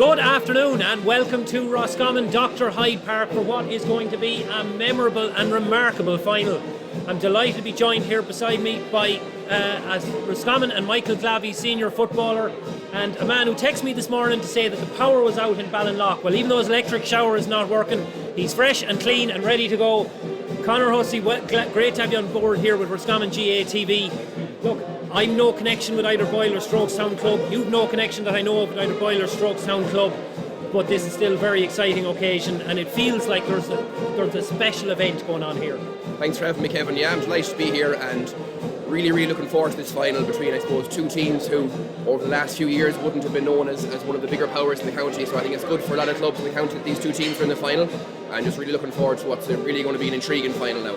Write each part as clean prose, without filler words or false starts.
Good afternoon and welcome to Roscommon Dr. Hyde Park for what is going to be a memorable and remarkable final. I'm delighted to be joined here beside me by Roscommon and Michael Glavey, senior footballer, and a man who texted me this morning to say that the power was out in Ballinlough. Well, even though his electric shower is not working, he's fresh and clean and ready to go. Conor Hussey, great to have you on board here with Roscommon GAA TV. Look, I'm no connection with either Boyle or Strokes Town Club. You've no connection that I know of with either Boyle or Strokes Town Club. But this is still a very exciting occasion, and it feels like there's a special event going on here. Thanks for having me, Kevin. Yeah, I'm delighted to be here and really looking forward to this final between, I suppose, two teams who over the last few years wouldn't have been known as one of the bigger powers in the county. So I think it's good for a lot of clubs in the county that these two teams are in the final, and just really looking forward to what's really going to be an intriguing final now.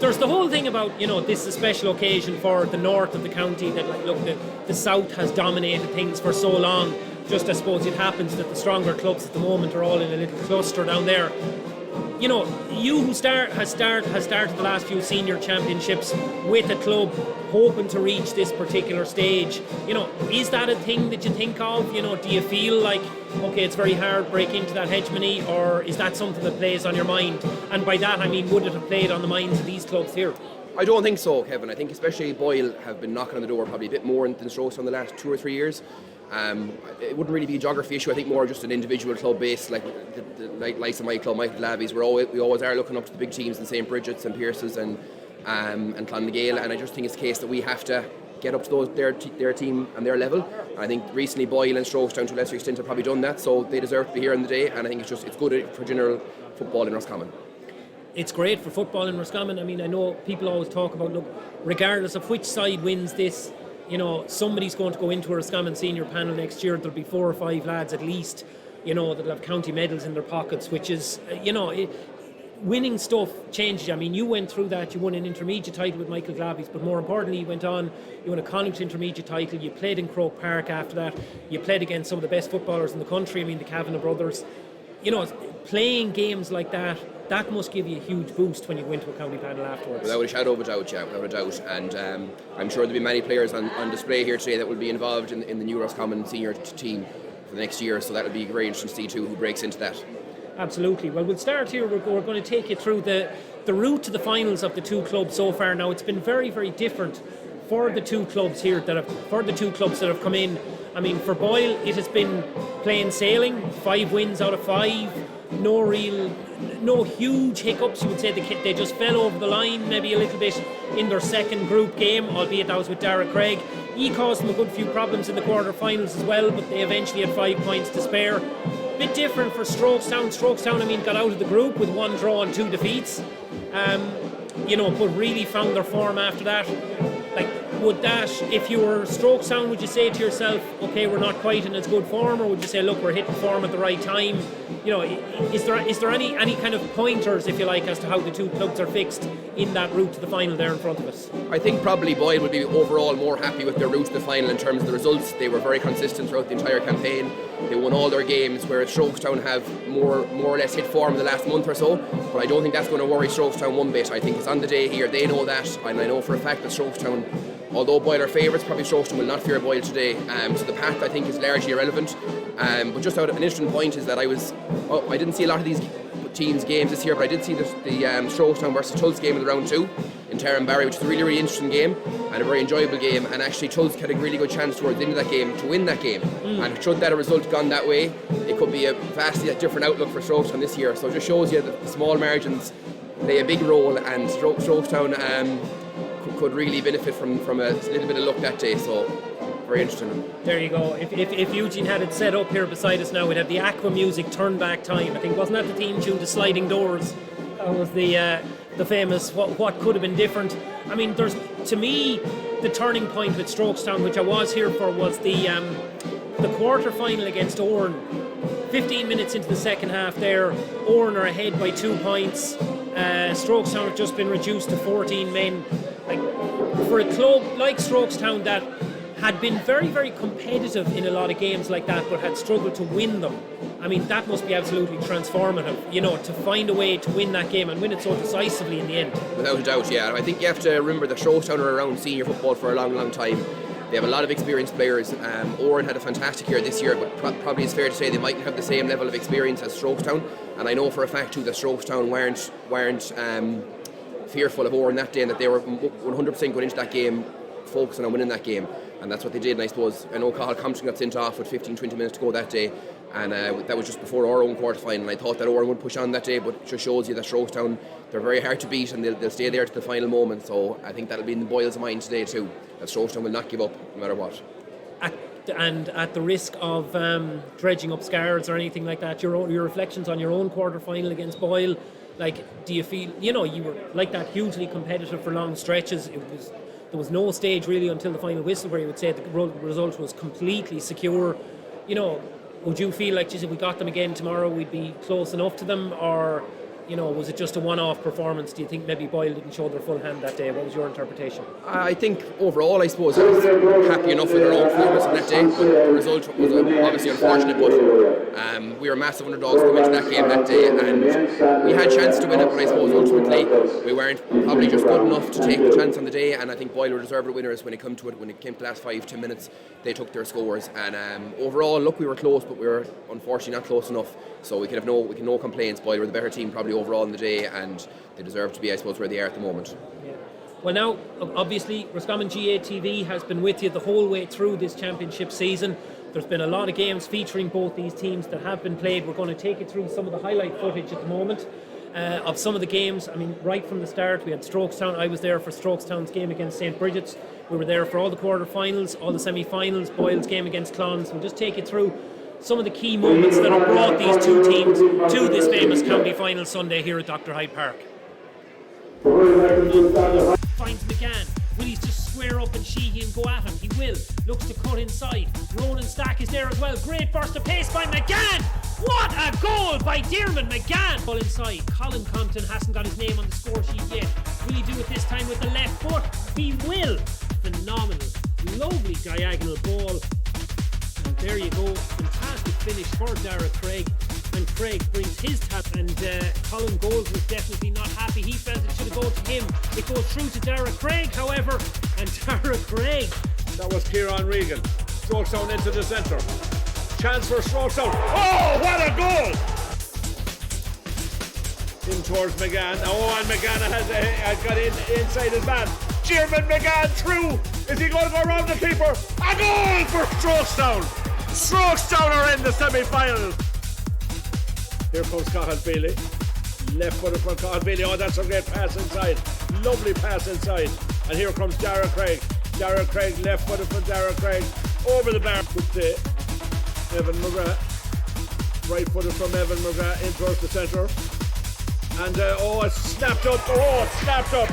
There's the whole thing about, this is a special occasion for the north of the county, that the south has dominated things for so long. Just, I suppose, it happens that the stronger clubs at the moment are all in a little cluster down there. You who has started the last few senior championships with a club hoping to reach this particular stage. Is that a thing that you think of? Do you feel like, okay, it's very hard to break into that hegemony, or is that something that plays on your mind? And by that I mean, would it have played on the minds of these clubs here? I don't think so, Kevin. I think especially Boyle have been knocking on the door probably a bit more than Strokes in the last 2 or 3 years. It wouldn't really be a geography issue. I think more just an individual club base, like likes of my club, Michael Glavey's. We always are looking up to the big teams in St. Bridget's and Pearce's and Clonmagale, and I just think it's a case that we have to get up to their team and their level. And I think recently Boyle and Strokes down to a lesser extent have probably done that, so they deserve to be here on the day, and I think it's good for general football in Roscommon. It's great for football in Roscommon. I mean, I know people always talk about, look, regardless of which side wins this, somebody's going to go into a Roscommon senior panel next year. There'll be 4 or 5 lads at least, that'll have county medals in their pockets, which is, winning stuff changes. I mean, you went through that. You won an intermediate title with Michael Glavey's, but more importantly, you went on, you won a Connacht intermediate title. You played in Croke Park after that. You played against some of the best footballers in the country. I mean, the Kavanagh brothers. Playing games like that must give you a huge boost when you go into a county panel afterwards. Without a shadow of a doubt, yeah, without a doubt. And I'm sure there'll be many players on display here today that will be involved in the new Roscommon senior team for the next year, so that'll be very interesting to see too who breaks into that. Absolutely. Well, we'll start here. We're going to take you through the route to the finals of the two clubs so far. Now, it's been very, very different for the two clubs here that have come in. I mean, for Boyle, it has been plain sailing, 5 wins out of 5. No huge hiccups. You would say they just fell over the line maybe a little bit in their second group game, albeit that was with Dara Craig. He caused them a good few problems in the quarter-finals as well, but they eventually had 5 points to spare. Bit different for Strokes Town. Strokes Town, got out of the group with 1 draw and 2 defeats. But really found their form after that. Would that, if you were Strokes Town, would you say to yourself, okay, we're not quite in as good form, or would you say, look, we're hitting form at the right time? Is there any kind of pointers, if you like, as to how the two clubs are fixed in that route to the final there in front of us? I think probably Boyle would be overall more happy with their route to the final in terms of the results. They were very consistent throughout the entire campaign. They won all their games, whereas Strokes Town have more or less hit form in the last month or so. But I don't think that's going to worry Strokes Town one bit. I think it's on the day here. They know that, and I know for a fact that Strokes Town, although Boyle are favourites, probably Strokes Town will not fear Boyle today. So the path, I think, is largely irrelevant. But just out of an interesting point is that I didn't see a lot of these teams' games this year, but I did see the Strokes Town versus Tulse game in the round 2 in Tarrenbarry, which is a really interesting game and a very enjoyable game. And actually, Tulse had a really good chance towards the end of that game to win that game. And should that result gone that way, it could be a vastly different outlook for Strokes Town this year. So it just shows you that the small margins play a big role, and Strokes Town could really benefit from a little bit of luck that day. So very interesting. There you go. If Eugene had it set up here beside us now, we'd have the Aqua Music Turn Back Time. I think, wasn't that the theme tune to Sliding Doors? That was the famous what could have been different. I mean, there's, to me, the turning point with Strokes Town, which I was here for, was the quarter final against Oran. 15 minutes into the second half there, Oran are ahead by 2 points. Strokes Town have just been reduced to 14 men. For a club like Strokes Town that had been very, very competitive in a lot of games like that, but had struggled to win them, I mean, that must be absolutely transformative, to find a way to win that game and win it so decisively in the end. Without a doubt, yeah. I think you have to remember that Strokes Town are around senior football for a long, long time. They have a lot of experienced players. Oran had a fantastic year this year, but probably it's fair to say they mightn't have the same level of experience as Strokestown. And I know for a fact too that Strokestown weren't fearful of Oran that day, and that they were 100% going into that game focusing on winning that game, and that's what they did. And I suppose I know Cathal Compton got sent off with 15-20 minutes to go that day, and that was just before our own quarter final. I thought that Oran would push on that day, but it just shows you that Strokestown, they're very hard to beat, and they'll stay there to the final moment. So I think that'll be in the boys' mind today too, that Strokestown will not give up no matter what. And at the risk of dredging up scars or anything like that, your reflections on your own quarter final against Boyle, like, do you feel, you were like that, hugely competitive for long stretches? There was no stage really until the final whistle where you would say the result was completely secure. Would you feel like, geez, if we got them again tomorrow, we'd be close enough to them, or was it just a one-off performance? Do you think maybe Boyle didn't show their full hand that day? What was your interpretation? I think overall, I suppose, I was happy enough with our own performance on that day, but the result was obviously unfortunate. But we were massive underdogs coming into that game that day, and we had a chance to win it, but I suppose ultimately we weren't probably just good enough to take the chance on the day. And I think Boyle were deserved winners when it came to it. When it came to the last 5-10 minutes, they took their scores, and overall, look, we were close, but we were unfortunately not close enough. So we can no complaints. Boyle were the better team probably overall in the day, and they deserve to be, I suppose, where they are at the moment. Yeah. Well, now obviously Roscommon GAA TV has been with you the whole way through this championship season. There's been a lot of games featuring both these teams that have been played. We're going to take you through some of the highlight footage at the moment of some of the games. I mean, right from the start, we had Strokestown. I was there for Strokestown's game against St. Bridget's. We were there for all the quarter-finals, all the semi-finals, Boyle's game against Clons. We'll just take you through some of the key moments that have brought these two teams to this famous county final Sunday here at Dr. Hyde Park. Finds McGann. Will he just square up and Sheehy and go at him? He will. Looks to cut inside. Ronan Stack is there as well. Great burst of pace by McGann. What a goal by Dearman McGann. Ball inside. Colin Compton hasn't got his name on the score sheet yet. Will he do it this time with the left foot? He will. Phenomenal. Lovely diagonal ball. And there you go. Fantastic finish for Dara Craig. And Craig brings his tap, and Colin Gold was definitely not happy. He felt it should have gone to him. It goes through to Dara Craig, however, and Dara Craig. That was Kieran Regan. Strokestown into the centre. Chance for Strokestown. Oh, what a goal! In towards McGann. Oh, and McGann has got inside his man. German McGann through. Is he going to go around the keeper? A goal for Strokestown. Strokestown are in the semi-final. Here comes Cathal Bailey. Left footed from Cathal Bailey. Oh, that's a great pass inside. Lovely pass inside. And here comes Dara Craig. Dara Craig, left footed from Dara Craig. Over the bar. Good play. Evan McGrath. Right footed from Evan McGrath in towards the centre. And it's snapped up. Oh, it's snapped up.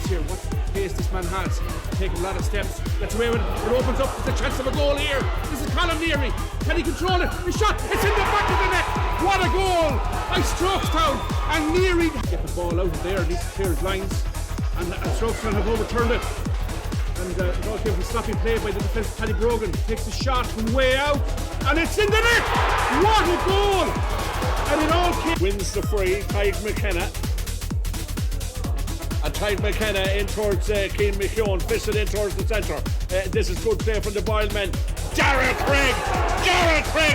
Here, what pace this man has. Taking a lot of steps. Gets away with it. It opens up. There's a chance of a goal here. This is Colin Neary. Can he control it? The shot. It's in the back of the net. What a goal by Strokestown. And Neary get the ball out of there. At least clears lines. And Strokestown have overturned it. And it all came from sloppy play by the defence. Paddy Brogan takes the shot from way out. And it's in the net. What a goal. And it all came. Wins the free. Tyke McKenna. And Tyke McKenna in towards Keane McKeown, fisted in towards the centre. This is good play from the Boyle men. Dara Craig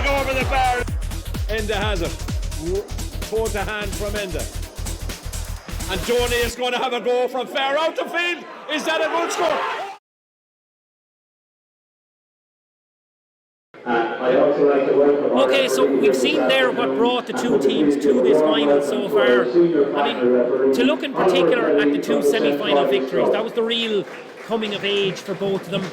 over the bar. Enda has it. Toe to hand from Enda. And Donny is going to have a go from far out the field. Is that a good score? Okay, so we've seen there what brought the two teams to this final so far. I mean, to look in particular at the two semi-final victories, that was the real coming of age for both of them.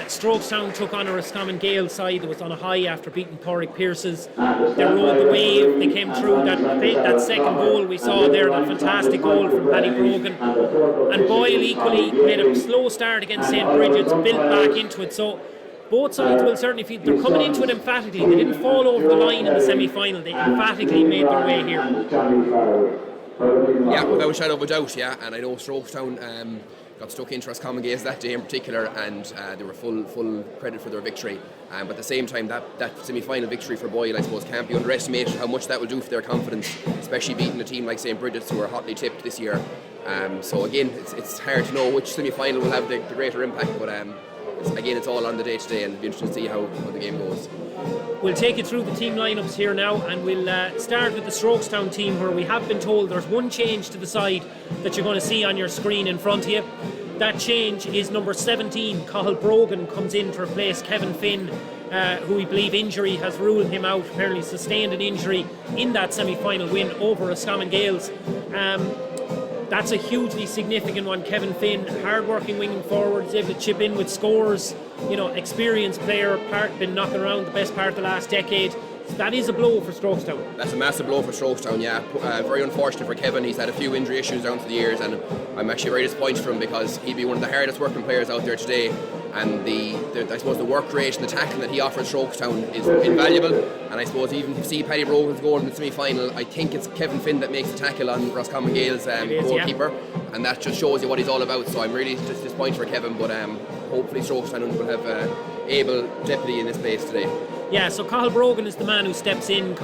Strokestown took on a Roscommon Gale side that was on a high after beating Porrick Pierce's. They rode the wave, they came through. That second goal we saw there, that fantastic goal from Paddy Brogan. And Boyle equally made a slow start against St. Bridget's, built back into it. So both sides will certainly feel they're coming into it emphatically. They didn't fall over the line in the semi-final. They emphatically made their way here. Yeah, without a shadow of a doubt, yeah. And I know Strokestown got stuck into Roscommon Gaels that day in particular, and they were full credit for their victory. But at the same time, that semi-final victory for Boyle, I suppose, can't be underestimated how much that will do for their confidence, especially beating a team like St. Bridget's, who are hotly tipped this year. So again, it's hard to know which semi-final will have the greater impact, but it's all on the day today, and it'll be interesting to see how the game goes. We'll take you through the team lineups here now, and we'll start with the Strokestown team, where we have been told there's one change to the side that you're going to see on your screen in front of you. That change is number 17, Cathal Brogan, comes in to replace Kevin Finn, who we believe injury has ruled him out. Apparently sustained an injury in that semi-final win over Roscommon Gaels. That's a hugely significant one. Kevin Finn, hard-working winging forward, is able to chip in with scores. Experienced player, been knocking around the best part of the last decade. So that is a blow for Strokestown. That's a massive blow for Strokestown, yeah. Very unfortunate for Kevin. He's had a few injury issues down through the years, and I'm actually very disappointed for him, because he'd be one of the hardest working players out there today. And I suppose the work rate and the tackling that he offers Strokestown is invaluable. And I suppose even if you see Paddy Brogan's goal in the semi-final, I think it's Kevin Finn that makes the tackle on Roscommon Gaels' goalkeeper, and that just shows you what he's all about. So I'm really just disappointed for Kevin, but hopefully Strokestown will have able deputy in this place today. Yeah, so Cathal Brogan is the man who steps in.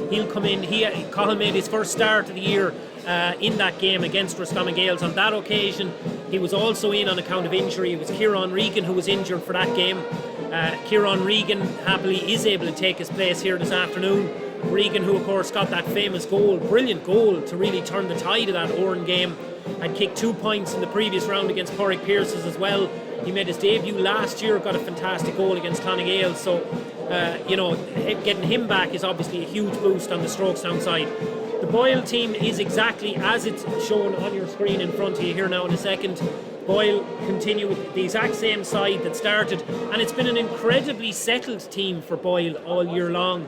He'll come in. Cathal made his first start of the year in that game against Roscommon Gaels. On that occasion, he was also in on account of injury. It was Kieran Regan who was injured for that game. Kieran Regan happily is able to take his place here this afternoon. Regan, who of course got that famous goal, brilliant goal to really turn the tide of that Oran game, had kicked 2 points in the previous round against Porrick Pierces as well. He made his debut last year, got a fantastic goal against Clonagale, so getting him back is obviously a huge boost on the Strokestown side. The Boyle team is exactly as it's shown on your screen in front of you here now in a second. Boyle continue with the exact same side that started, and it's been an incredibly settled team for Boyle all year long.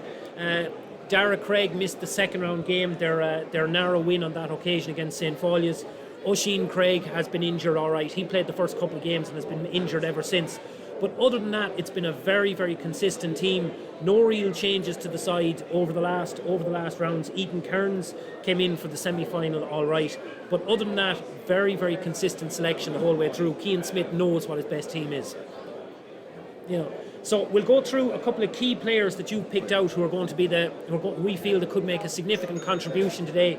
Dara Craig missed the second round game, their narrow win on that occasion against St. Folia's. Oisin Craig has been injured, all right. He played the first couple of games and has been injured ever since. But other than that, it's been a very, very consistent team. No real changes to the side over the last rounds. Ethan Kearns came in for the semi-final, all right. But other than that, very, very consistent selection the whole way through. Cian Smith knows what his best team is. So we'll go through a couple of key players that you've picked out who are going to be we feel that could make a significant contribution today.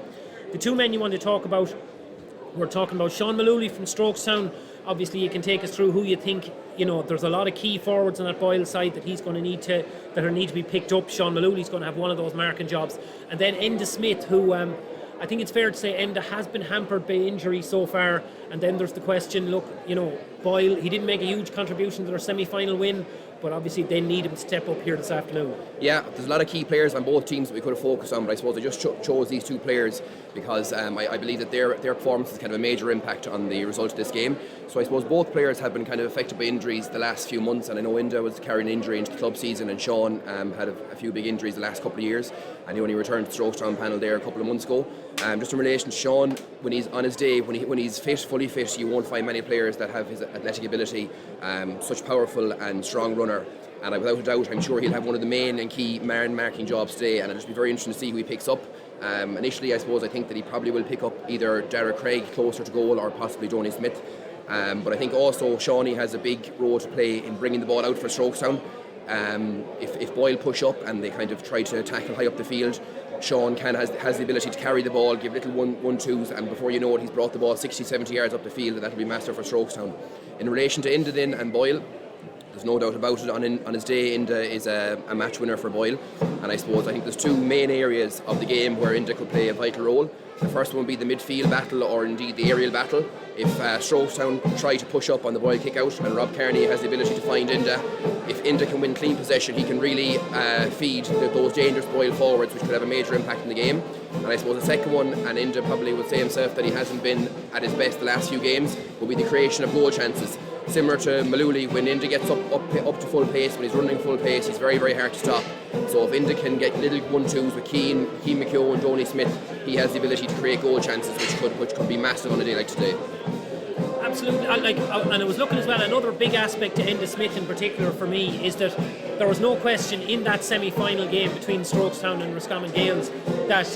The two men you want to talk about, we're talking about Sean Malooly from Strokestown. Obviously, you can take us through who you think. There's a lot of key forwards on that Boyle side that he's going to need to be picked up. Sean Malooly's going to have one of those marking jobs, and then Enda Smith, who I think it's fair to say Enda has been hampered by injury so far. And then there's the question: look, Boyle, he didn't make a huge contribution to their semi-final win, but obviously they need him to step up here this afternoon. Yeah, there's a lot of key players on both teams that we could have focused on, but I suppose I just chose these two players because I believe that their performance has kind of a major impact on the result of this game. So I suppose both players have been kind of affected by injuries the last few months, and I know Enda was carrying an injury into the club season, and Sean had a few big injuries the last couple of years, and he only returned to the Strokestown panel there a couple of months ago. Just in relation to Sean, when he's on his day, when he's fully fit, you won't find many players that have his athletic ability, such powerful and strong runner. And without a doubt, I'm sure he'll have one of the main and key marking jobs today, and it'll just be very interesting to see who he picks up. Initially, I suppose I think that he probably will pick up either Dara Craig closer to goal or possibly Donny Smith. But I think also Shawnee has a big role to play in bringing the ball out for Strokestown. If Boyle push up and they kind of try to tackle high up the field, Sean has the ability to carry the ball, give little 1-2s, and before you know it, he's brought the ball 60-70 yards up the field, and that'll be massive for Strokestown. In relation to Enda and Boyle, there's no doubt about it. On his day, Enda is a match winner for Boyle, and I think there's two main areas of the game where Enda could play a vital role. The first one would be the midfield battle, or indeed the aerial battle. If Strokestown try to push up on the Boyle kick out, and Rob Kearney has the ability to find Enda, if Enda can win clean possession, he can really feed those dangerous Boyle forwards, which could have a major impact in the game. And I suppose the second one, and Enda probably would say himself that he hasn't been at his best the last few games, will be the creation of goal chances. Similar to Malooly, when Enda gets up to full pace, when he's running full pace, he's very, very hard to stop. So if Enda can get little 1-2s with Cian McKeown and Donny Smith, he has the ability to create goal chances, which could be massive on a day like today. Absolutely, and I was looking as well, another big aspect to Enda Smith in particular for me is that there was no question in that semi-final game between Strokestown and Roscommon Gaels that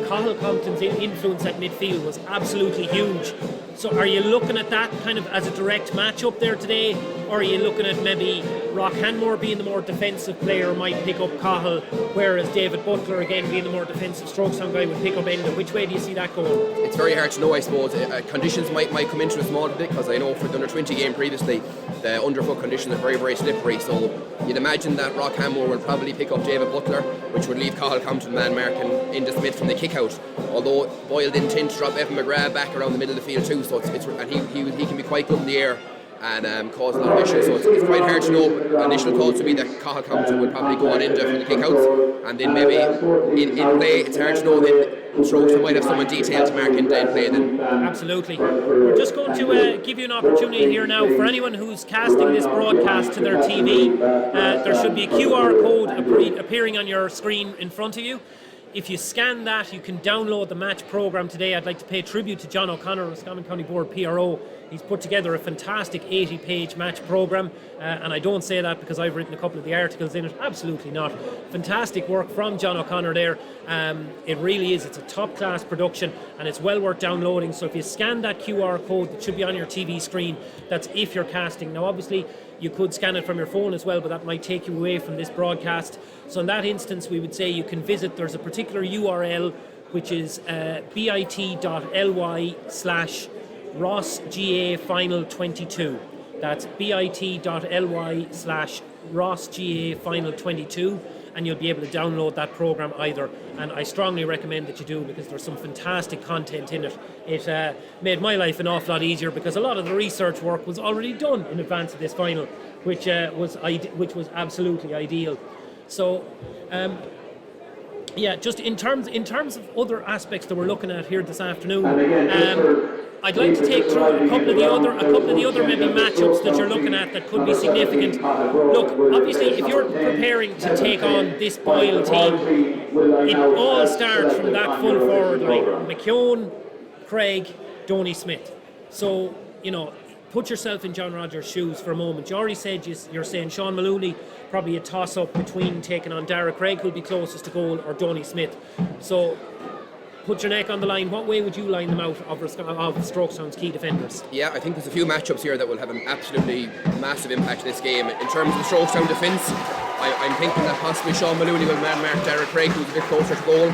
Cathal Compton's influence at midfield was absolutely huge. So are you looking at that kind of as a direct match up there today, or are you looking at maybe Roscommon being the more defensive player might pick up Cahill, whereas David Butler again being the more defensive Strokestown guy would pick up Enda? Which way do you see that going? It's very hard to know, I suppose. Conditions might come into a small bit, because I know for the under 20 game previously the underfoot conditions are very, very slippery, so you'd imagine that Roscommon will probably pick up David Butler, which would leave Cahill Compton man marking Enda Smith from the kick out, although Boyle did intend to drop Evan McGrath back around the middle of the field too, so and he can be quite good in the air and cause a lot of issues, so it's quite hard to know. But initial thoughts would be that Cahill Compton would probably go on Enda for the kickouts, and then maybe in play it's hard to know then Strokes might have someone detailed to mark Enda in play then. Absolutely. We're just going to give you an opportunity here now for anyone who's casting this broadcast to their TV. There should be a QR code appearing on your screen in front of you. If you scan that, you can download the match programme today. I'd like to pay tribute to John O'Connor, Roscommon County Board PRO. He's put together a fantastic 80-page match programme, and I don't say that because I've written a couple of the articles in it. Absolutely not. Fantastic work from John O'Connor there. It really is. It's a top-class production, and it's well worth downloading. So if you scan that QR code that should be on your TV screen, that's if you're casting. Now, obviously, you could scan it from your phone as well, but that might take you away from this broadcast. So in that instance, we would say you can visit, there's a particular URL, which is bit.ly/RossGA Final 22. That's bit.ly/RossGA Final 22, and you'll be able to download that program either. And I strongly recommend that you do, because there's some fantastic content in it. It made my life an awful lot easier, because a lot of the research work was already done in advance of this final, which was absolutely ideal. So, just in terms of other aspects that we're looking at here this afternoon, I'd like to take through a couple of the other maybe matchups that you're looking at that could be significant. Look, obviously, if you're preparing to take on this Boyle team, it all starts from that full forward line: McKeown, Craig, Donny Smith. So, put yourself in John Rogers' shoes for a moment. You already said you're saying Sean Maloney, probably a toss-up between taking on Dara Craig, who'll be closest to goal, or Donny Smith. So, put your neck on the line. What way would you line them out of Strokestown's key defenders? Yeah, I think there's a few matchups here that will have an absolutely massive impact in this game. In terms of the Strokestown defence, I'm thinking that possibly Sean Maloney will man-mark Dara Craig, who's a bit closer to goal.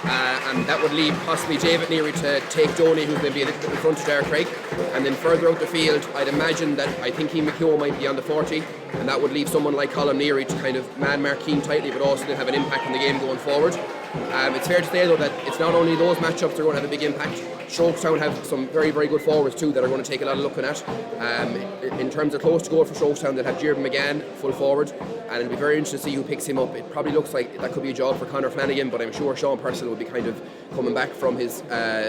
And that would leave possibly David Neary to take Donny, who's going to be a little bit in front of Dara Craig. And then further out the field, I'd imagine that I think McKeown might be on the 40, and that would leave someone like Colin Neary to kind of man-mark Keane tightly, but also to have an impact on the game going forward. It's fair to say, though, that it's not only those matchups that are going to have a big impact. Strokestown have some very, very good forwards too that are going to take a lot of looking at. In terms of close to goal for Strokestown, they'll have Jierben McGann full forward, and it'll be very interesting to see who picks him up. It probably looks like that could be a job for Conor Flanagan, but I'm sure Sean Purcell will be kind of coming back from his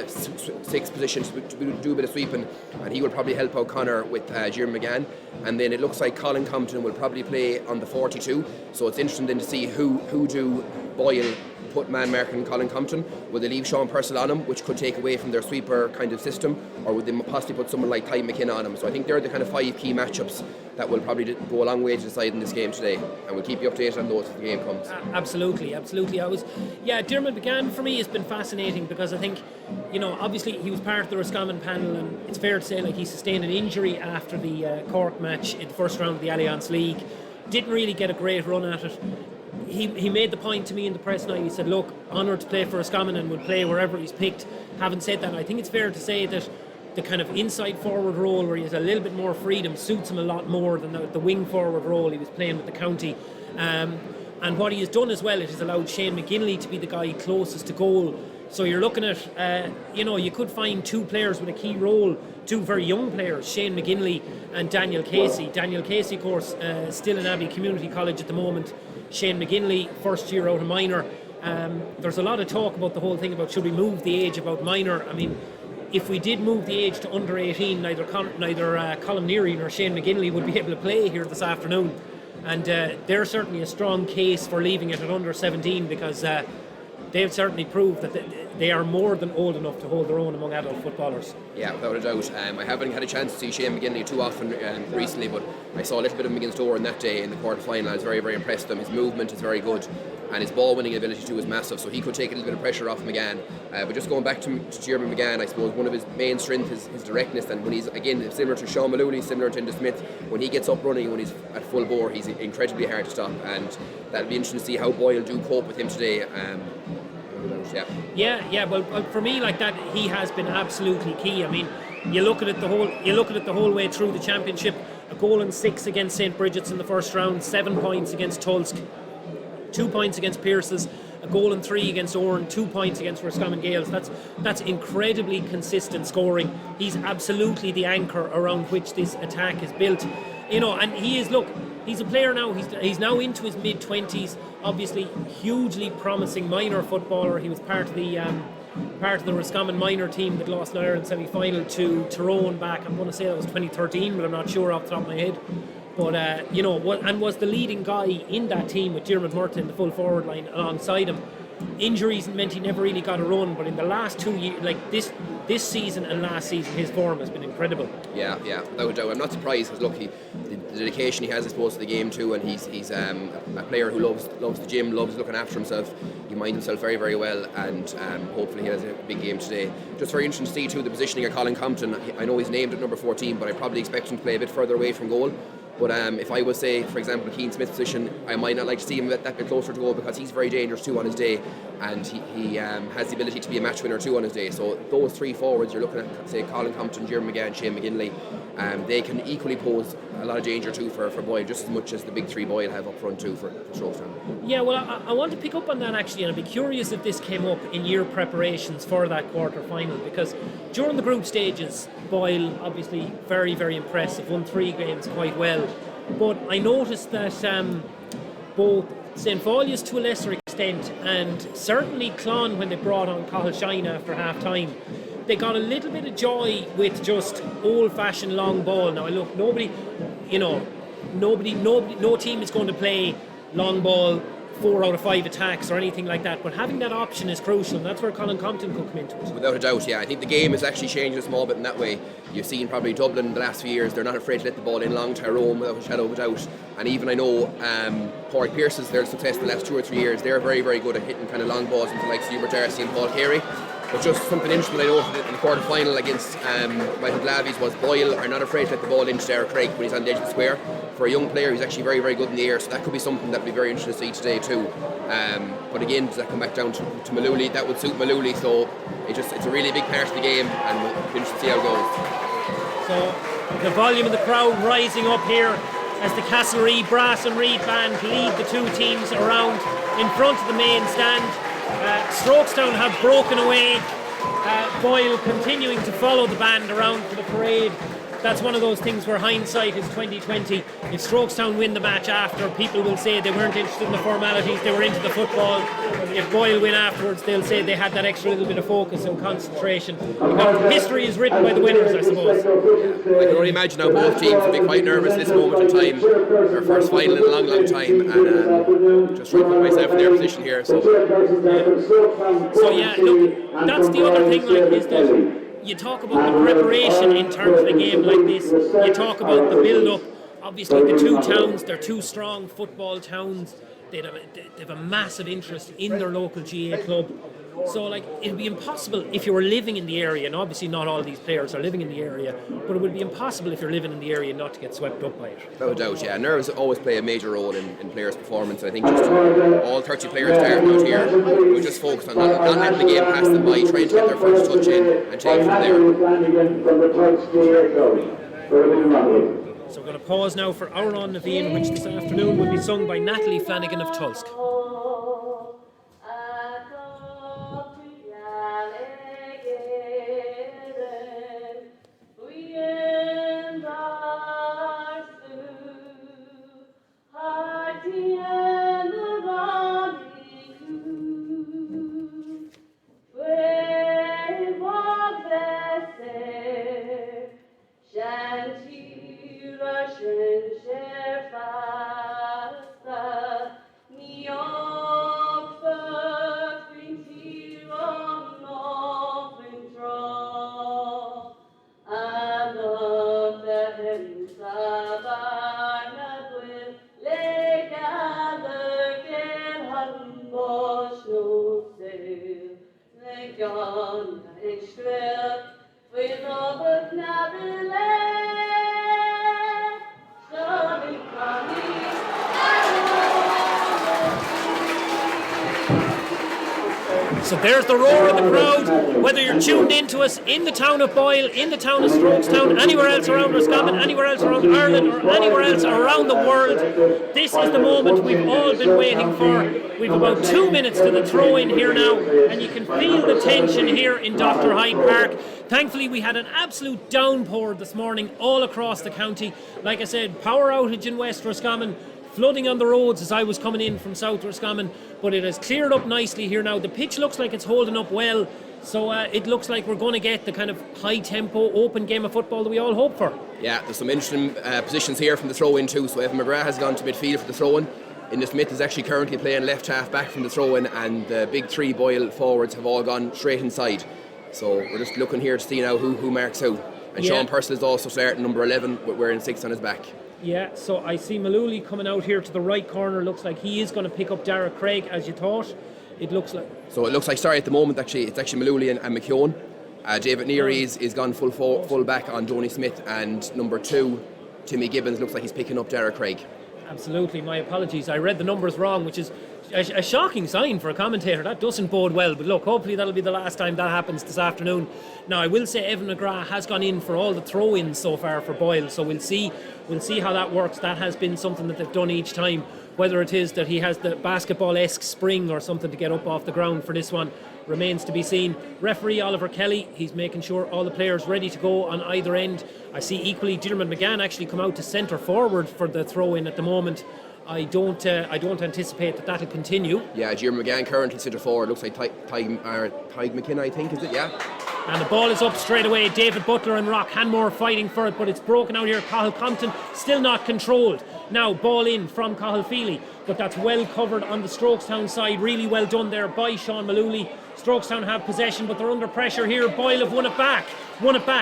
sixth position to do a bit of sweeping, and he will probably help out Conor with Jierben McGann. And then it looks like Colin Compton will probably play on the 42, so it's interesting then to see who do Boyle put man-marking Colin Compton. Will they leave Sean Purcell on him, which could take away from their sweeper kind of system, or would they possibly put someone like Ty McKinnon on him? So I think they're the kind of 5 key matchups that will probably go a long way to deciding this game today, and we'll keep you updated on those as the game comes. Absolutely. Diarmuid McGann for me has been fascinating, because I think, obviously he was part of the Roscommon panel, and it's fair to say he sustained an injury after the Cork match in the first round of the Allianz League. Didn't really get a great run at it. He made the point to me in the press night. He said, look, honoured to play for Roscommon and would play wherever he's picked. Having said that, I think it's fair to say that the kind of inside forward role, where he has a little bit more freedom, suits him a lot more than the wing forward role he was playing with the county. And what he has done as well, it has allowed Shane McGinley to be the guy closest to goal. So you're looking at, you could find 2 players with a key role, 2 very young players, Shane McGinley and Daniel Casey. Daniel Casey, of course, still in Abbey Community College at the moment. Shane McGinley, first year out of minor. There's a lot of talk about the whole thing about should we move the age about minor. I mean, if we did move the age to under 18, neither Colin Neary nor Shane McGinley would be able to play here this afternoon. And there's certainly a strong case for leaving it at under 17, because they've certainly proved that they are more than old enough to hold their own among adult footballers. Yeah, without a doubt. I haven't had a chance to see Shane McGinley too often recently, but I saw a little bit of him against Oran that day in the quarter-final. I was very, very impressed with him. His movement is very good. and his ball winning ability too is massive, so he could take a little bit of pressure off McGann. But just going back to Jeremy McGann, I suppose one of his main strengths is his directness, and when he's, again, similar to Sean Maloney, similar to Inda Smith, when he gets up running, when he's at full bore, he's incredibly hard to stop, and that'll be interesting to see how Boyle do cope with him today. Well, for me, like that, he has been absolutely key. I mean, you look at it the whole way through the championship. A goal and 6 against St. Bridget's in the first round, 7 points against Tulsk, 2 points against Pierce's, a goal and 3 against Oran, 2 points against Roscommon Gales. That's incredibly consistent scoring. He's absolutely the anchor around which this attack is built. And he's a player now. He's now into his mid-20s. Obviously, hugely promising minor footballer. He was part of the Roscommon minor team that lost an Ireland semi-final to Tyrone back. I'm going to say that was 2013, but I'm not sure off the top of my head. But and was the leading guy in that team with Diarmuid Murtagh in the full forward line alongside him. Injuries meant he never really got a run, but in the last 2 years, like this season and last season, his form has been incredible. Yeah, without doubt. I'm not surprised because look, the dedication he has, I suppose, to the game too, and he's a player who loves the gym, loves looking after himself. He minds himself very, very well, and hopefully he has a big game today. Just very interesting to see too the positioning of Colin Compton. I know he's named at number 14, but I probably expect him to play a bit further away from goal. But if I would say, for example, Keane Smith's position, I might not like to see him that bit closer to goal because he's very dangerous too on his day, and he has the ability to be a match winner too on his day. So those 3 forwards, you're looking at, say, Colin Compton, Jeremy McGann, Shane McGinley, they can equally pose a lot of danger too for Boyle, just as much as the big 3 Boyle have up front too for Strokestown. Yeah, well, I want to pick up on that actually, and I'd be curious if this came up in your preparations for that quarter-final, because during the group stages, Boyle obviously very, very impressive, won 3 games quite well. But I noticed that both St. Faulius to a lesser extent and certainly Clon, when they brought on Cathal Shine after half time, they got a little bit of joy with just old-fashioned long ball. Now look, no team is going to play long ball 4 out of 5 attacks or anything like that, but having that option is crucial, and that's where Colin Compton could come into it. Without a doubt, yeah. I think the game has actually changed a small bit in that way. You've seen probably Dublin in the last few years, they're not afraid to let the ball in long to Tyrone without a shadow of a doubt. And even I know Pádraig Pearce's, their success in the last 2 or 3 years, they're very, very good at hitting kind of long balls into like Hubert Darcy and Paul Carey. But just something interesting I noted in the quarter final against Michael Glavies was Boyle are not afraid to let the ball into Derek Craig when he's on the edge of the square. For a young player, he's actually very, very good in the air, so that could be something that would be very interesting to see today too. But again, does that come back down to Maluli? That would suit Maluli, so it's a really big part of the game, and we'll be interested to see how it goes. So the volume of the crowd rising up here as the Castlereagh Brass and Reed band lead the 2 teams around in front of the main stand. Strokestown have broken away. Boyle continuing to follow the band around for the parade. That's one of those things where hindsight is 2020. If Strokestown win the match after, people will say they weren't interested in the formalities, they were into the football. If Boyle win afterwards, they'll say they had that extra little bit of focus and concentration. Because history is written by the winners, I suppose. I can only imagine how both teams will be quite nervous at this moment in time. Their first final in a long, long time, and just trying to put myself in their position here. So yeah, look, that's the other thing, like, is that you talk about the preparation in terms of a game like this. You talk about the build-up. Obviously, the 2 towns, they're 2 strong football towns. They have a massive interest in their local GAA club. So, like, it'd be impossible if you were living in the area, and obviously not all these players are living in the area, but it would be impossible if you're living in the area not to get swept up by it. Without a doubt, yeah. Nerves always play a major role in players' performance. I think just all 30 players starting out here will just focus on not letting the game pass them by, trying to get their first touch in and take it from there. So we're going to pause now for Our On Naveen, which this afternoon will be sung by Natalie Flanagan of Tulsk. Schön, sehr fast, So there's the roar of the crowd. Whether you're tuned into us in the town of Boyle, in the town of Strokestown, anywhere else around Roscommon, anywhere else around Ireland, or anywhere else around the world, this is the moment we've all been waiting for. We've about 2 minutes to the throw-in here now, and you can feel the tension here in Dr. Hyde Park. Thankfully, we had an absolute downpour this morning all across the county. Like I said, power outage in West Roscommon, flooding on the roads as I was coming in from South Roscommon, but it has cleared up nicely here now. The pitch looks like it's holding up well, so it looks like we're going to get the kind of high-tempo, open game of football that we all hope for. Yeah, there's some interesting positions here from the throw-in too. So Evan McGrath has gone to midfield for the throw-in. Innes Smith is actually currently playing left half back from the throw-in, and the big three Boyle forwards have all gone straight inside. So we're just looking here to see now who marks out. And Sean Purcell is also starting number 11, wearing 6 on his back. Yeah, so I see Malooly coming out here to the right corner. Looks like he is going to pick up Derek Craig, as you thought. It looks like, sorry, at the moment actually, it's actually Malooly and McKeown. David Neary is gone full back on Donny Smith, and number 2, Timmy Gibbons, looks like he's picking up Derek Craig. Absolutely, my apologies. I read the numbers wrong, which is a shocking sign for a commentator. That doesn't bode well, but look, hopefully that'll be the last time that happens this afternoon. Now, I will say Evan McGrath has gone in for all the throw-ins so far for Boyle, so we'll see how that works. That has been something that they've done each time. Whether it is that he has the basketball-esque spring or something to get up off the ground for this one remains to be seen. Referee Oliver Kelly, he's making sure all the players ready to go on either end. I see equally Diarmuid McGann actually come out to centre forward for the throw-in at the moment. I don't anticipate that'll continue. Yeah, Diarmuid McGann currently centre forward. Looks like Tyg McKenna, I think, is it? Yeah. And the ball is up straight away. David Butler and Rock Hanmore fighting for it, but it's broken out here. Cathal Compton still not controlled. Now ball in from Cathal Feely, but that's well covered on the Strokestown side. Really well done there by Sean Malooly. Strokestown have possession, but they're under pressure here. Boyle have won it back.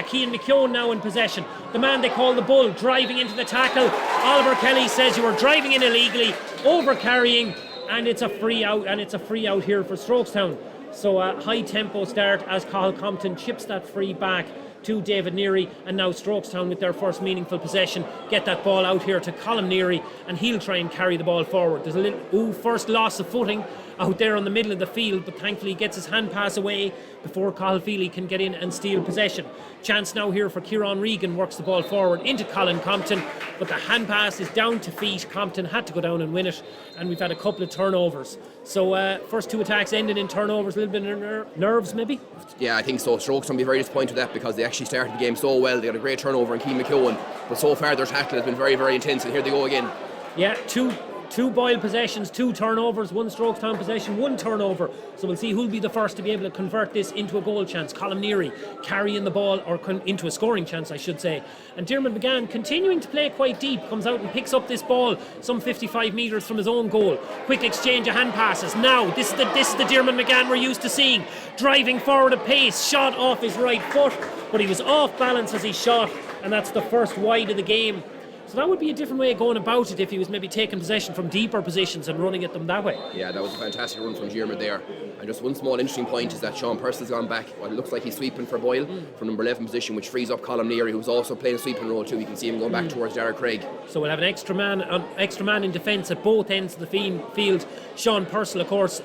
He and McKeown now in possession. The man they call the Bull driving into the tackle. Oliver Kelly says you were driving in illegally, over carrying, and it's a free out. Here for Strokestown. So a high tempo start as Cathal Compton chips that free back to David Neary, and now Strokestown with their first meaningful possession get that ball out here to Colm Neary, and he'll try and carry the ball forward. There's a little first loss of footing out there on the middle of the field, but thankfully he gets his hand pass away before Cathal Feely can get in and steal possession. Chance now here for Kieran Regan, works the ball forward into Colin Compton, but the hand pass is down to feet. Compton had to go down and win it, and we've had a couple of turnovers. So first 2 attacks ended in turnovers. A little bit of nerves maybe? Yeah, I think so. Strokestown will be very disappointed with that, because they actually started the game so well. They got a great turnover in Keane McKeown, but so far their tackle has been very, very intense, and here they go again. Yeah, two Boyle possessions, 2 turnovers, 1 Strokestown possession, 1 turnover. So we'll see who'll be the first to be able to convert this into a goal chance. Colm Neary carrying the ball, or into a scoring chance, I should say. And Diarmuid McGann continuing to play quite deep, comes out and picks up this ball some 55 metres from his own goal. Quick exchange of hand passes. Now, this is the Diarmuid McGann we're used to seeing. Driving forward at pace, shot off his right foot, but he was off balance as he shot, and that's the first wide of the game. So that would be a different way of going about it if he was maybe taking possession from deeper positions and running at them that way. Yeah, that was a fantastic run from Diarmuid there. And just one small interesting point is that Sean Purcell's gone back. Well, it looks like he's sweeping for Boyle from number 11 position, which frees up Colm Neary, who's also playing a sweeping role too. You can see him going back towards Derek Craig. So we'll have an extra man in defence at both ends of the field. Sean Purcell, of course,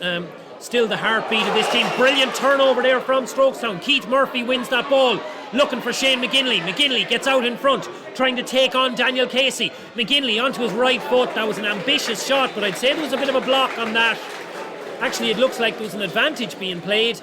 still the heartbeat of this team. Brilliant turnover there from Strokestown. Keith Murphy wins that ball, looking for Shane McGinley. McGinley gets out in front, trying to take on Daniel Casey. McGinley onto his right foot. That was an ambitious shot, but I'd say there was a bit of a block on that. Actually, it looks like there was an advantage being played,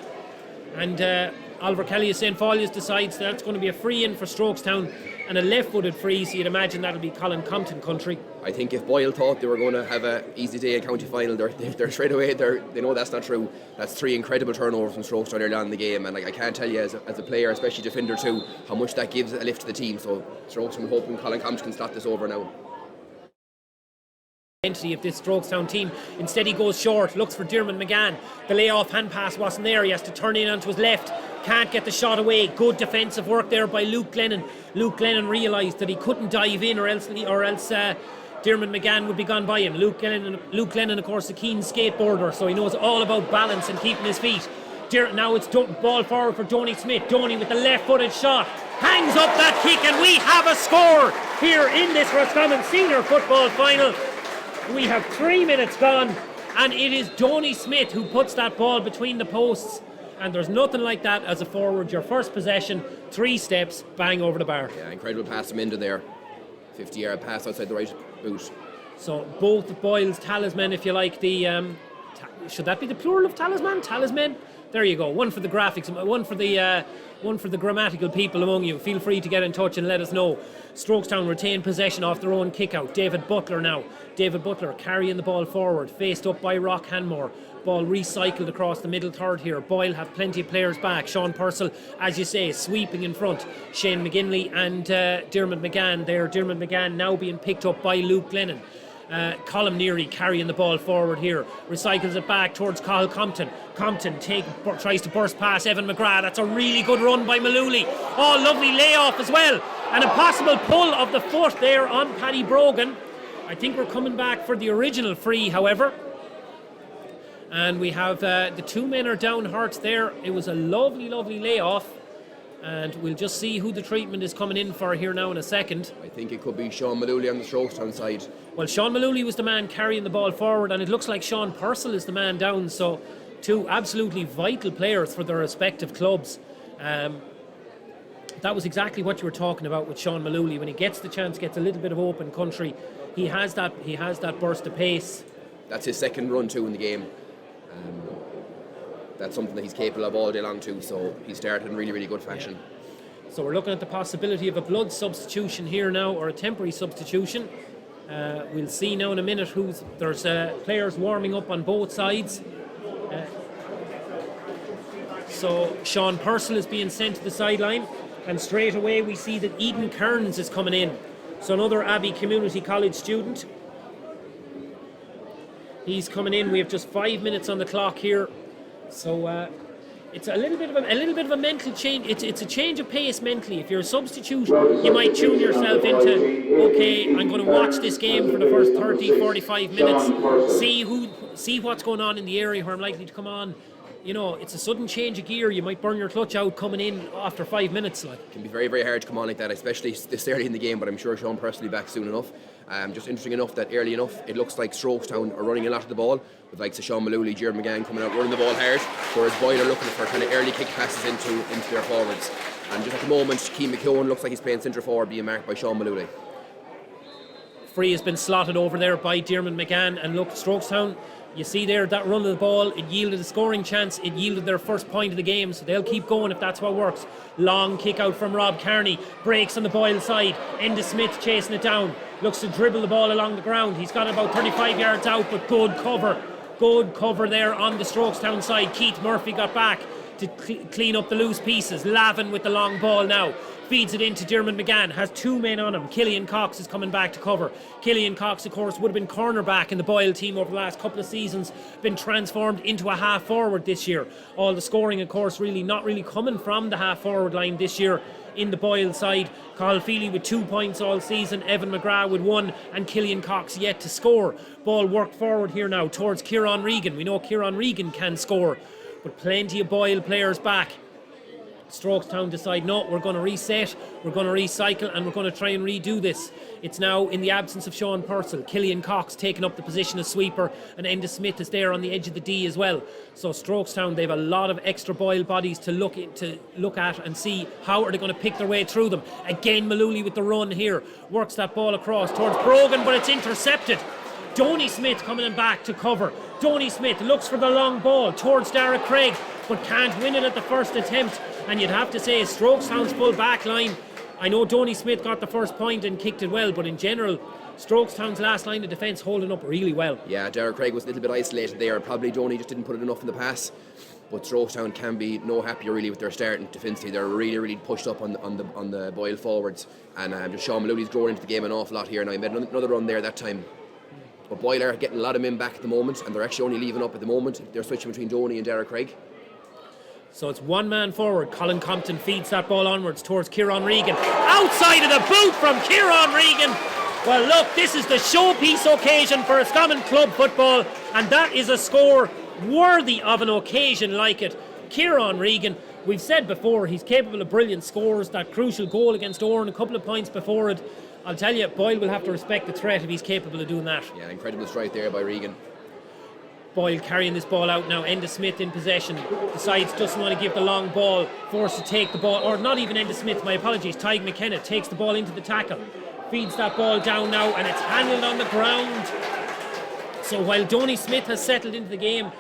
and Oliver Kelly is saying Follies decides that's going to be a free in for Strokestown, and a left-footed free, so you'd imagine that'll be Colin Compton country. I think if Boyle thought they were going to have an easy day in county final, they're straight away, they know that's not true. That's 3 incredible turnovers from Strokestown early on in the game, and I can't tell you as a player, especially defender too, how much that gives a lift to the team. So Strokestown hoping Colin Compton can slot this over now. Of this Strokestown team. Instead he goes short, looks for Diarmuid McGann. The layoff hand pass wasn't there. He has to turn in onto his left. Can't get the shot away. Good defensive work there by Luke Glennon. Luke Glennon realised that he couldn't dive in or else Diarmuid McGann would be gone by him. Luke Glennon, of course, a keen skateboarder, so he knows all about balance and keeping his feet. Now it's ball forward for Donny Smith. Donny with the left-footed shot. Hangs up that kick, and we have a score here in this Roscommon Senior Football Final. We have 3 minutes gone. and it is Donny Smith who puts that ball between the posts. And there's nothing like that as a forward. Your first possession, 3 steps, bang over the bar. Yeah, incredible pass from into there. 50-yard pass outside the right boot. So both Boyle's talisman, if you like, the should that be the plural of talisman? Talisman? There you go. One for the graphics, one for the grammatical people among you. Feel free to get in touch and let us know. Strokestown retain possession off their own kick-out. David Butler now. David Butler carrying the ball forward, faced up by Rock Hanmore. Ball recycled across the middle third here. Boyle have plenty of players back. Sean Purcell, as you say, sweeping in front. Shane McGinley and Dermot McGann there. Dermot McGann now being picked up by Luke Glennon. Colm Neary carrying the ball forward here. Recycles it back towards Cathal Compton. Compton tries to burst past Evan McGrath. That's a really good run by Malooly. Oh, lovely layoff as well. And a possible pull of the foot there on Paddy Brogan. I think we're coming back for the original free, however. And we have the 2 men are down hurt there. It was a lovely, lovely layoff. And we'll just see who the treatment is coming in for here now in a second. I think it could be Sean Malooly on the Strokestown side. Well, Sean Malooly was the man carrying the ball forward, and it looks like Sean Purcell is the man down. So 2 absolutely vital players for their respective clubs. That was exactly what you were talking about with Sean Malooly. When he gets the chance, gets a little bit of open country, he has that burst of pace. That's his second run too in the game. That's something that he's capable of all day long too, so he started in really, really good fashion. So we're looking at the possibility of a blood substitution here now, or a temporary substitution. We'll see now in a minute there's players warming up on both sides. So Sean Purcell is being sent to the sideline, and straight away we see that Eden Kearns is coming in. So another Abbey Community College student. He's coming in. We have just 5 minutes on the clock here. So it's a little bit of a mental change. It's a change of pace mentally. If you're a substitute, you might tune yourself into, okay, I'm going to watch this game for the first 30, 45 minutes, see what's going on in the area where I'm likely to come on. You know, it's a sudden change of gear. You might burn your clutch out coming in after 5 minutes. It can be very, very hard to come on like that, especially this early in the game, but I'm sure Sean Purcell will be back soon enough. Just interesting enough that early enough, it looks like Strokestown are running a lot of the ball, with like Sean Malooly, Jared McGann coming out running the ball hard, whereas Boyle are looking for kind of early kick passes into their forwards. And just at the moment, Keane McKeown looks like he's playing centre forward, being marked by Sean Malooly. Free has been slotted over there by Dermot McGann, and look, Strokestown, you see there that run of the ball, it yielded a scoring chance, it yielded their first point of the game, so they'll keep going if that's what works. Long kick out from Rob Kearney, breaks on the Boyle side, Enda Smith chasing it down, looks to dribble the ball along the ground. He's got about 35 yards out, but good cover there on the Strokestown side. Keith Murphy got back to clean up the loose pieces. Lavin with the long ball now, feeds it into Dermot McGann, has 2 men on him. Killian Cox is coming back to cover. Killian Cox, of course, would have been cornerback in the Boyle team over the last couple of seasons, been transformed into a half forward this year. All the scoring, of course, not really coming from the half forward line this year in the Boyle side. Carl Feely with 2 points all season, Evan McGrath with 1, and Killian Cox yet to score. Ball worked forward here now towards Kieran Regan. We know Kieran Regan can score, but plenty of Boyle players back. Strokestown decide, no, we're going to reset, we're going to recycle, and we're going to try and redo this. It's now in the absence of Sean Purcell, Killian Cox taking up the position as sweeper, and Enda Smith is there on the edge of the D as well. So Strokestown, they have a lot of extra Boyle bodies to look at and see how are they going to pick their way through them. Again, Malooly with the run here, works that ball across towards Brogan, but it's intercepted. Donny Smith coming in back to cover. Donny Smith looks for the long ball towards Dara Craig, but can't win it at the first attempt. And you'd have to say Strokestown's full back line. I know Donny Smith got the first point and kicked it well, but in general, Strokestown's last line of defence holding up really well. Yeah, Dara Craig was a little bit isolated there. Probably Donny just didn't put it enough in the pass. But Strokestown can be no happier really with their starting defensively. They're really, really pushed up on the Boyle forwards. And just Sean Malooly's grown into the game an awful lot here. Now he made another run there that time. But Boyle are getting a lot of men back at the moment, and they're actually only leaving up at the moment. They're switching between Donny and Dara Craig. So it's 1 man forward. Colin Compton feeds that ball onwards towards Kieran Regan. Outside of the boot from Kieran Regan. Well, look, this is the showpiece occasion for Roscommon club football, and that is a score worthy of an occasion like it. Kieran Regan, we've said before, he's capable of brilliant scores. That crucial goal against Oran, a couple of points before it. I'll tell you, Boyle will have to respect the threat if he's capable of doing that. Yeah, incredible strike there by Regan. Boyle carrying this ball out now. Enda Smith in possession. Decides doesn't want to give the long ball. Forced to take the ball, or not even Enda Smith, my apologies. Tyg McKenna takes the ball into the tackle. Feeds that ball down now, and it's handled on the ground. So while Donny Smith has settled into the game,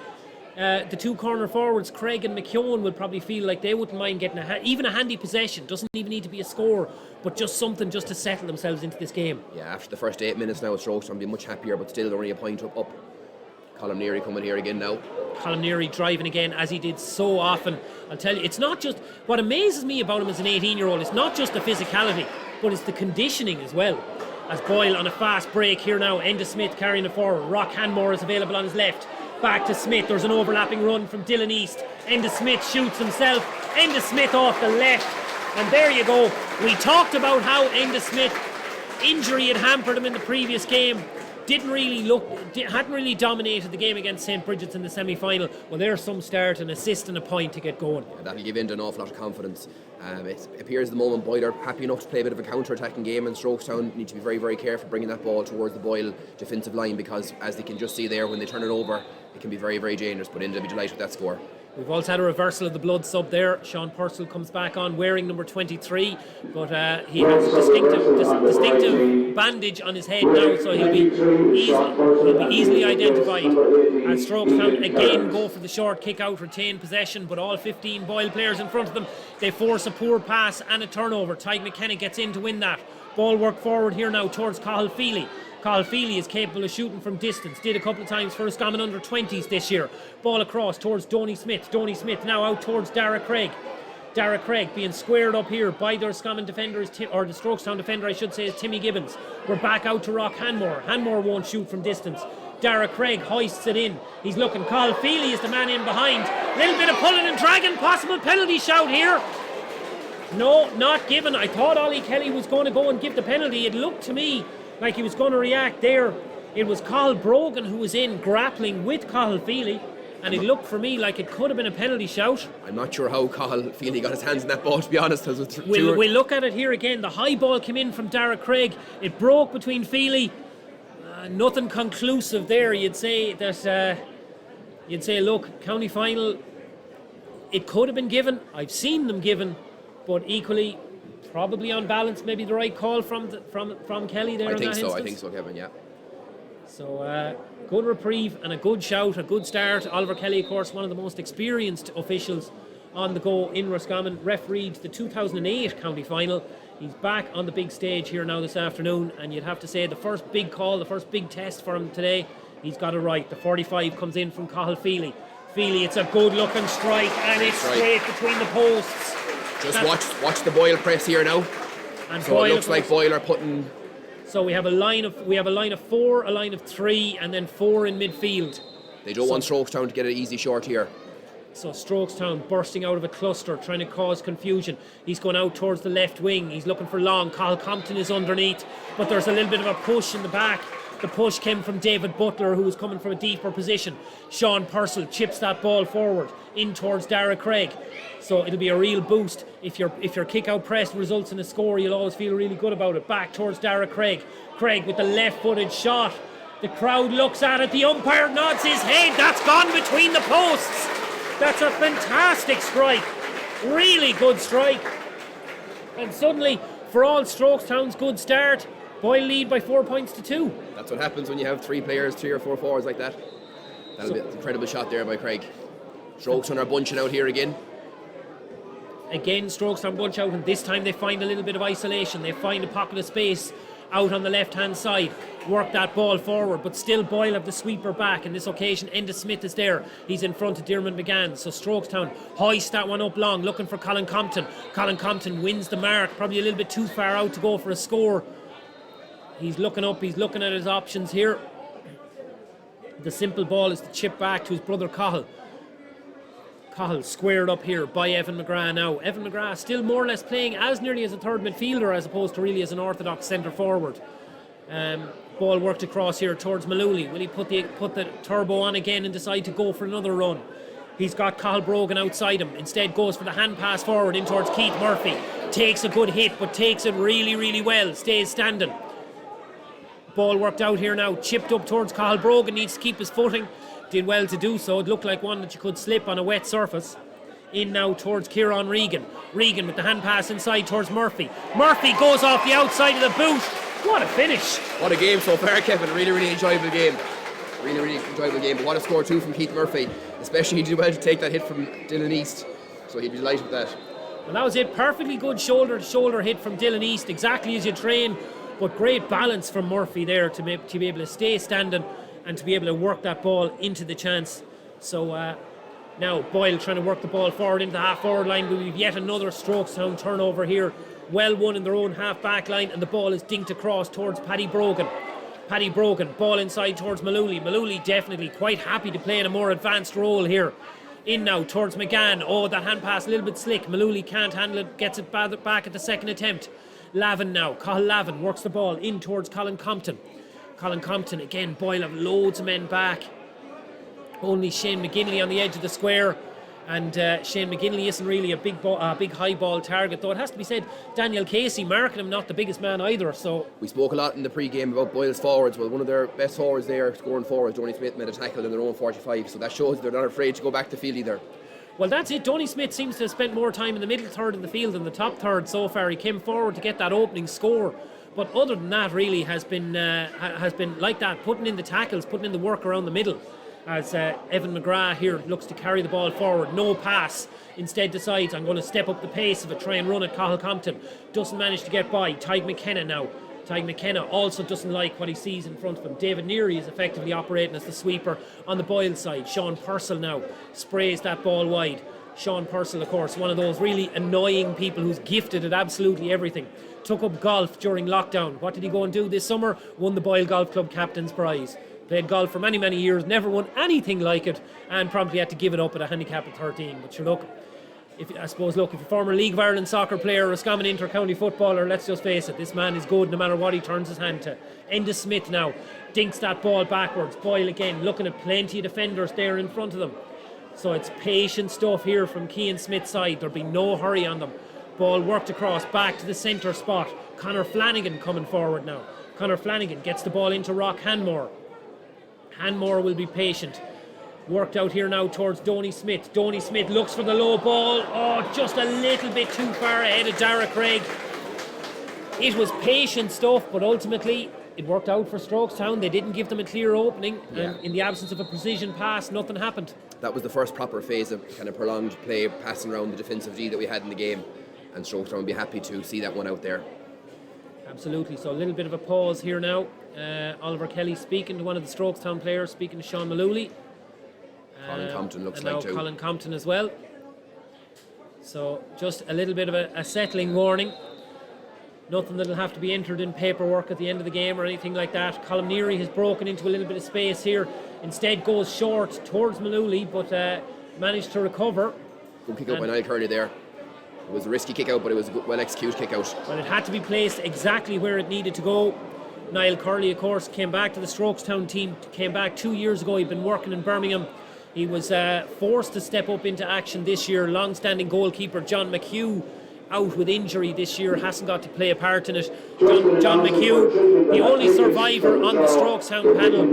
the two corner forwards, Craig and McKeown, will probably feel like they wouldn't mind getting even a handy possession. Doesn't even need to be a score, but just something just to settle themselves into this game. Yeah, after the first 8 minutes now, Strokes will be much happier, but still only a point up. Colm Neary coming here again now. Colm Neary driving again, as he did so often. I'll tell you, it's not just, what amazes me about him as an 18-year-old, it's not just the physicality, but it's the conditioning as well. As Boyle on a fast break here now, Enda Smith carrying it forward. Rock Hanmore is available on his left. Back to Smith, there's an overlapping run from Dylan East. Enda Smith shoots himself. Enda Smith off the left. And there you go. We talked about how Enda Smith, injury had hampered him in the previous game. Hadn't really dominated the game against St. Bridget's in the semi-final. Well, there's some start, an assist and a point to get going. Yeah, that'll give Enda an awful lot of confidence. It appears at the moment Boyle are happy enough to play a bit of a counter-attacking game, and Strokestown need to be very, very careful bringing that ball towards the Boyle defensive line, because as they can just see there, when they turn it over, it can be very, very dangerous. But Enda will be delighted with that score. We've also had a reversal of the blood sub there. Sean Purcell comes back on wearing number 23, but he has a distinctive bandage on his head now, so he'll be easily identified. As Strokestown again go for the short kick out, retain possession, but all 15 Boyle players in front of them. They force a poor pass and a turnover. Tyg McKenna gets in to win that. Ball work forward here now towards Cathal Feely. Cathal Feely is capable of shooting from distance. Did a couple of times for Roscommon under 20s this year. Ball across towards Donny Smith. Donny Smith now out towards Dara Craig. Dara Craig being squared up here by the Roscommon defender, or the Strokestown defender I should say, is Timmy Gibbons. We're back out to Rock Hanmore. Hanmore won't shoot from distance. Dara Craig hoists it in. He's looking. Cathal Feely is the man in behind. Little bit of pulling and dragging. Possible penalty shout here. No, not given. I thought Ollie Kelly was going to go and give the penalty. It looked to me like he was going to react there. It was Cathal Brogan who was in grappling with Cathal Feely, and it looked for me like it could have been a penalty shout. I'm not sure how Cathal Feely got his hands in that ball, to be honest. We'll look at it here again. The high ball came in from Dara Craig. It broke between Feely. Nothing conclusive there. You'd say that. Look, county final. It could have been given. I've seen them given, but equally, probably on balance, maybe the right call from Kelly there. I think so, Kevin. Yeah. So good reprieve and a good shout, a good start. Oliver Kelly, of course, one of the most experienced officials on the go in Roscommon, refereed the 2008 county final. He's back on the big stage here now this afternoon, and you'd have to say the first big call, the first big test for him today, he's got it right. The 45 comes in from Cathal Feely. Feely, it's a good looking strike, and it's straight between the posts. Just watch the Boyle press here now. And so Boyle, it looks like Boyle are putting. So we have a line of 4, a line of 3, and then 4 in midfield. They don't want Strokestown to get an easy short here. So Strokestown bursting out of a cluster, trying to cause confusion. He's going out towards the left wing. He's looking for long. Cathal Compton is underneath, but there's a little bit of a push in the back. The push came from David Butler, who was coming from a deeper position. Sean Purcell chips that ball forward in towards Dara Craig. So it'll be a real boost. If your kick-out press results in a score, you'll always feel really good about it. Back towards Dara Craig. Craig with the left-footed shot. The crowd looks at it. The umpire nods his head. That's gone between the posts. That's a fantastic strike. Really good strike. And suddenly, for all Strokestown's good start, Boyle lead by 4 points to 2. That's what happens when you have 3 players, 3 or 4 forwards like that. That'll be an incredible shot there by Craig. Strokestown are bunching out here again. Again, Strokestown bunch out, and this time they find a little bit of isolation. They find a pocket of space out on the left-hand side. Work that ball forward, but still Boyle have the sweeper back. In this occasion, Enda Smith is there. He's in front of Diarmuid McGann. So Strokestown hoist that one up long, looking for Colin Compton. Colin Compton wins the mark, probably a little bit too far out to go for a score. He's looking up, he's looking at his options here. The simple ball is to chip back to his brother Cathal. Cathal squared up here by Evan McGrath now. Evan McGrath still more or less playing as nearly as a third midfielder as opposed to really as an orthodox centre forward. Ball worked across here towards Malooly. Will he put the turbo on again and decide to go for another run? He's got Cathal Brogan outside him. Instead goes for the hand pass forward in towards Keith Murphy. Takes a good hit, but takes it really, really well. Stays standing. Ball worked out here now. Chipped up towards Cathal Brogan. Needs to keep his footing. did well to do so. It looked like one that you could slip on a wet surface. In now towards Kieran Regan. Regan with the hand pass inside towards Murphy. Murphy goes off the outside of the boot. What a finish. What a game so far, Kevin. Really enjoyable game. Really enjoyable game. But what a score too from Keith Murphy. Especially he did well to take that hit from Dylan East. So he'd be delighted with that. Well, that was it. Perfectly good shoulder-to-shoulder hit from Dylan East. Exactly as you train. But great balance from Murphy there to be able to stay standing and to be able to work that ball into the chance. So now Boyle trying to work the ball forward into the half-forward line. We've yet another Strokestown turnover here. Well won in their own half-back line, and the ball is dinked across towards Paddy Brogan. Paddy Brogan, ball inside towards Malooly. Malooly definitely quite happy to play in a more advanced role here. In now towards McGann. Oh, that hand pass a little bit slick. Malooly can't handle it, gets it back at the second attempt. Lavin now, Cathal Lavin works the ball in towards Colin Compton. Colin Compton again, Boyle have loads of men back. Only Shane McGinley on the edge of the square, and Shane McGinley isn't really a big high ball target, though it has to be said Daniel Casey marking him not the biggest man either. So we spoke a lot in the pre-game about Boyle's forwards. Well, one of their best forwards there, scoring forwards, Donny Smith, made a tackle in their own 45, so that shows they're not afraid to go back to field either. Well, that's it. Donny Smith seems to have spent more time in the middle third of the field than the top third so far. He came forward to get that opening score, but other than that really has been like that, putting in the tackles, putting in the work around the middle. As Evan McGrath here looks to carry the ball forward. No pass. Instead decides I'm going to step up the pace of it, try and run at Cathal Compton. Doesn't manage to get by. Tyg McKenna now. Tyg McKenna also doesn't like what he sees in front of him. David Neary is effectively operating as the sweeper on the Boyle side. Sean Purcell now sprays that ball wide. Sean Purcell, of course, one of those really annoying people who's gifted at absolutely everything. Took up golf during lockdown. What did he go and do this summer? Won the Boyle Golf Club Captain's Prize. Played golf for many years, never won anything like it, and promptly had to give it up at a handicap of 13. But sure, look, if you're a former League of Ireland soccer player, Roscommon inter-county footballer, let's just face it, this man is good no matter what he turns his hand to. Enda Smith now dinks that ball backwards. Boyle again, looking at plenty of defenders there in front of them. So it's patient stuff here from Cian Smith's side. There'll be no hurry on them. Ball worked across, back to the centre spot. Conor Flanagan coming forward now. Conor Flanagan gets the ball into Rock Hanmore. Hanmore will be patient. Worked out here now towards Donny Smith. Donny Smith looks for the low ball. Oh, just a little bit too far ahead of Dara Craig. It was patient stuff, but ultimately it worked out for Strokestown. They didn't give them a clear opening, and in the absence of a precision pass, nothing happened. That was the first proper phase of kind of prolonged play, passing around the defensive D that we had in the game, and Strokestown would be happy to see that one out there. Absolutely. So a little bit of a pause here now. Oliver Kelly speaking to one of the Strokestown players, speaking to Sean Malooly. Colin Compton looks and like now too. Colin Compton as well. So just a little bit of a settling warning. Nothing that'll have to be entered in paperwork at the end of the game or anything like that. Colin Neary has broken into a little bit of space here. Instead goes short towards Malooly, but managed to recover. Good kick out by Niall Curley there. It was a risky kick out, but it was a well executed kick out. Well, it had to be placed exactly where it needed to go. Niall Curley, of course, came back to the Strokestown team, came back 2 years ago. He'd been working in Birmingham. He was forced to step up into action this year. Long-standing goalkeeper John McHugh out with injury this year, hasn't got to play a part in it. John McHugh, the only survivor on the Strokestown panel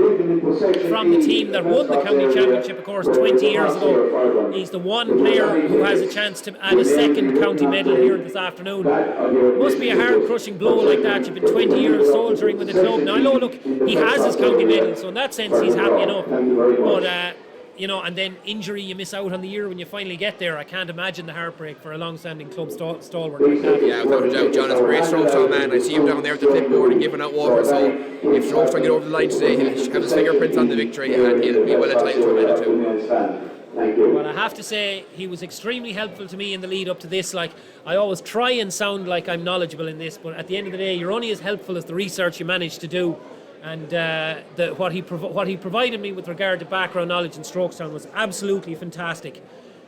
from the team that won the county championship, of course, 20 years ago. He's the one player who has a chance to add a second county medal here this afternoon. Must be a hard-crushing blow like that. You've been 20 years soldiering with the club. Now, I know, look, he has his county medal, so in that sense, he's happy enough. But you know, and then injury, you miss out on the year when you finally get there. I can't imagine the heartbreak for a long-standing club stalwart like that. Yeah, without a doubt, John is a great Strokestown man. I see him down there at the clipboard and giving out water, so if Strokestown get over the line today, he'll have his fingerprints on the victory and he'll be well entitled to a medal too. Well, I have to say, he was extremely helpful to me in the lead up to this. Like, I always try and sound like I'm knowledgeable in this, but at the end of the day, you're only as helpful as the research you manage to do. And what he provided me with regard to background knowledge in Strokestown was absolutely fantastic.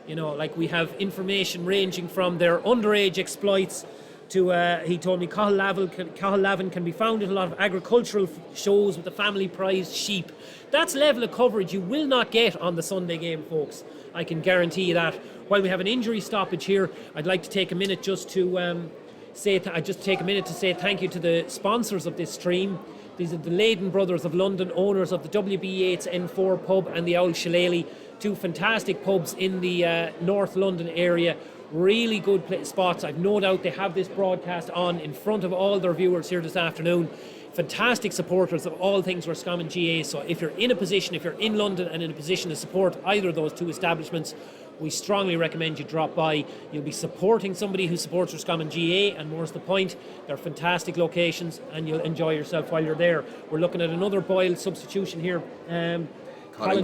You know, like, we have information ranging from their underage exploits to, he told me, Cathal Lavin can be found at a lot of agricultural shows with the family prized sheep. That's level of coverage you will not get on the Sunday game, folks. I can guarantee you that. While we have an injury stoppage here, I'd like to take a minute just to say thank you to the sponsors of this stream. These are the Leyden brothers of London, owners of the WB Yates N4 pub and the Owl Shillelagh, two fantastic pubs in the North London area. Really good spots. I've no doubt they have this broadcast on in front of all their viewers here this afternoon. Fantastic supporters of all things Roscommon GAA. So if you're in London and in a position to support either of those two establishments, we strongly recommend you drop by. You'll be supporting somebody who supports Roscommon GAA, and more's the point, they're fantastic locations and you'll enjoy yourself while you're there. We're looking at another Boyle substitution here. Colin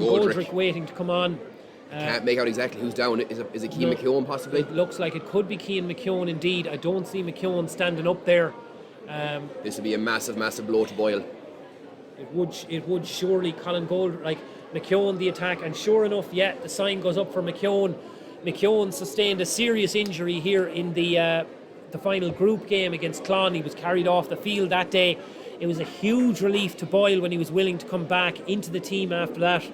Goldrick waiting to come on. Can't make out exactly who's down. Is it Cian McKeown possibly? It looks like it could be Cian McKeown indeed. I don't see McKeown standing up there. This would be a massive blow to Boyle. It would surely. Colin Gold, like McKeown, the attack, and sure enough, the sign goes up for McKeown. McKeown sustained a serious injury here in the final group game against Clon. He was carried off the field that day. It was a huge relief to Boyle when he was willing to come back into the team after that.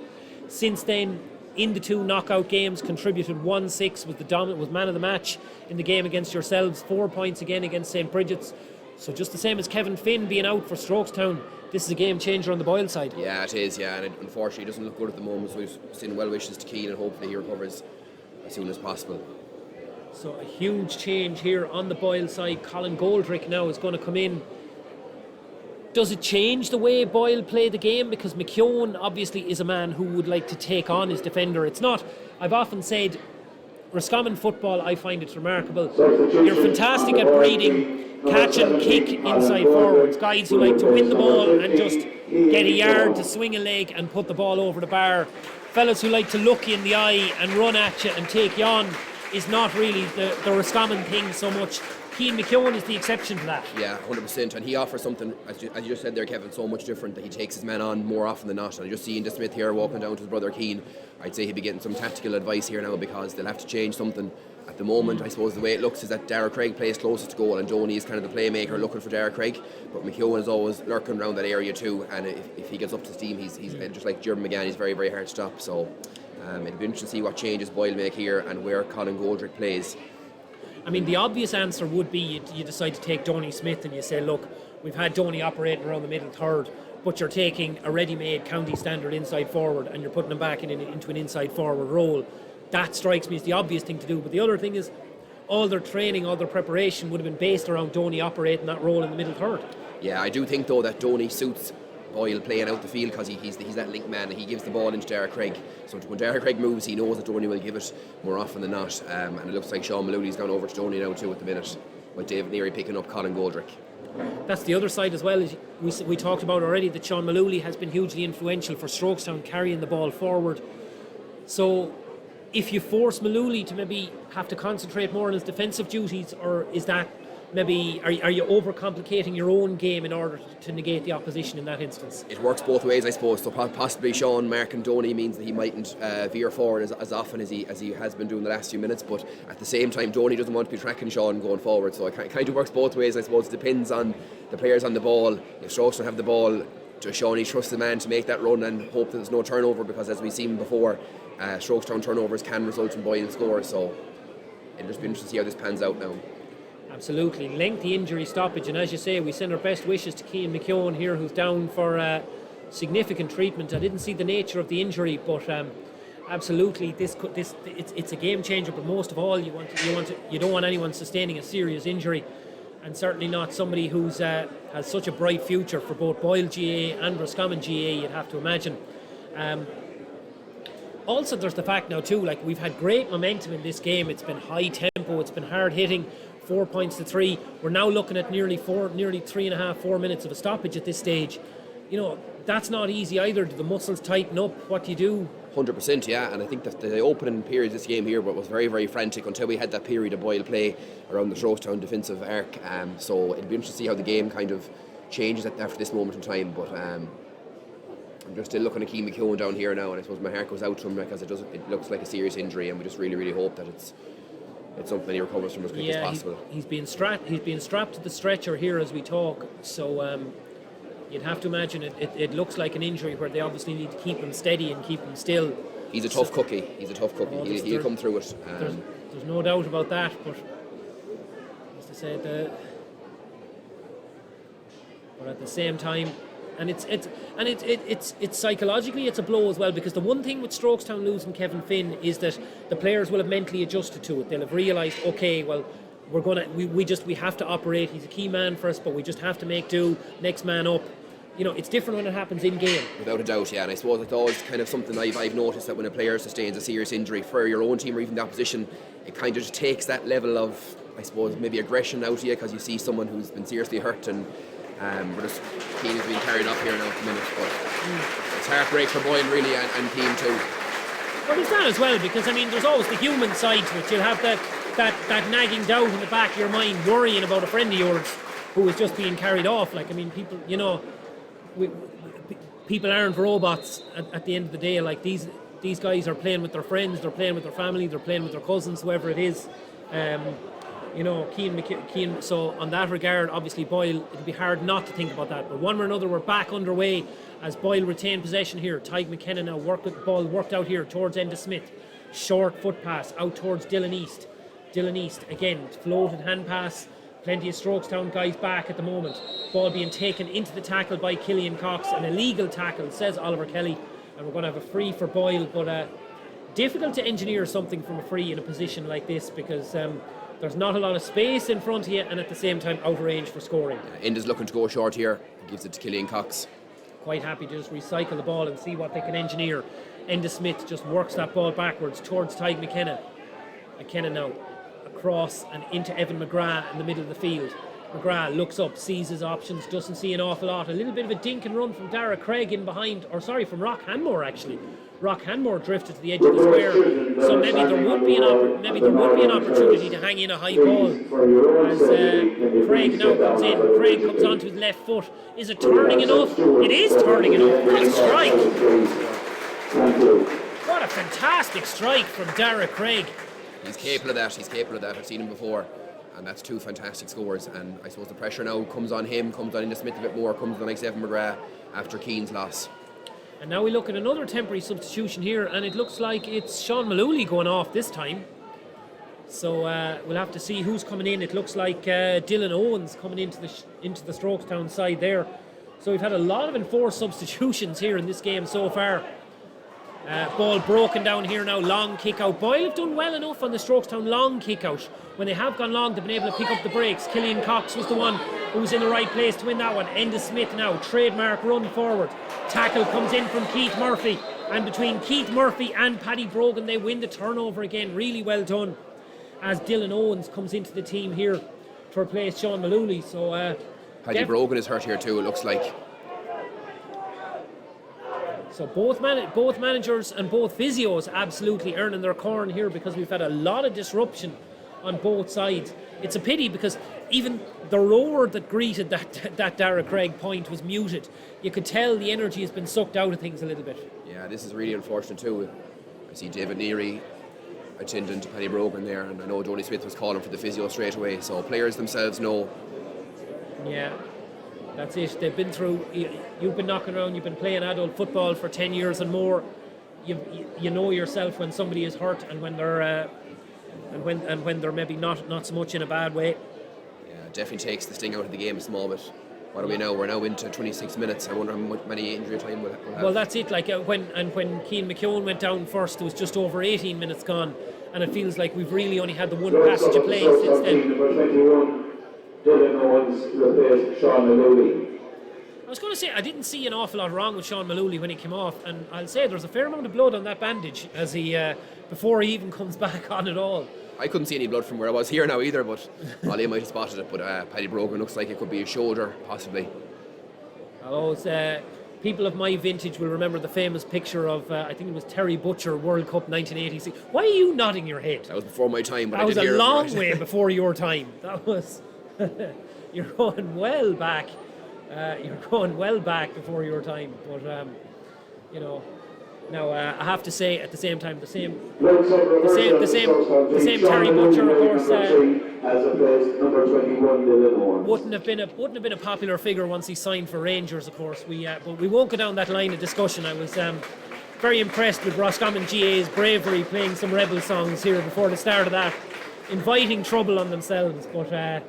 Since then, in the two knockout games, contributed 1-6, was man of the match in the game against yourselves, 4 points again against St. Bridget's. So just the same as Kevin Finn being out for Strokestown, this is a game changer on the Boyle side. Yeah, it is, and unfortunately it doesn't look good at the moment, so we've seen well wishes to Cian and hopefully he recovers as soon as possible. So a huge change here on the Boyle side. Colin Goldrick now is going to come in. Does it change the way Boyle play the game? Because McKeown obviously is a man who would like to take on his defender. It's not, I've often said, Roscommon football, I find it's remarkable. You're fantastic at breeding catch and kick inside forwards, guys who like to win the ball and just get a yard to swing a leg and put the ball over the bar. Fellas who like to look you in the eye and run at you and take you on is not really the Roscommon thing so much. Cian McKeown is the exception to that. Yeah, 100%, and he offers something, as you just said there, Kevin, so much different, that he takes his men on more often than not. And I just see Inda Smith here walking down to his brother Cian. I'd say he'd be getting some tactical advice here now, because they'll have to change something. At the moment, I suppose the way it looks is that Dara Craig plays closest to goal, and Doney is kind of the playmaker looking for Dara Craig. But McKeown is always lurking around that area too, and if he gets up to steam, he's just like Jeremy McGann, he's very, very hard to stop. So it'd be interesting to see what changes Boyle make here and where Colin Goldrick plays. I mean, the obvious answer would be you decide to take Donny Smith and you say, look, we've had Donny operating around the middle third, but you're taking a ready-made county standard inside forward and you're putting him back into an inside forward role. That strikes me as the obvious thing to do. But the other thing is, all their training, all their preparation would have been based around Donny operating that role in the middle third. Yeah, I do think though that Donny suits Boyle playing out the field, because he's that link man, and he gives the ball into Dara Craig. So when Dara Craig moves, he knows that Donny will give it more often than not. And it looks like Sean Malooly's gone over to Donny now too at the minute, with David Neary picking up Colin Goldrick. That's the other side as well. As we talked about already, that Sean Malooly has been hugely influential for Strokestown carrying the ball forward. So if you force Malooly to maybe have to concentrate more on his defensive duties, or is that maybe, are you overcomplicating your own game in order to negate the opposition in that instance? It works both ways, I suppose. So possibly Sean marking Donny means that he mightn't veer forward as often as he has been doing the last few minutes, but at the same time Donny doesn't want to be tracking Sean going forward, so it kind of works both ways, I suppose. It depends on the players on the ball. If Strokestown have the ball, Sean, he trusts the man to make that run and hope that there's no turnover, because as we've seen before, Strokestown turnovers can result in Boyle scores, so it'll just be interesting to see how this pans out now. Absolutely. Lengthy injury stoppage, and as you say, we send our best wishes to Cian McKeown here, who's down for significant treatment. I didn't see the nature of the injury, but absolutely, it's a game changer. But most of all, you don't want anyone sustaining a serious injury, and certainly not somebody who's has such a bright future for both Boyle GAA and Roscommon GAA, you'd have to imagine. Also, there's the fact now too, like, we've had great momentum in this game. It's been high tempo, it's been hard hitting. 4 points to 3. We're now looking at nearly 3.5, 4 minutes of a stoppage at this stage. You know, that's not easy either. Do the muscles tighten up? What do you do? 100%, yeah, and I think that the opening period of this game here was very, very frantic until we had that period of Boyle play around the Strokestown defensive arc. So it'll be interesting to see how the game kind of changes after this moment in time. But I'm just still looking at Cian McKeown down here now, and I suppose my heart goes out to him, because it looks like a serious injury, and we just really, really hope that it's something he recovers from as quick as possible. He's being strapped to the stretcher here as we talk, so you'd have to imagine it looks like an injury where they obviously need to keep him steady and keep him still. He's a tough cookie. He'll come through it. There's no doubt about that, but as I said, but at the same time, And it's psychologically it's a blow as well, because the one thing with Strokestown losing Kevin Finn is that the players will have mentally adjusted to it. They'll have realised, okay, well, we have to operate. He's a key man for us, but we just have to make do. Next man up. It's different when it happens in game. Without a doubt, yeah. And I suppose it's always kind of something I've noticed, that when a player sustains a serious injury for your own team or even the opposition, it kind of just takes that level of, I suppose, maybe aggression out of you, because you see someone who's been seriously hurt, and we're just Keane is being carried up here now at the minute. But it's heartbreak for Boyle really, and Keane too. Well, there's that as well, because there's always the human side to it. You'll have that nagging doubt in the back of your mind, worrying about a friend of yours who is just being carried off. People, people aren't robots at the end of the day. Like these guys are playing with their friends, they're playing with their family, they're playing with their cousins, whoever it is. Keane. So on that regard, obviously Boyle, it'll be hard not to think about that. But one way or another, we're back underway as Boyle retain possession here. Tyke McKenna now worked out here towards Enda Smith. Short foot pass out towards Dylan East. Dylan East again, floated hand pass. Plenty of Strokestown guys back at the moment. Ball being taken into the tackle by Killian Cox. An illegal tackle, says Oliver Kelly. And we're going to have a free for Boyle. But difficult to engineer something from a free in a position like this, because there's not a lot of space in front of you, and at the same time out of range for scoring. Enda's looking to go short here. He gives it to Killian Cox. Quite happy to just recycle the ball and see what they can engineer. Enda Smith just works that ball backwards towards Tyke McKenna. McKenna now across and into Evan McGrath in the middle of the field. McGrath looks up, sees his options, doesn't see an awful lot. A little bit of a dink and run from Dara Craig in behind, from Rock Hanmore actually. Rock Hanmore drifted to the edge of the square, so maybe there would be an opportunity to hang in a high ball as Craig now comes in. Craig comes onto his left foot. Is it turning enough? It is turning enough. What a strike! What a fantastic strike from Dara Craig. He's capable of that. I've seen him before. And that's two fantastic scores. And I suppose the pressure now comes on him, comes on Enda Smith a bit more, comes on the likes of Evan McGrath after Keane's loss. And now we look at another temporary substitution here, and it looks like it's Sean Malooly going off this time. So we'll have to see who's coming in. It looks like Dylan Owens coming into the Strokestown side there. So we've had a lot of enforced substitutions here in this game so far. Ball broken down here now, long kick out. Boyle have done well enough on the Strokestown long kick out. When they have gone long, they've been able to pick up the breaks. Killian Cox was the one who was in the right place to win that one. Enda Smith now, trademark run forward. Tackle comes in from Keith Murphy, and between Keith Murphy and Paddy Brogan, they win the turnover again. Really well done, as Dylan Owens comes into the team here to replace Sean Malooly. So Paddy Brogan is hurt here too, it looks like. So both managers and both physios absolutely earning their corn here, because we've had a lot of disruption on both sides. It's a pity, because even the roar that greeted that Dara Craig point was muted. You could tell the energy has been sucked out of things a little bit. Yeah, this is really unfortunate too. I see David Neary attending to Paddy Brogan there, and I know Johnny Smith was calling for the physio straight away, so players themselves know. Yeah, that's it. They've been through, you've been knocking around, you've been playing adult football for 10 years and more. You know yourself when somebody is hurt and when they're when they're maybe not so much in a bad way. Yeah, it definitely takes the sting out of the game a small bit. What are we now? We're now into 26 minutes. I wonder how many injury time we'll have. Well, that's it. Like when Cian McKeown went down first, there was just over 18 minutes gone, and it feels like we've really only had the one passage of play since then. Number 21, Dylan Owens replaced Sean Malooly. I was going to say, I didn't see an awful lot wrong with Sean Malooly when he came off, and I'll say there's a fair amount of blood on that bandage as he before he even comes back on at all. I couldn't see any blood from where I was here now either, but Ollie might have spotted it. But Paddy Brogan looks like it could be a shoulder, possibly. People of my vintage will remember the famous picture of, I think it was Terry Butcher, World Cup 1986. Why are you nodding your head? That was before my time, but that I did hear it. That was a long way before your time. That was... You're going well back. You're going well back before your time. But, now, I have to say, at the same time, the same Terry Butcher, of course, wouldn't have been a popular figure once he signed for Rangers, of course. But we won't go down that line of discussion. I was very impressed with Roscommon GAA's bravery playing some rebel songs here before the start of that, inviting trouble on themselves. But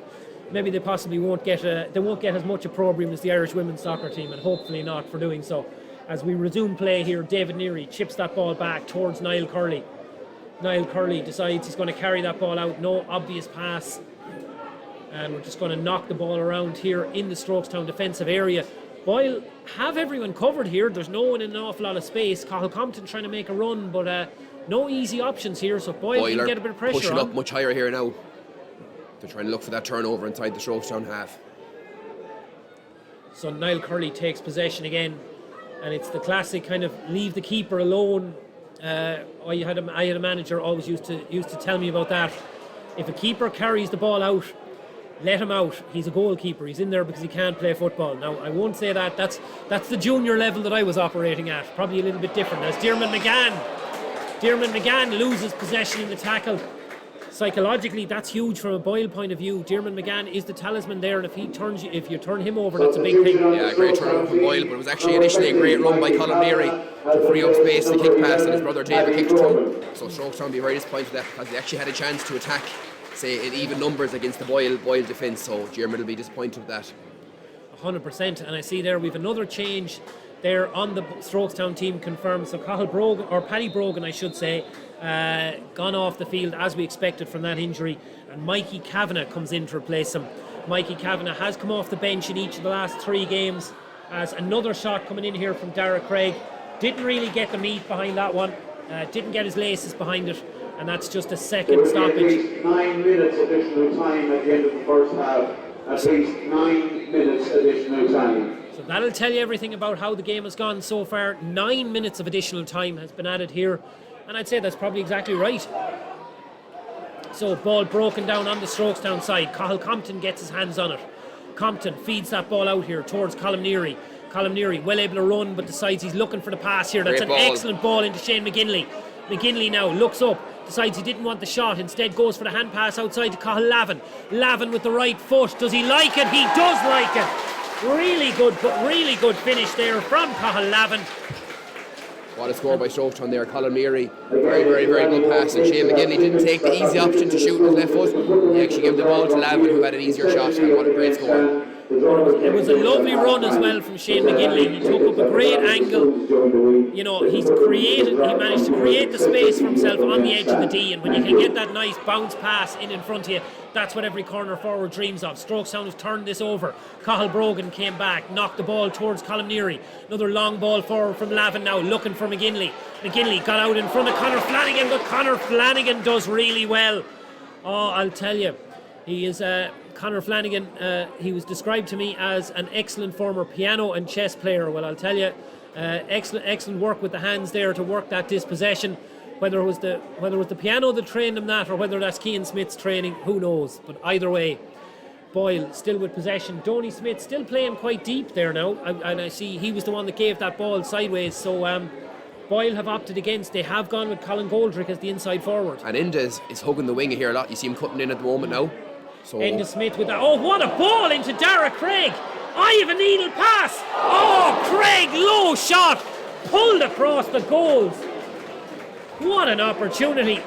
maybe they possibly won't get as much opprobrium as the Irish women's soccer team, and hopefully not for doing so. As we resume play here, David Neary chips that ball back towards Niall Curley. Niall Curley decides he's going to carry that ball out, no obvious pass, and we're just going to knock the ball around here in the Strokestown defensive area. Boyle have everyone covered here. There's no one in an awful lot of space. Cathal Compton trying to make a run, but no easy options here, so Boyle can get a bit of pressure pushing on. up much higher here now. They're trying to look for that turnover inside the Strokestown half. So Niall Curley takes possession again, and it's the classic kind of leave the keeper alone. I had a manager always used to tell me about that. If a keeper carries the ball out, let him out. He's a goalkeeper. He's in there because he can't play football. Now, I won't say that. That's the junior level that I was operating at. Probably a little bit different. As Diarmuid McGann loses possession in the tackle. Psychologically, that's huge from a Boyle point of view. Diarmuid McGann is the talisman there, and if you turn him over, that's a big thing. Yeah, great turnover from Boyle, but it was actually initially a great run by Colin Leary to free up space, the kick pass, and his brother David kicked through. So Strokestown will be very disappointed with that, because they actually had a chance to attack, say, in even numbers against the Boyle defence, so Diarmuid will be disappointed with that. 100%, and I see there we've another change there on the Strokestown team confirmed. So Paddy Brogan, I should say, gone off the field as we expected from that injury, and Mikey Kavanagh comes in to replace him. Mikey Kavanagh has come off the bench in each of the last 3 games, as another shot coming in here from Dara Craig. Didn't really get the meat behind that one, didn't get his laces behind it, and that's just a second stoppage. 9 minutes additional time at the end of the first half. At least 9 minutes additional time. So that'll tell you everything about how the game has gone so far. 9 minutes of additional time has been added here, and I'd say that's probably exactly right. So ball broken down on the Strokestown side. Cathal Compton gets his hands on it. Compton feeds that ball out here towards Colm Neary. Colm Neary well able to run, but decides he's looking for the pass here. That's an excellent ball into Shane McGinley. McGinley now looks up, decides he didn't want the shot, instead goes for the hand pass outside to Cathal Lavin. Lavin with the right foot. Does he like it? He does like it. Really good finish there from Cathal Lavin. What a score by Strokestown there. Colin Leary, very, very, very good pass, and Shane McGinley didn't take the easy option to shoot with his left foot. He actually gave the ball to Lavin, who had an easier shot, and what a great score. It was a lovely run as well from Shane McGinley. He took up a great angle. You know, he managed to create the space for himself on the edge of the D, and when you can get that nice bounce pass in front of you, that's what every corner forward dreams of. Strokestown has turned this over. Cathal Brogan came back, knocked the ball towards Colm Neary. Another long ball forward from Lavin now, looking for McGinley. McGinley got out in front of Conor Flanagan, but Conor Flanagan does really well. Oh, I'll tell you, he is Conor Flanagan. He was described to me as an excellent former piano and chess player. Well, I'll tell you, excellent work with the hands there to work that dispossession. Whether it was the piano that trained him that, or whether that's Cian Smith's training, who knows? But either way, Boyle still with possession. Donny Smith still playing quite deep there now, and I see he was the one that gave that ball sideways. So Boyle have opted against. They have gone with Colin Goldrick as the inside forward. And Enda is hugging the wing here a lot. You see him cutting in at the moment now. So Enda Smith with that. Oh, what a ball into Dara Craig! Ivan Needle pass. Oh, Craig, low shot, pulled across the goals. What an opportunity,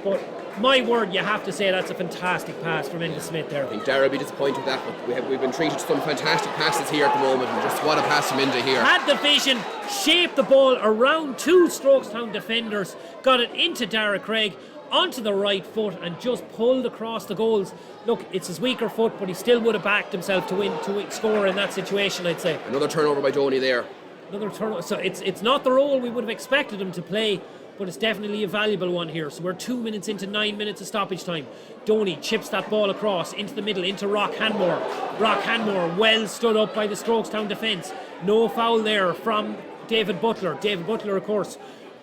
but my word, you have to say that's a fantastic pass from Enda Smith there. I think Dara will be disappointed with that, but we've been treated to some fantastic passes here at the moment, and just what a pass from Enda here. Had the vision, shaped the ball around 2 Strokestown defenders, got it into Dara Craig, onto the right foot, and just pulled across the goals. Look, it's his weaker foot, but he still would have backed himself to score in that situation, I'd say. Another turnover by Donny there. Another turnover. So it's not the role we would have expected him to play, but it's definitely a valuable one here. So we're 2 minutes into 9 minutes of stoppage time. Donny chips that ball across into the middle, into Rock Hanmore. Rock Hanmore well stood up by the Strokestown defence. No foul there from David Butler. David Butler, of course,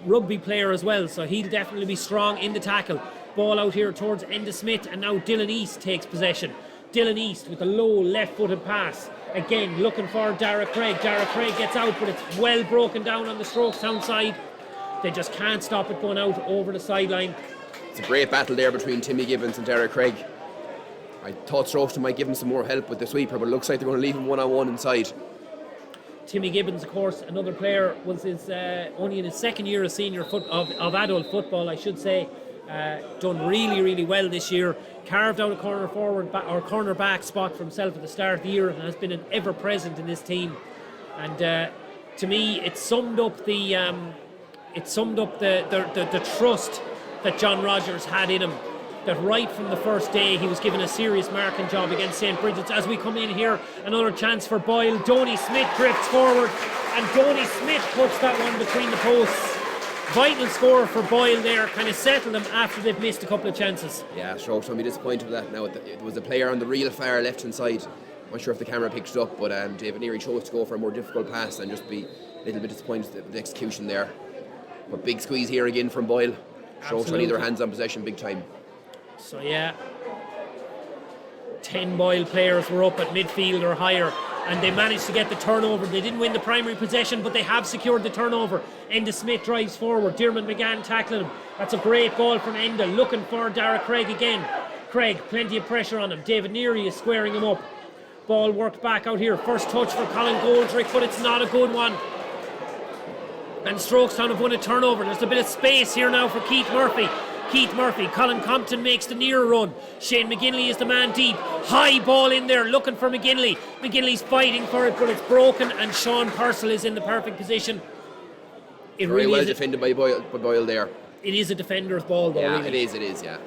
rugby player as well, so he'll definitely be strong in the tackle. Ball out here towards Enda Smith, and now Dylan East takes possession. Dylan East with a low left-footed pass. Again, looking for Dara Craig. Dara Craig gets out, but it's well broken down on the Strokestown side. They just can't stop it going out over the sideline. It's a great battle there between Timmy Gibbons and Dara Craig. I thought Strokestown might give him some more help with the sweeper, but it looks like they're going to leave him one-on-one inside. Timmy Gibbons, of course, another player, was only in his second year of senior of adult football, I should say. Done really, really well this year. carved out a corner back spot for himself at the start of the year and has been an ever present in this team. And to me, it summed up the trust that John Rogers had in him. That right from the first day he was given a serious marking job against St. Bridget's. As we come in here, another chance for Boyle. Donny Smith drifts forward, and Donny Smith puts that one between the posts. Vital score for Boyle there, kind of settled them after they've missed a couple of chances. Yeah, Strokes will be disappointed with that now. It was a player on the real far left hand side. I'm not sure if the camera picked it up, but David Neary chose to go for a more difficult pass and just be a little bit disappointed with the execution there. But big squeeze here again from Boyle. Strokes on either hands on possession big time. So yeah, 10 Boyle players were up at midfield or higher, and they managed to get the turnover. They didn't win the primary possession, but they have secured the turnover. Enda Smith drives forward, Diarmuid McGann tackling him. That's a great ball from Enda, looking for Dara Craig again. Craig, plenty of pressure on him. David Neary is squaring him up. Ball worked back out here. First touch for Colin Goldrick, but it's not a good one. And Strokestown have won a turnover. There's a bit of space here now for Keith Murphy. Colin Compton makes the near run. Shane McGinley is the man deep. High ball in there, looking for McGinley. McGinley's fighting for it, but it's broken, and Sean Purcell is in the perfect position. Very well defended by Boyle there. It is a defender's ball, though. Yeah, really. it is, yeah.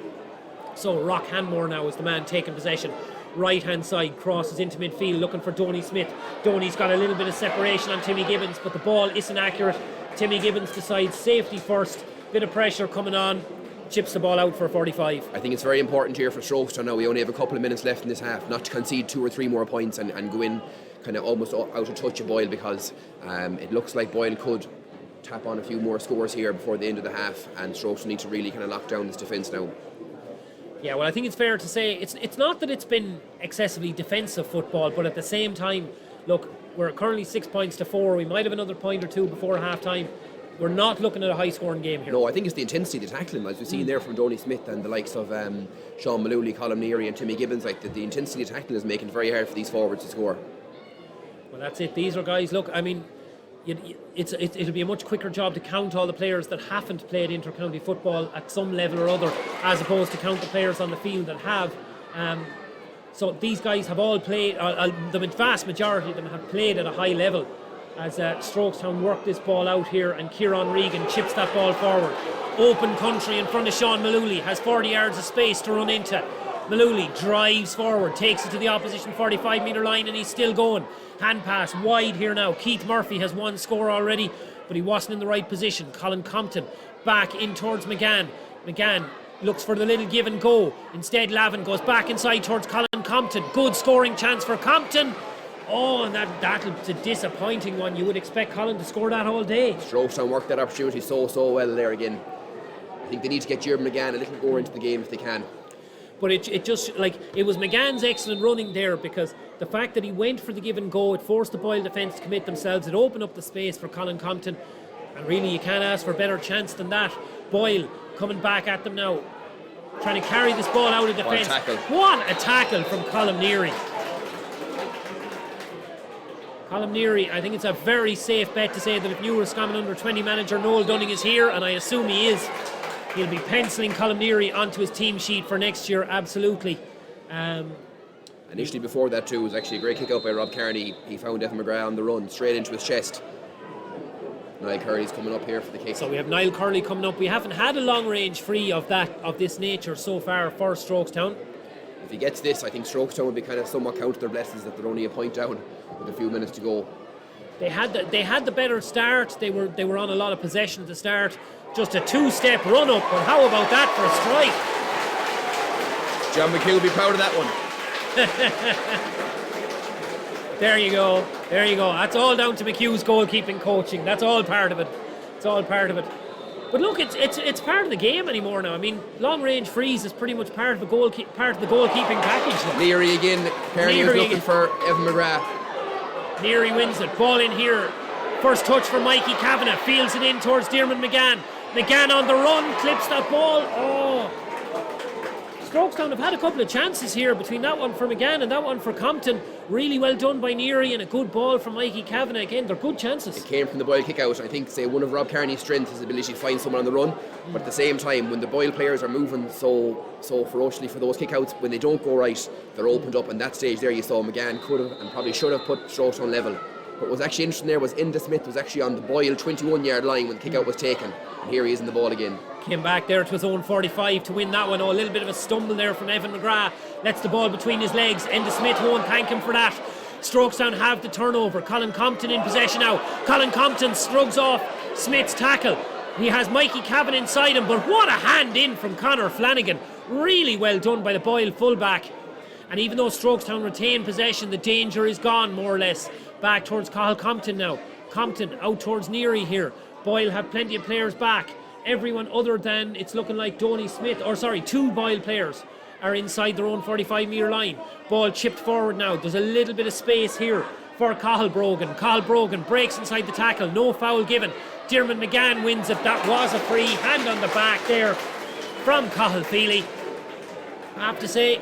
So Rock Hanmore now is the man taking possession. Right hand side, crosses into midfield, looking for Donny Smith. Donny's got a little bit of separation on Timmy Gibbons, but the ball isn't accurate. Timmy Gibbons decides safety first. Bit of pressure coming on. Chips the ball out for 45. I think it's very important here for Strokestown now. We only have a couple of minutes left in this half, not to concede 2 or 3 more points and go in kind of almost out of touch of Boyle, because it looks like Boyle could tap on a few more scores here before the end of the half, and Strokestown need to really kind of lock down this defence now. Yeah, well, I think it's fair to say it's not that it's been excessively defensive football, but at the same time, look, we're currently 6 points to 4. We might have another point or two before half time. We're not looking at a high-scoring game here. No, I think it's the intensity of the tackling, as we've seen there from Donny Smith and the likes of Sean Malooly, Colm Neary and Timmy Gibbons. Like the intensity of tackling is making it very hard for these forwards to score. Well, that's it. These are guys, look, I mean, it'll be a much quicker job to count all the players that haven't played inter-county football at some level or other, as opposed to count the players on the field that have. So these guys have all played, the vast majority of them have played at a high level, as Strokestown work this ball out here, and Kieran Regan chips that ball forward. Open country in front of Sean Malooly, has 40 yards of space to run into. Malooly drives forward, takes it to the opposition 45-metre line, and he's still going. Hand pass wide here now. Keith Murphy has 1 score already, but he wasn't in the right position. Colin Compton back in towards McGann. McGann looks for the little give and go. Instead, Lavin goes back inside towards Colin Compton. Good scoring chance for Compton. Oh, and that's a disappointing one. You would expect Colin to score that all day. Strokestown worked that opportunity so well there again. I think they need to get Diarmuid McGann a little more into the game if they can. But it just, like, it was McGann's excellent running there, because the fact that he went for the give and go, it forced the Boyle defence to commit themselves. It opened up the space for Colin Compton, and really you can't ask for a better chance than that. Boyle coming back at them now, trying to carry this ball out of defence. What a tackle from Colm Neary. Colm Neary, I think it's a very safe bet to say that if new Roscommon under-20 manager Noel Dunning is here, and I assume he is, he'll be penciling Colm Neary onto his team sheet for next year, absolutely. Initially before that too was actually a great kick out by Rob Kearney. He found Evan McGrath on the run, straight into his chest. Niall Curley's coming up here for the kick. So we have Niall Curley coming up. We haven't had a long range free of this nature so far for Strokestown. If he gets this, I think Strokestown will be kind of somewhat count their blessings that they're only a point down with a few minutes to go. They had the better start. They were on a lot of possession at the start. Just a 2-step run up, but how about that for a strike? John McHugh will be proud of that one. There you go. That's all down to McHugh's goalkeeping coaching. That's all part of it. But look, it's part of the game anymore now. I mean, long range freeze is pretty much part of the goalkeeping package. Neary again. Kearney was looking for Evan McGrath. Neary wins it. Ball in here. First touch for Mikey Kavanagh. Fields it in towards Diarmuid McGann. McGann on the run, clips that ball. Oh! Strokestown have had a couple of chances here between that one for McGann and that one for Compton. Really well done by Neary and a good ball from Mikey Kavanagh. Again, they're good chances. It came from the Boyle kick-out. I think, say, one of Rob Kearney's strengths is his ability to find someone on the run. But at the same time, when the Boyle players are moving so ferociously for those kick-outs, when they don't go right, they're opened up. And that stage there, you saw McGann could have and probably should have put Strokestown level. But what was actually interesting there was Inda Smith was actually on the Boyle 21-yard line when the kick-out was taken. And here he is in the ball again. Came back there to his own 45 to win that one. Oh, a little bit of a stumble there from Evan McGrath. Lets the ball between his legs. Inda Smith won't thank him for that. Strokestown have the turnover. Colin Compton in possession now. Colin Compton shrugs off Smith's tackle. He has Mikey Cavan inside him, but what a hand in from Conor Flanagan. Really well done by the Boyle fullback. And even though Strokestown retain possession, the danger is gone more or less. Back towards Cathal Compton now. Compton out towards Neary here. Boyle have plenty of players back. Everyone other than, it's looking like Donny Smith, two Boyle players are inside their own 45-metre line. Ball chipped forward now. There's a little bit of space here for Cathal Brogan. Cathal Brogan breaks inside the tackle. No foul given. Diarmuid McGann wins it. That was a free. Hand on the back there from Cathal Feely. I have to say,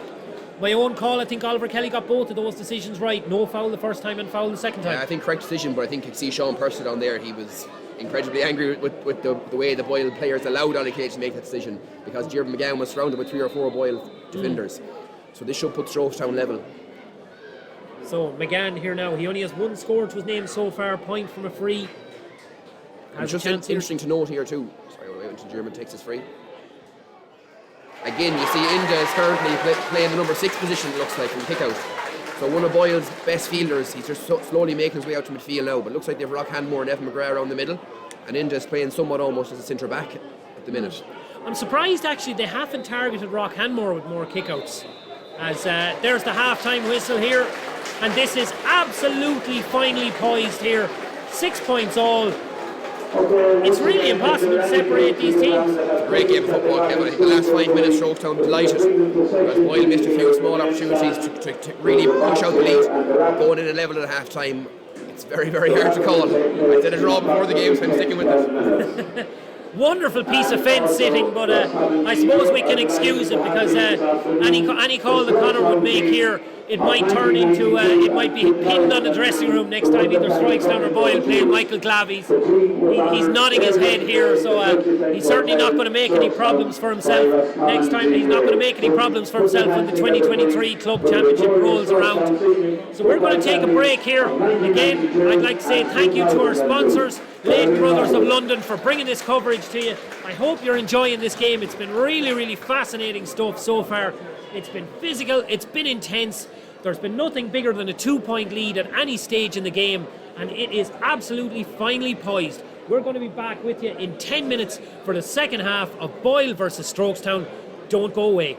my own call, I think Oliver Kelly got both of those decisions right. No foul the first time and foul the second time. Yeah, I think correct decision, but I think you could see Sean Purser down there. He was incredibly angry with the way the Boyle players allowed Ollie Cage to make that decision, because Diarmuid McGann was surrounded with 3 or 4 Boyle defenders. So this should put Strokestown level. So McGann here now, he only has 1 score to his name so far, point from a free. It's just interesting to note here too. Sorry, I'll wait until Diarmuid takes his free. Again, you see Inda is currently playing the number 6 position, it looks like, in the kick-out. So one of Boyle's best fielders, he's just slowly making his way out to midfield now, but it looks like they've Rock Handmore and Evan McGrath around the middle, and Inda's playing somewhat almost as a centre-back at the minute. I'm surprised actually they haven't targeted Rock Handmore with more kick-outs. As there's the half-time whistle here, and this is absolutely finely poised here. 6 points all. It's really impossible to separate these teams. Great game of football, Kevin. I think the last 5 minutes, Strokestown delighted. Whereas Boyle missed a few small opportunities to really push out the lead. Going in a level at half time, it's very, very hard to call. I said a draw before the game, so I'm sticking with it. Wonderful piece of fence sitting, but I suppose we can excuse it because any call that Conor would make here, it might turn into, it might be pinned on the dressing room next time either Strokestown or Boyle playing Michael Glavies. He's nodding his head here, so he's certainly not going to make any problems for himself. Next time he's not going to make any problems for himself when the 2023 Club Championship rolls around. So we're going to take a break here. Again, I'd like to say thank you to our sponsors, Lane Brothers of London, for bringing this coverage to you. I hope you're enjoying this game. It's been really, really fascinating stuff so far. It's been physical, it's been intense. There's been nothing bigger than a 2-point lead at any stage in the game, and it is absolutely finely poised. We're going to be back with you in 10 minutes for the second half of Boyle versus Strokestown. Don't go away.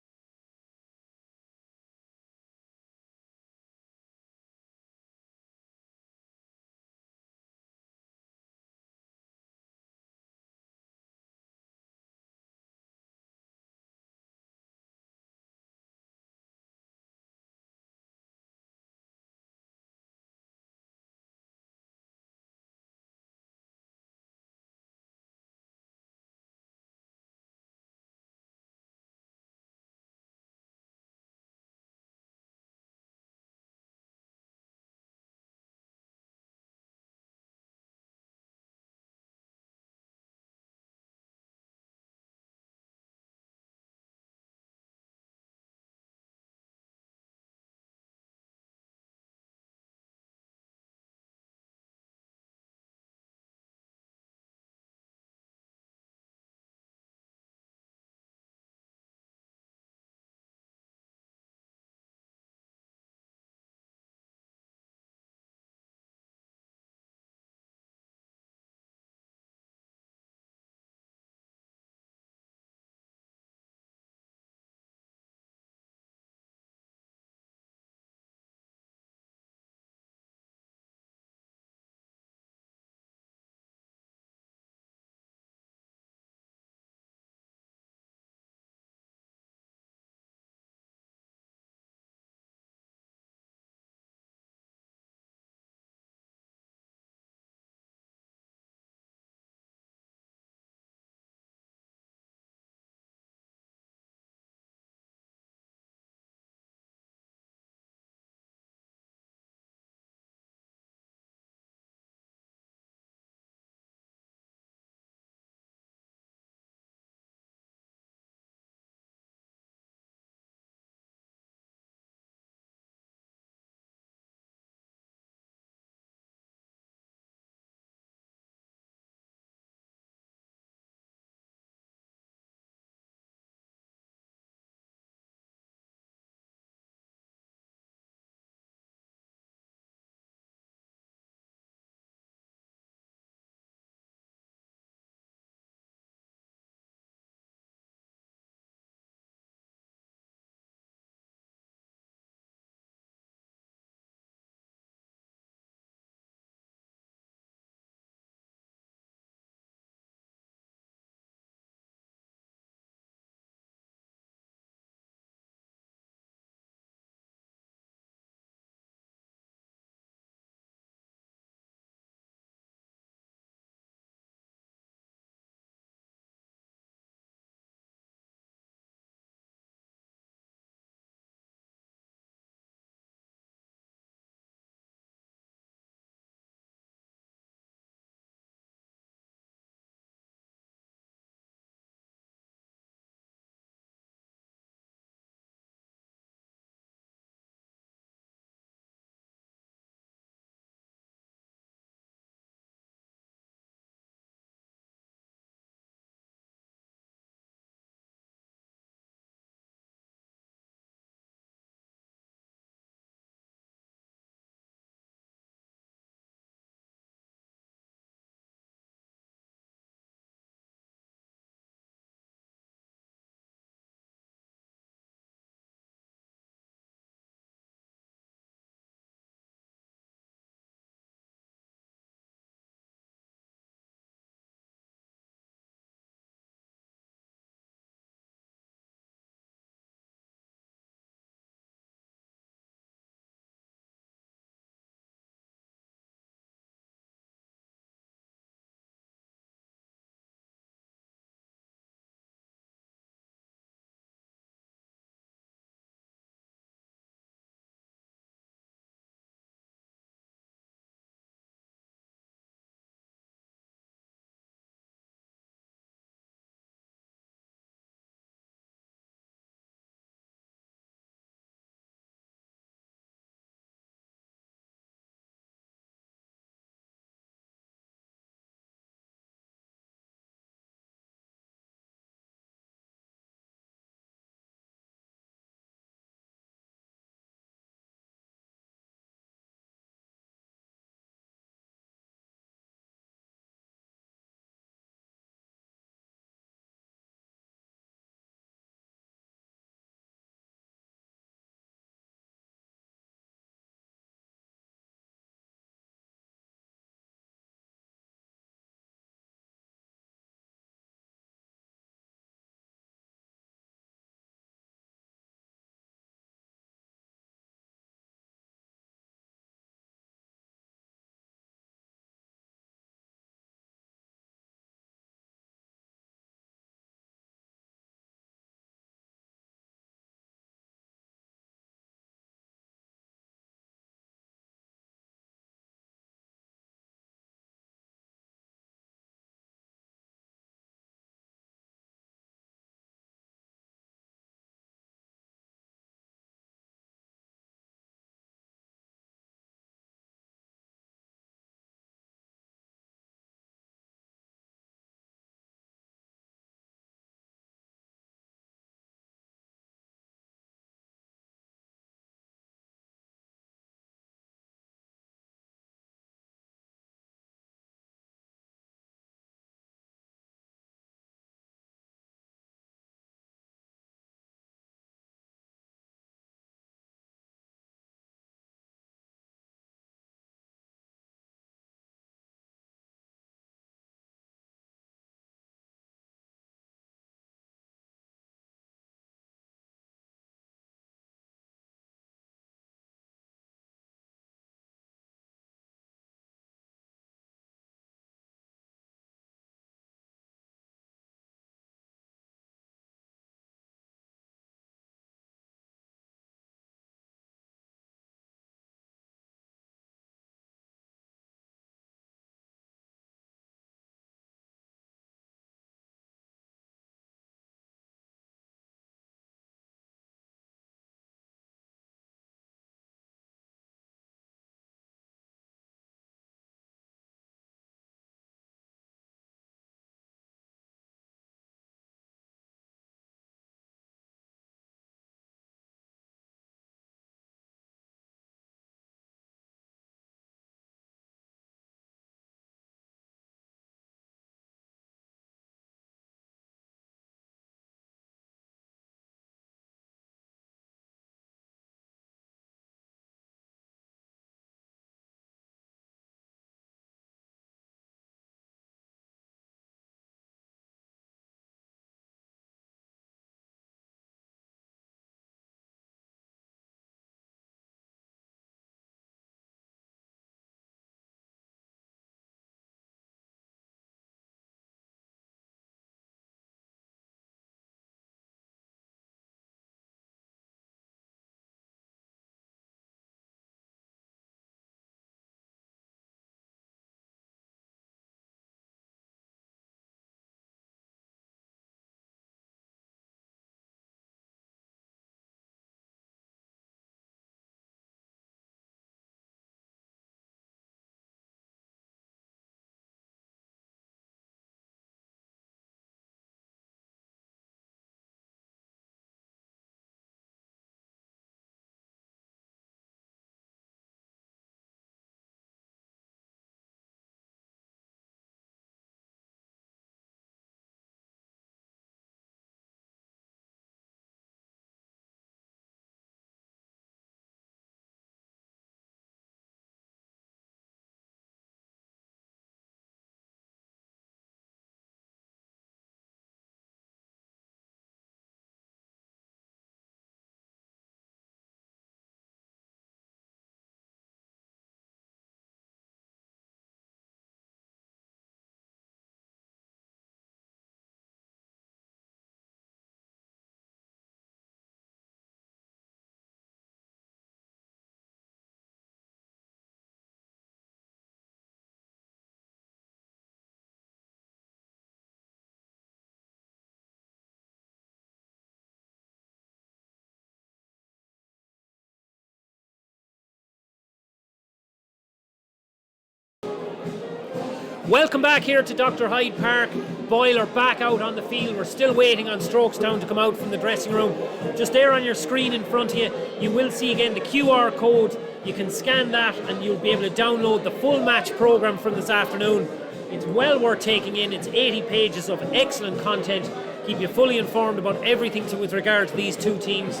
Welcome back here to Dr. Hyde Park. Boyle are back out on the field. We're still waiting on Strokestown to come out from the dressing room. Just there on your screen in front of you, you will see again the QR code. You can scan that and you'll be able to download the full match programme from this afternoon. It's well worth taking in. It's 80 pages of excellent content. Keep you fully informed about everything with regard to these two teams.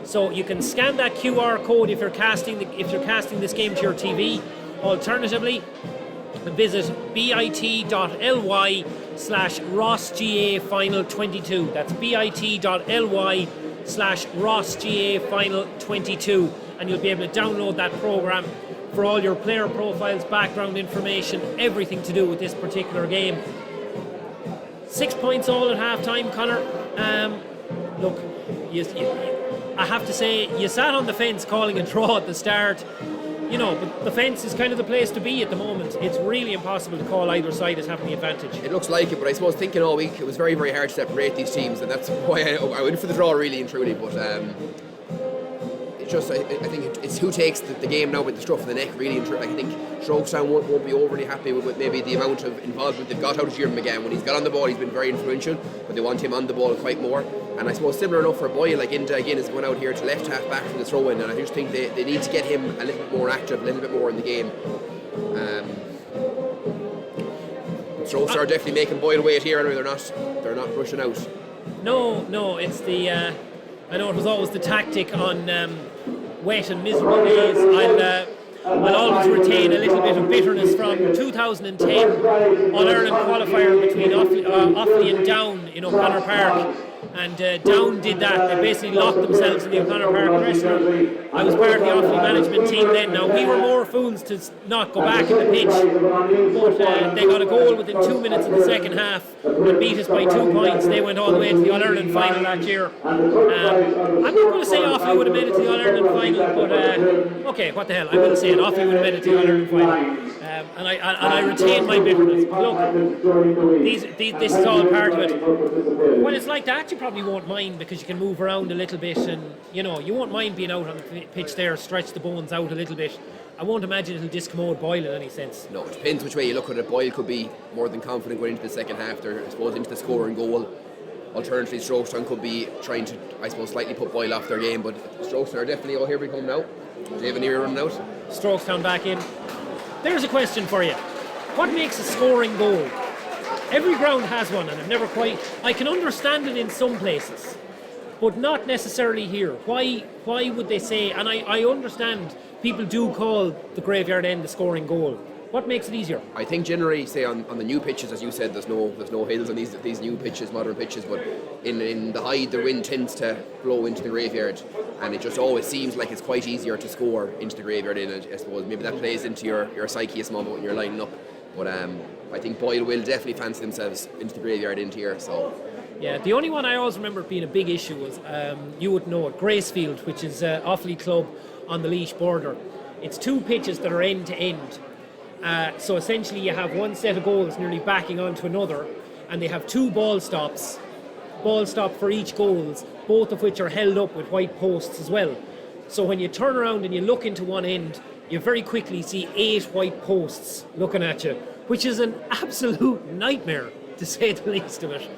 So you can scan that QR code if you're casting this game to your TV. Alternatively, visit bit.ly/RossGA Final 22. That's bit.ly/RossGA Final 22. And you'll be able to download that programme for all your player profiles, background information, everything to do with this particular game. 6 points all at half time, Conor. Look, I have to say, you sat on the fence calling a draw at the start. You know, but the fence is kind of the place to be at the moment. It's really impossible to call either side as having the advantage. It looks like it, but I suppose thinking all week, it was very, very hard to separate these teams, and that's why I went for the draw really and truly. But it's just, I think it's who takes the game now with the scruff of the neck, really. And I think Strokestown won't be overly happy with maybe the amount of involvement they've got out of Kieran McGann. When he's got on the ball, he's been very influential, but they want him on the ball quite more. And I suppose similar enough for Boyle, like Inda again is going out here to left half back from the throw in, and I just think they need to get him a little bit more active, a little bit more in the game. Strokes are definitely making Boyle wait here, and they're not rushing out. No, it's the I know it was always the tactic on wet and miserable days. I'll always retain a little bit of bitterness from 2010 All-Ireland qualifier between Offaly and Down in O'Connor Park. And Down did that. They basically locked themselves in the O'Connor Park dressing room. I was part of the Offaly management team then. Now, we were more fools to not go back in the pitch, but they got a goal within 2 minutes of the second half and beat us by 2 points. They went all the way to the All-Ireland final that year. I'm not going to say Offaly would have made it to the All-Ireland final, but okay, what the hell, I will say it. Offaly would have made it to the All-Ireland final. And I retain my bitterness. But look, this is all part of it. When it's like that, you probably won't mind because you can move around a little bit, and you won't mind being out on the pitch there, stretch the bones out a little bit. I won't imagine it'll discommode Boyle in any sense. No, it depends which way you look at it. Boyle could be more than confident going into the second half. They're, I suppose, into the scoring goal. Alternatively, Strokestown could be trying to, I suppose, slightly put Boyle off their game, but Strokestown are definitely, here we come now. David Neary running out. Strokestown back in. There's a question for you. What makes a scoring goal? Every ground has one, and I can understand it in some places, but not necessarily here. Why would they say, and I understand people do call the graveyard end the scoring goal. What makes it easier? I think generally, say on the new pitches, as you said, there's no hills on these new pitches, modern pitches, but in the Hyde, the wind tends to blow into the graveyard, and it just always seems like it's quite easier to score into the graveyard. And I suppose maybe that plays into your psyche a small bit when you're lining up. But I think Boyle will definitely fancy themselves into the graveyard into here. So yeah, the only one I always remember being a big issue was you would know it, Gracefield, which is Offaly club on the Laois border. It's 2 pitches that are end to end. So essentially you have one set of goals nearly backing onto another, and they have 2 ball stop for each goals, both of which are held up with white posts as well. So when you turn around and you look into one end, you very quickly see 8 white posts looking at you, which is an absolute nightmare, to say the least of it.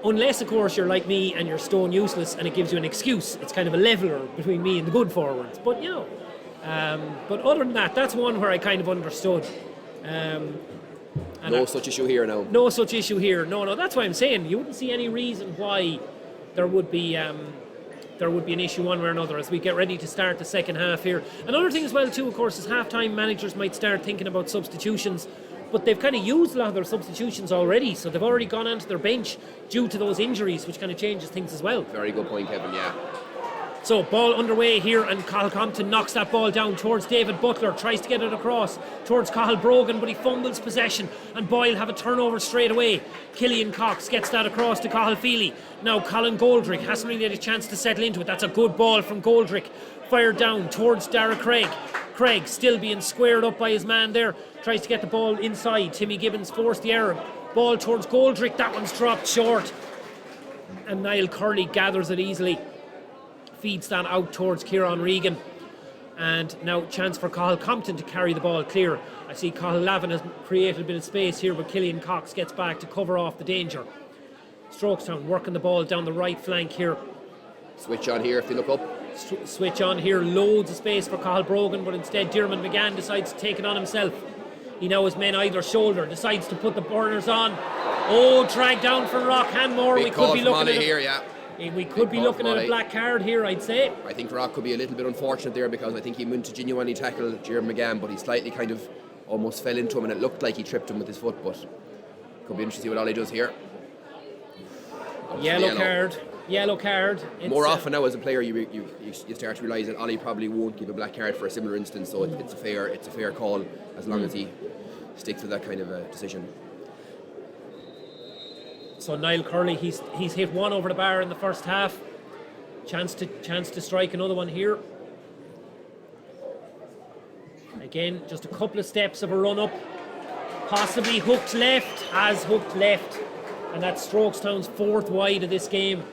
Unless of course you're like me and you're stone useless and it gives you an excuse. It's kind of a leveler between me and the good forwards. But but other than that, that's one where I kind of understood. No such issue here now. No such issue here. No, that's why I'm saying you wouldn't see any reason why there would be an issue one way or another as we get ready to start the second half here. Another thing as well too, of course, is half-time managers might start thinking about substitutions, but they've kind of used a lot of their substitutions already, so they've already gone onto their bench due to those injuries, which kind of changes things as well. Very good point, Kevin, yeah. So ball underway here, and Cathal Compton knocks that ball down towards David Butler, tries to get it across towards Cathal Brogan, but he fumbles possession, and Boyle have a turnover straight away. Killian Cox gets that across to Cathal Feely. Now Colin Goldrick hasn't really had a chance to settle into it. That's a good ball from Goldrick, fired down towards Dara Craig. Craig still being squared up by his man there, tries to get the ball inside. Timmy Gibbons forced the error. Ball towards Goldrick, that one's dropped short, and Niall Curley gathers it easily. Feeds that out towards Kieran Regan, and now chance for Cathal Compton to carry the ball clear, I see Cathal Lavin has created a bit of space here, but Killian Cox gets back to cover off the danger. Strokestown working the ball down the right flank here. Switch on here if they look up. Switch on here, loads of space for Cathal Brogan, but instead Diarmuid McGann decides to take it on himself. He now has men either shoulder, decides to put the burners on. Oh, drag down from Rock Hanmore. Big call from Ollie here, yeah. We could be looking at a black card here, I'd say. I think Rock could be a little bit unfortunate there because I think he went to genuinely tackle Diarmuid McGann, but he slightly kind of almost fell into him and it looked like he tripped him with his foot, but could be interesting to see what Ollie does here. Yellow card. More often now as a player you start to realise that Ollie probably won't give a black card for a similar instance, so it's a fair call as long as he sticks with that kind of a decision. So Niall Curley, he's hit one over the bar in the first half. Chance to strike another one here. Again, just a couple of steps of a run up. Possibly hooked left, and that's Strokestown's fourth wide of this game.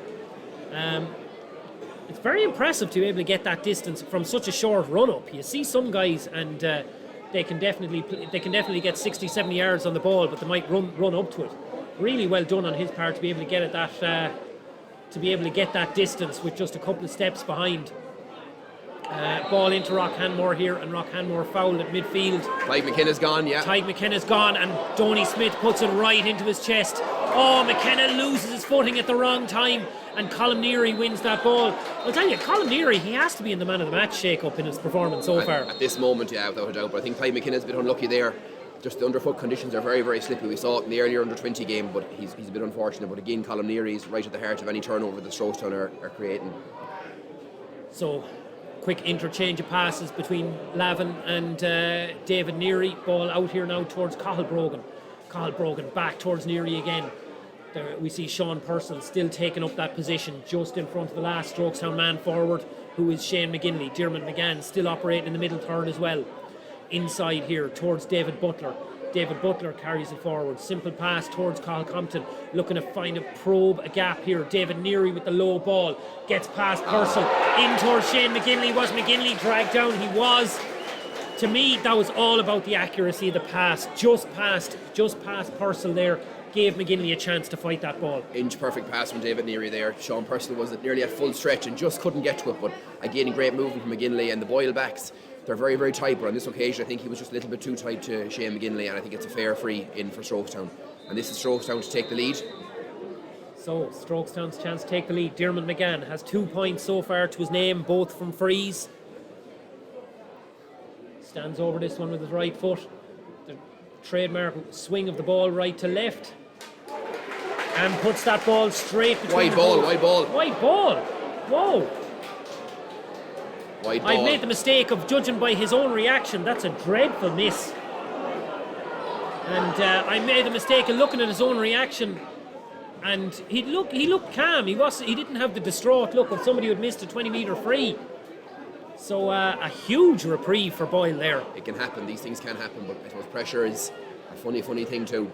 It's very impressive to be able to get that distance from such a short run up. You see some guys and they can definitely get 60-70 yards on the ball, but they might run up to it. Really well done on his part to be able to get that distance with just a couple of steps behind. Ball into Rock Hanmore here, and Rock Hanmore fouled at midfield. Tyke McKenna's gone, yeah. Tyke McKenna's gone, and Donny Smith puts it right into his chest. Oh, McKenna loses his footing at the wrong time, and Colm Neary wins that ball. I'll tell you, Colm Neary, he has to be in the man of the match shake-up in his performance so far. At this moment, yeah, without a doubt. But I think Tyke McKenna's a bit unlucky there. Just the underfoot conditions are very, very slippy. We saw it in the earlier under-20 game, but he's a bit unfortunate. But again, Colm Neary is right at the heart of any turnover that Strokestown are creating. So, quick interchange of passes between Lavin and David Neary. Ball out here now towards Cathal Brogan. Cathal Brogan back towards Neary again. There we see Sean Purcell still taking up that position just in front of the last Strokestown man forward, who is Shane McGinley. Diarmuid McGann still operating in the middle third as well. Inside here towards David Butler. David Butler carries it forward. Simple pass towards Cathal Compton. Looking to find a gap here. David Neary with the low ball. Gets past Purcell. In towards Shane McGinley. Was McGinley dragged down? He was. To me, that was all about the accuracy of the pass. Just past Purcell there. Gave McGinley a chance to fight that ball. Inch perfect pass from David Neary there. Sean Purcell was nearly at full stretch and just couldn't get to it. But again, great movement from McGinley, and the Boyle backs. They're very, very tight, but on this occasion I think he was just a little bit too tight to Shane McGinley, and I think it's a fair free in for Strokestown. And this is Strokestown to take the lead. So, Strokestown's chance to take the lead. Diarmuid McGann has 2 points so far to his name, both from frees. Stands over this one with his right foot. The trademark swing of the ball right to left. And puts that ball straight between Wide ball. Wide ball! Whoa! Wide ball. I've made the mistake of judging by his own reaction. That's a dreadful miss. And I made the mistake of looking at his own reaction, and he looked calm. He didn't have the distraught look of somebody who had missed a 20-metre free. So a huge reprieve for Boyle there. It can happen. These things can happen, but I suppose pressure is a funny thing too.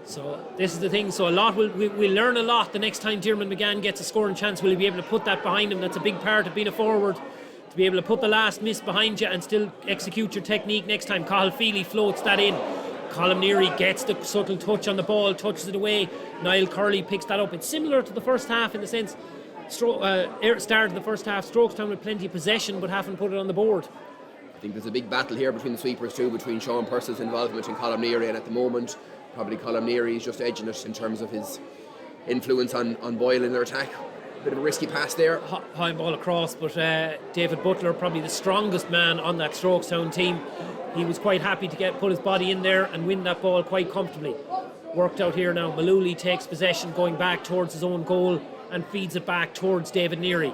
So this is the thing. So we'll learn a lot the next time Diarmuid McGann gets a scoring chance. Will he be able to put that behind him? That's a big part of being a forward. To be able to put the last miss behind you and still execute your technique next time. Cathal Feely floats that in. Colm Neary gets the subtle touch on the ball, touches it away. Niall Curley picks that up. It's similar to the first half in the sense, start of the first half, Strokestown with plenty of possession but haven't put it on the board. I think there's a big battle here between the sweepers too, between Sean Purcell's involvement and Colm Neary, and at the moment, probably Colm Neary is just edging it in terms of his influence on Boyle in their attack. Bit of a risky pass there. High ball across, but David Butler, probably the strongest man on that Strokestown team. He was quite happy to put his body in there and win that ball quite comfortably. Worked out here now. Malooly takes possession, going back towards his own goal and feeds it back towards David Neary.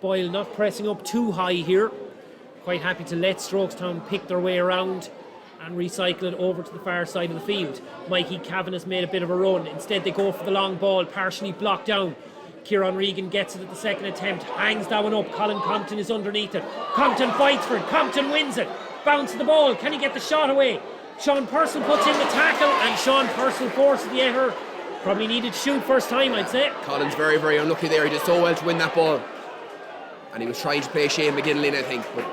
Boyle not pressing up too high here. Quite happy to let Strokestown pick their way around and recycle it over to the far side of the field. Mikey Cavanagh made a bit of a run. Instead they go for the long ball, partially blocked down. Kieran Regan gets it at the second attempt, hangs that one up. Colin Compton is underneath it. Compton fights for it. Compton wins it. Bounces the ball. Can he get the shot away? Sean Purcell puts in the tackle, and Sean Purcell forces the error. Probably needed to shoot first time, I'd say. Colin's very, very unlucky there. He did so well to win that ball. And he was trying to play Shane McGinley, I think, but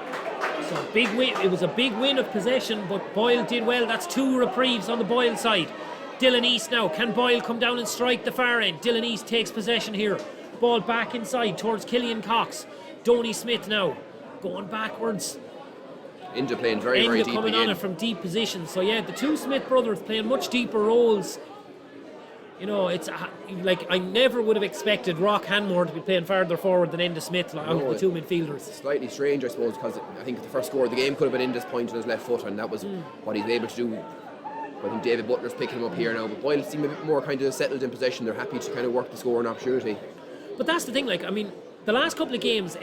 So big win. It was a big win of possession, but Boyle did well. That's 2 reprieves on the Boyle side. Dylan East now. Can Boyle come down and strike the far end? Dylan East takes possession here. Ball back inside towards Killian Cox. Donny Smith now going backwards. Inja playing very deep coming again. on it from deep positions. So yeah, the 2 Smith brothers playing much deeper roles. You know, it's like I never would have expected Rock Hanmore to be playing farther forward than Enda Smith out of the 2 midfielders. Slightly strange, I suppose, because I think the first score of the game could have been Enda's point on his left foot, and that was what he's able to do. I think David Butler's picking him up here now, but Boyle seem a bit more kind of settled in possession. They're happy to kind of work the score and opportunity. But that's the thing, like, I mean, the last couple of games,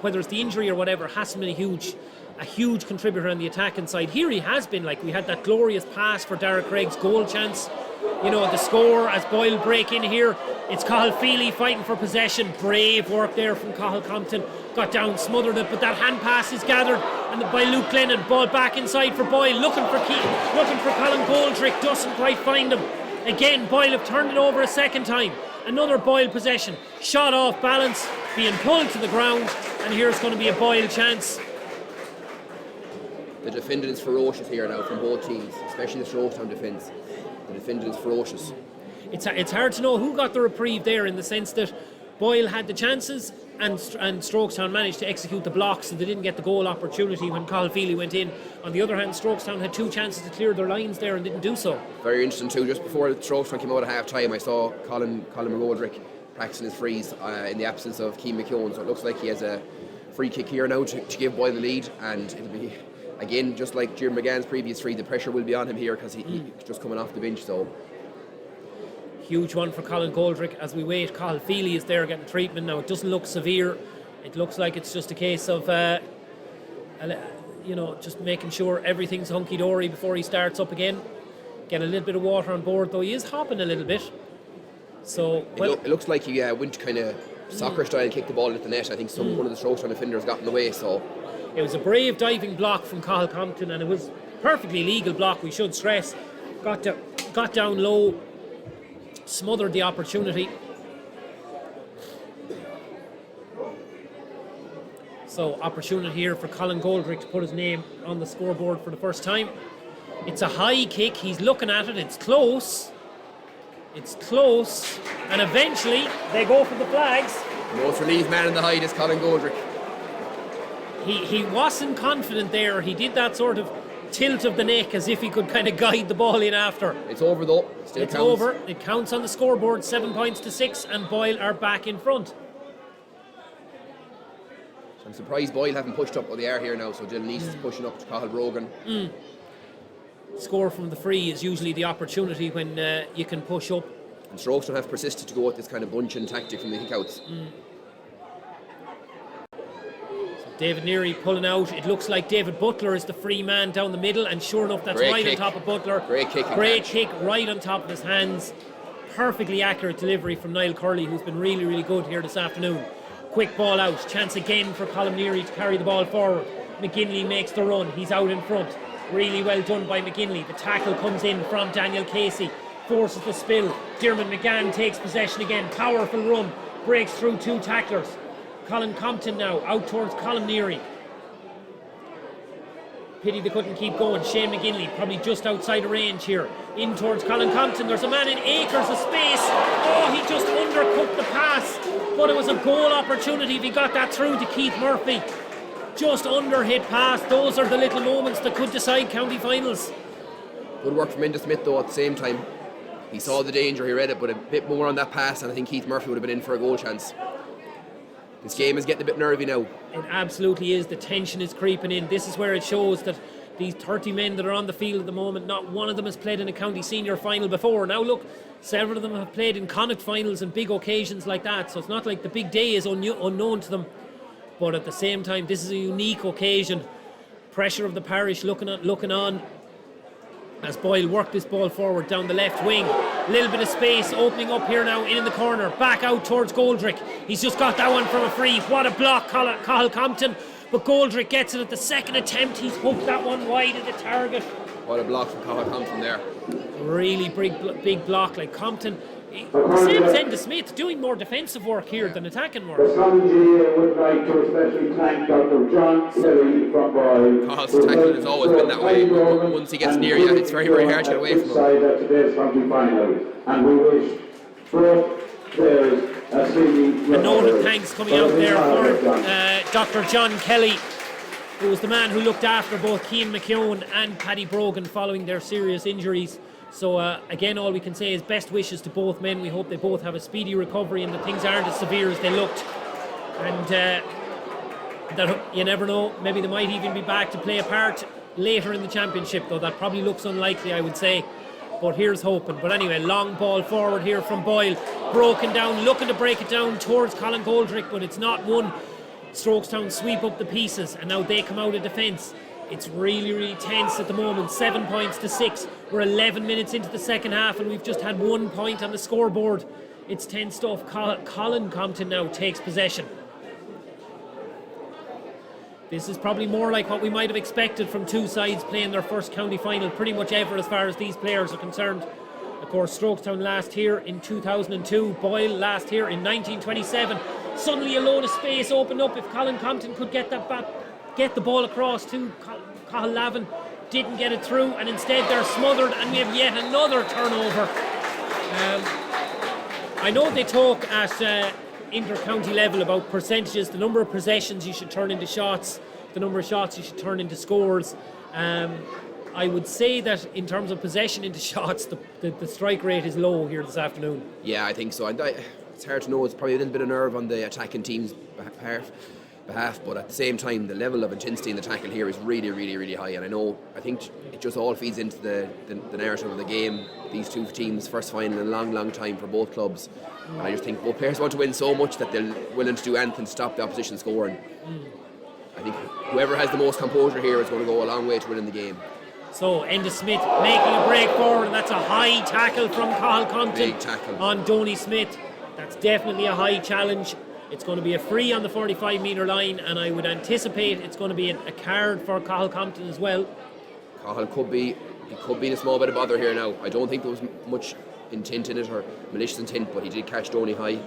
whether it's the injury or whatever, hasn't been a huge contributor on the attacking side. Here he has been. Like, we had that glorious pass for Derek Craig's goal chance. You know, the score as Boyle break in here. It's Cathal Feely fighting for possession. Brave work there from Cathal Compton. Got down, smothered it, but that hand pass is gathered and by Luke Glennon. Ball back inside for Boyle, looking for Colin Goldrick, doesn't quite find him. Again, Boyle have turned it over a second time. Another Boyle possession. Shot off balance, being pulled to the ground, and here's going to be a Boyle chance. The defending is ferocious here now from both teams, especially the Stroketown defence. The defending is ferocious. It's hard to know who got the reprieve there, in the sense that Boyle had the chances and Stroketown managed to execute the block, so they didn't get the goal opportunity when Cathal Feely went in. On the other hand, Stroketown had 2 chances to clear their lines there and didn't do so. Very interesting too, just before Stroketown came out at half time, I saw Colin McGoldrick practicing his frees in the absence of Keane McKeown, so it looks like he has a free kick here now to give Boyle the lead, and it'll be, again, just like Jim McGann's previous free, the pressure will be on him here because he's just coming off the bench. So huge one for Colin Goldrick as we wait. Cathal Feely is there getting treatment now. It doesn't look severe. It looks like it's just a case of just making sure everything's hunky-dory before he starts up again. Get a little bit of water on board, though he is hopping a little bit. So it looks like he went kind of soccer style, kicked the ball at the net. I think one of the Stroketown defenders got in the way, so it was a brave diving block from Cathal Compton, and it was perfectly legal block, we should stress. Got down low, smothered the opportunity. So opportunity here for Colin Goldrick to put his name on the scoreboard for the first time. It's a high kick, he's looking at it, it's close, and eventually they go for the flags. The most relieved man in the hide is Colin Goldrick. He wasn't confident there. He did that sort of tilt of the neck as if he could kind of guide the ball in after. It's over though. Still it's counts. Over. It counts on the scoreboard. 7 points to 6, and Boyle are back in front. I'm surprised Boyle haven't pushed up. Well, they are here now, so Dylan East is pushing up to Cathal Brogan. Score from the free is usually the opportunity when you can push up. And Strokes don't have persisted to go with this kind of bunching tactic from the kickouts. David Neary pulling out. It looks like David Butler is the free man down the middle, and sure enough, that's Great right kick. on top of Butler. Great kick. Great kick right on top of his hands. Perfectly accurate delivery from Niall Curley, who's been really, really good here this afternoon. Quick ball out. Chance again for Colin Neary to carry the ball forward. McGinley makes the run. He's out in front. Really well done by McGinley. The tackle comes in from Daniel Casey. Forces the spill. Diarmuid McGann takes possession again. Powerful run. Breaks through 2 tacklers. Colin Compton now out towards Colin Neary. Pity they couldn't keep going. Shane McGinley probably just outside of range here. In towards Colin Compton. There's a man in acres of space. Oh, he just undercooked the pass. But it was a goal opportunity if he got that through to Keith Murphy. Just under hit pass. Those are the little moments that could decide county finals. Good work from Enda Smith though at the same time. He saw the danger, he read it, but a bit more on that pass, and I think Keith Murphy would have been in for a goal chance. This game is getting a bit nervy now. It absolutely is. The tension is creeping in. This is where it shows that these 30 men that are on the field at the moment, not one of them has played in a county senior final before. Now look, several of them have played in Connacht finals and big occasions like that, so it's not like the big day is unknown to them. But at the same time, this is a unique occasion. Pressure of the parish looking on as Boyle worked this ball forward down the left wing. A little bit of space opening up here now in the corner. Back out towards Goldrick. He's just got that one from a free. What a block, Cathal Compton. But Goldrick gets it at the second attempt. He's hooked that one wide of the target. What a block from Cathal Compton there. Really big block. Like Compton, the same as Enda Smith, doing more defensive work here than attacking work. Roscommon GAA would like to especially thank Dr. John Kelly from Boyle. Cahill's tackling has always been that way. Once he gets near you, it's very, very hard to get away from him. At today's county final, and we wish both players a speedy A note of thanks coming out there for Dr. John Kelly, who was the man who looked after both Cian McKeown and Paddy Brogan following their serious injuries. So again, all we can say is best wishes to both men. We hope they both have a speedy recovery and that things aren't as severe as they looked. And that you never know, maybe they might even be back to play a part later in the championship, though that probably looks unlikely, I would say. But here's hoping. But anyway, long ball forward here from Boyle, broken down, looking to break it down towards Colin Goldrick, but it's not one. Strokestown sweep up the pieces, and now they come out of defence. It's really, really tense at the moment. 7 points to 6. We're 11 minutes into the second half, and we've just had 1 point on the scoreboard. It's tense stuff. Colin Compton now takes possession. This is probably more like what we might have expected from two sides playing their first county final pretty much ever as far as these players are concerned. Of course, Strokestown last here in 2002, Boyle last here in 1927. Suddenly a load of space opened up. If Colin Compton could get that back, get the ball across to Cathal Lavin, didn't get it through, and instead they're smothered, and we have yet another turnover. I know they talk at inter-county level about percentages, the number of possessions you should turn into shots, the number of shots you should turn into scores. I would say that in terms of possession into shots, the strike rate is low here this afternoon. Yeah, I think so. And it's hard to know. It's probably a little bit of nerve on the attacking team's behalf, but at the same time, the level of intensity in the tackle here is really, really, really high. And I think it just all feeds into the narrative of the game. These two teams' first final in a long, long time for both clubs. And I just think both players want to win so much that they're willing to do anything to stop the opposition scoring. I think whoever has the most composure here is going to go a long way to winning the game. So Enda Smith making a break forward, and that's a high tackle from Cathal Compton on Donny Smith. That's definitely a high challenge. It's going to be a free on the 45 metre line, and I would anticipate it's going to be a card for Cathal Compton as well. Cathal could be in a small bit of bother here now. I don't think there was much intent in it or malicious intent, but he did catch Donny high.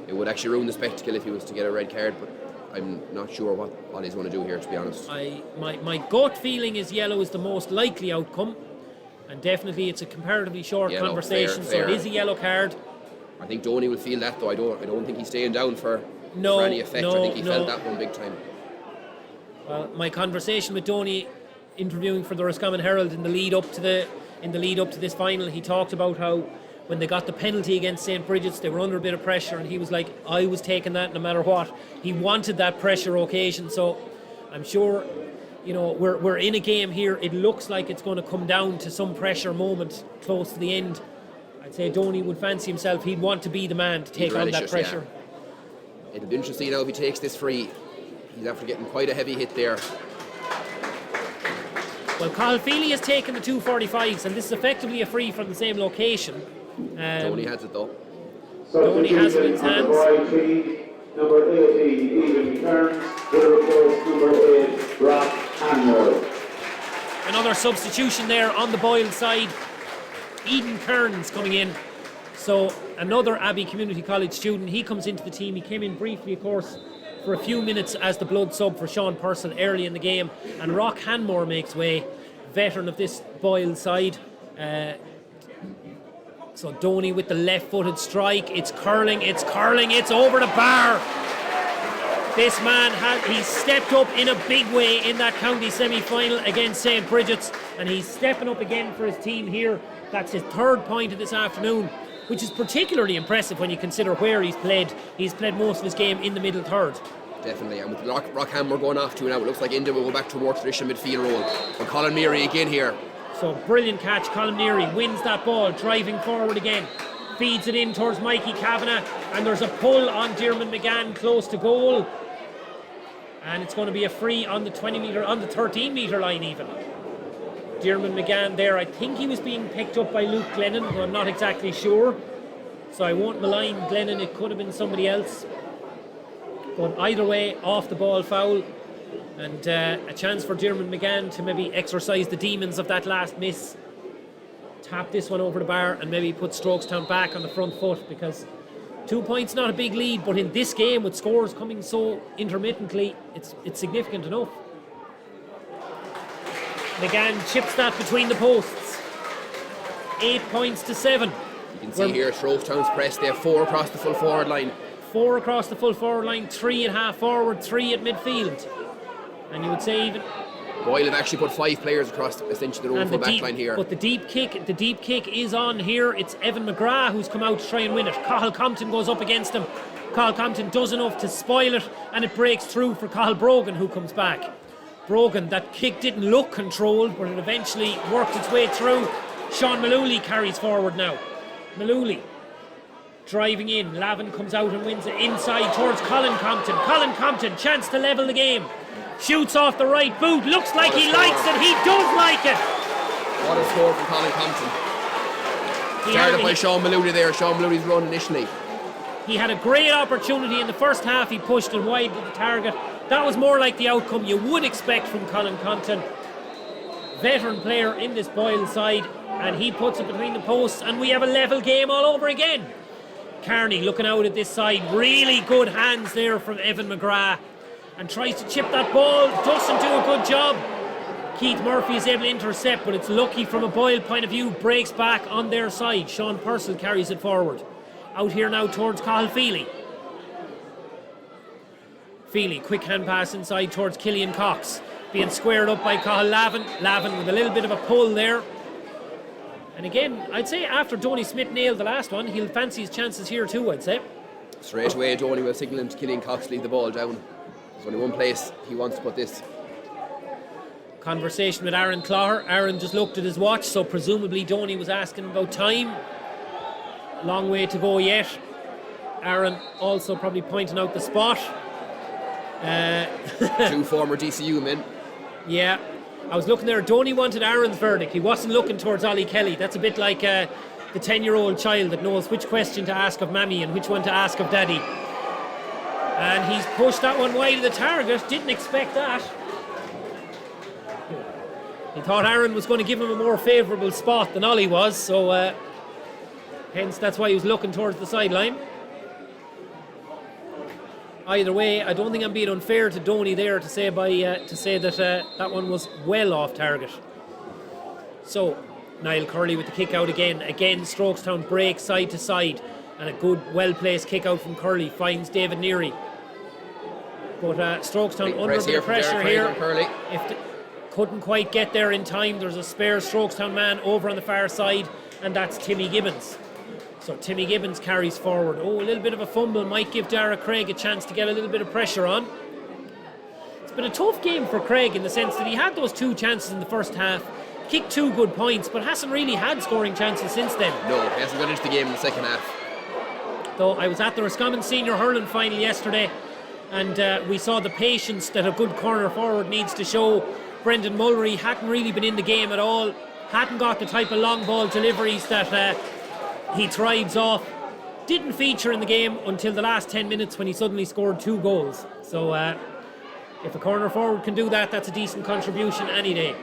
It would actually ruin the spectacle if he was to get a red card, but I'm not sure what he's going to do here, to be honest. My gut feeling is yellow is the most likely outcome, and definitely it's a comparatively short conversation, fair. So it is a yellow card. I think Donny will feel that, though. I don't think he's staying down for any effect. I think he felt that one big time. Well, my conversation with Donny, interviewing for the Roscommon Herald in the lead up to this final, he talked about how when they got the penalty against St. Bridget's, they were under a bit of pressure, and he was like, I was taking that no matter what. He wanted that pressure occasion, so I'm sure, we're in a game here. It looks like it's going to come down to some pressure moment close to the end. I'd say Donny would fancy himself. He'd want to be the man to take on that pressure. Yeah. It'll be interesting now if he takes this free. He's after getting quite a heavy hit there. Well, Cathal Feely has taken the 245s, and this is effectively a free from the same location. Donny has it though. Donny has it in his hands. Number 18, Eden Kearns, will replace number 8, Rock Hanmore. Another substitution there on the Boyle side. Eden Kearns coming in. So another Abbey Community College student. He comes into the team. He came in briefly, of course, for a few minutes as the blood sub for Sean Purcell early in the game. And Rock Hanmore makes way, veteran of this Boyle side. So Donny with the left-footed strike. It's curling, it's over the bar. This man he's stepped up in a big way in that county semi-final against St. Bridget's, and he's stepping up again for his team here. That's his third point of this afternoon, which is particularly impressive when you consider where he's played. He's played most of his game in the middle third. Definitely, and with Rockham we're going off to now, it looks like India will go back to a more traditional midfield role. But Colin Meary again here. So brilliant catch. Colin Meary wins that ball, driving forward again. Feeds it in towards Mikey Kavanagh, and there's a pull on Diarmuid McGann close to goal. And it's going to be a free on the 20 metre, on the 13 metre line even. Diarmuid McGann there, I think he was being picked up by Luke Glennon, but I'm not exactly sure. So I won't malign Glennon, it could have been somebody else. But either way, off the ball foul. And a chance for Diarmuid McGann to maybe exercise the demons of that last miss. Tap this one over the bar and maybe put Strokestown back on the front foot, because 2 points not a big lead, but in this game with scores coming so intermittently, it's significant enough. McGann chips that between the posts. 8 points to 7. You can see here Strokestown's press. They have 4 across the full forward line. 4 across the full forward line, 3 at half forward, 3 at midfield. And you would say even Boyle have actually put 5 players across essentially the full back line here. But the deep kick is on here. It's Evan McGrath who's come out to try and win it. Cathal Compton goes up against him. Cathal Compton does enough to spoil it, and it breaks through for Cathal Brogan, who comes back. Brogan, that kick didn't look controlled, but it eventually worked its way through. Sean Malooly carries forward now. Malooly driving in. Lavin comes out and wins it inside towards Colin Compton. Colin Compton, chance to level the game. Shoots off the right boot. Looks like he likes it. He does like it. What a score from Colin Compton. Started by Sean Malooly there. Sean Malooly's run initially. He had a great opportunity in the first half. He pushed it wide to the target. That was more like the outcome you would expect from Colin Compton. Veteran player in this Boyle side, and he puts it between the posts, and we have a level game all over again. Carney looking out at this side. Really good hands there from Evan McGrath, and tries to chip that ball. Doesn't do a good job. Keith Murphy is able to intercept, but it's lucky from a Boyle point of view. Breaks back on their side. Sean Purcell carries it forward. Out here now towards Cathal Feely. Feely, quick hand pass inside towards Killian Cox. Being squared up by Cathal Lavin. Lavin with a little bit of a pull there. And again, I'd say after Donny Smith nailed the last one, he'll fancy his chances here too, I'd say. Straight away, Donny will signal to Killian Cox to leave the ball down. There's only one place he wants to put this. Conversation with Aaron Clogher. Aaron just looked at his watch, so presumably Donny was asking about time. Long way to go yet. Aaron also probably pointing out the spot. 2 former DCU men. Yeah, I was looking there. Donny wanted Aaron's verdict. He wasn't looking towards Ollie Kelly. That's a bit like the 10-year-old child that knows which question to ask of Mammy and which one to ask of Daddy. And he's pushed that one wide of the target. Didn't expect that. He thought Aaron was going to give him a more favourable spot than Ollie was, so hence that's why he was looking towards the sideline. Either way, I don't think I'm being unfair to Donny there to say that that one was well off target. So Niall Curley with the kick out again. Again, Strokestown breaks side to side, and a good, well-placed kick out from Curley finds David Neary. But Strokestown under a bit of pressure here. Couldn't quite get there in time. There's a spare Strokestown man over on the far side, and that's Timmy Gibbons. So Timmy Gibbons carries forward. Oh, a little bit of a fumble might give Dara Craig a chance to get a little bit of pressure on. It's been a tough game for Craig in the sense that he had those 2 chances in the first half, kicked 2 good points, but hasn't really had scoring chances since then. No, he hasn't got into the game in the second half. Though I was at the Roscommon Senior Hurling final yesterday, and we saw the patience that a good corner forward needs to show. Brendan Mullery hadn't really been in the game at all, hadn't got the type of long ball deliveries that he thrives off. Didn't feature in the game until the last 10 minutes when he suddenly scored 2 goals. So if a corner forward can do that, that's a decent contribution any day.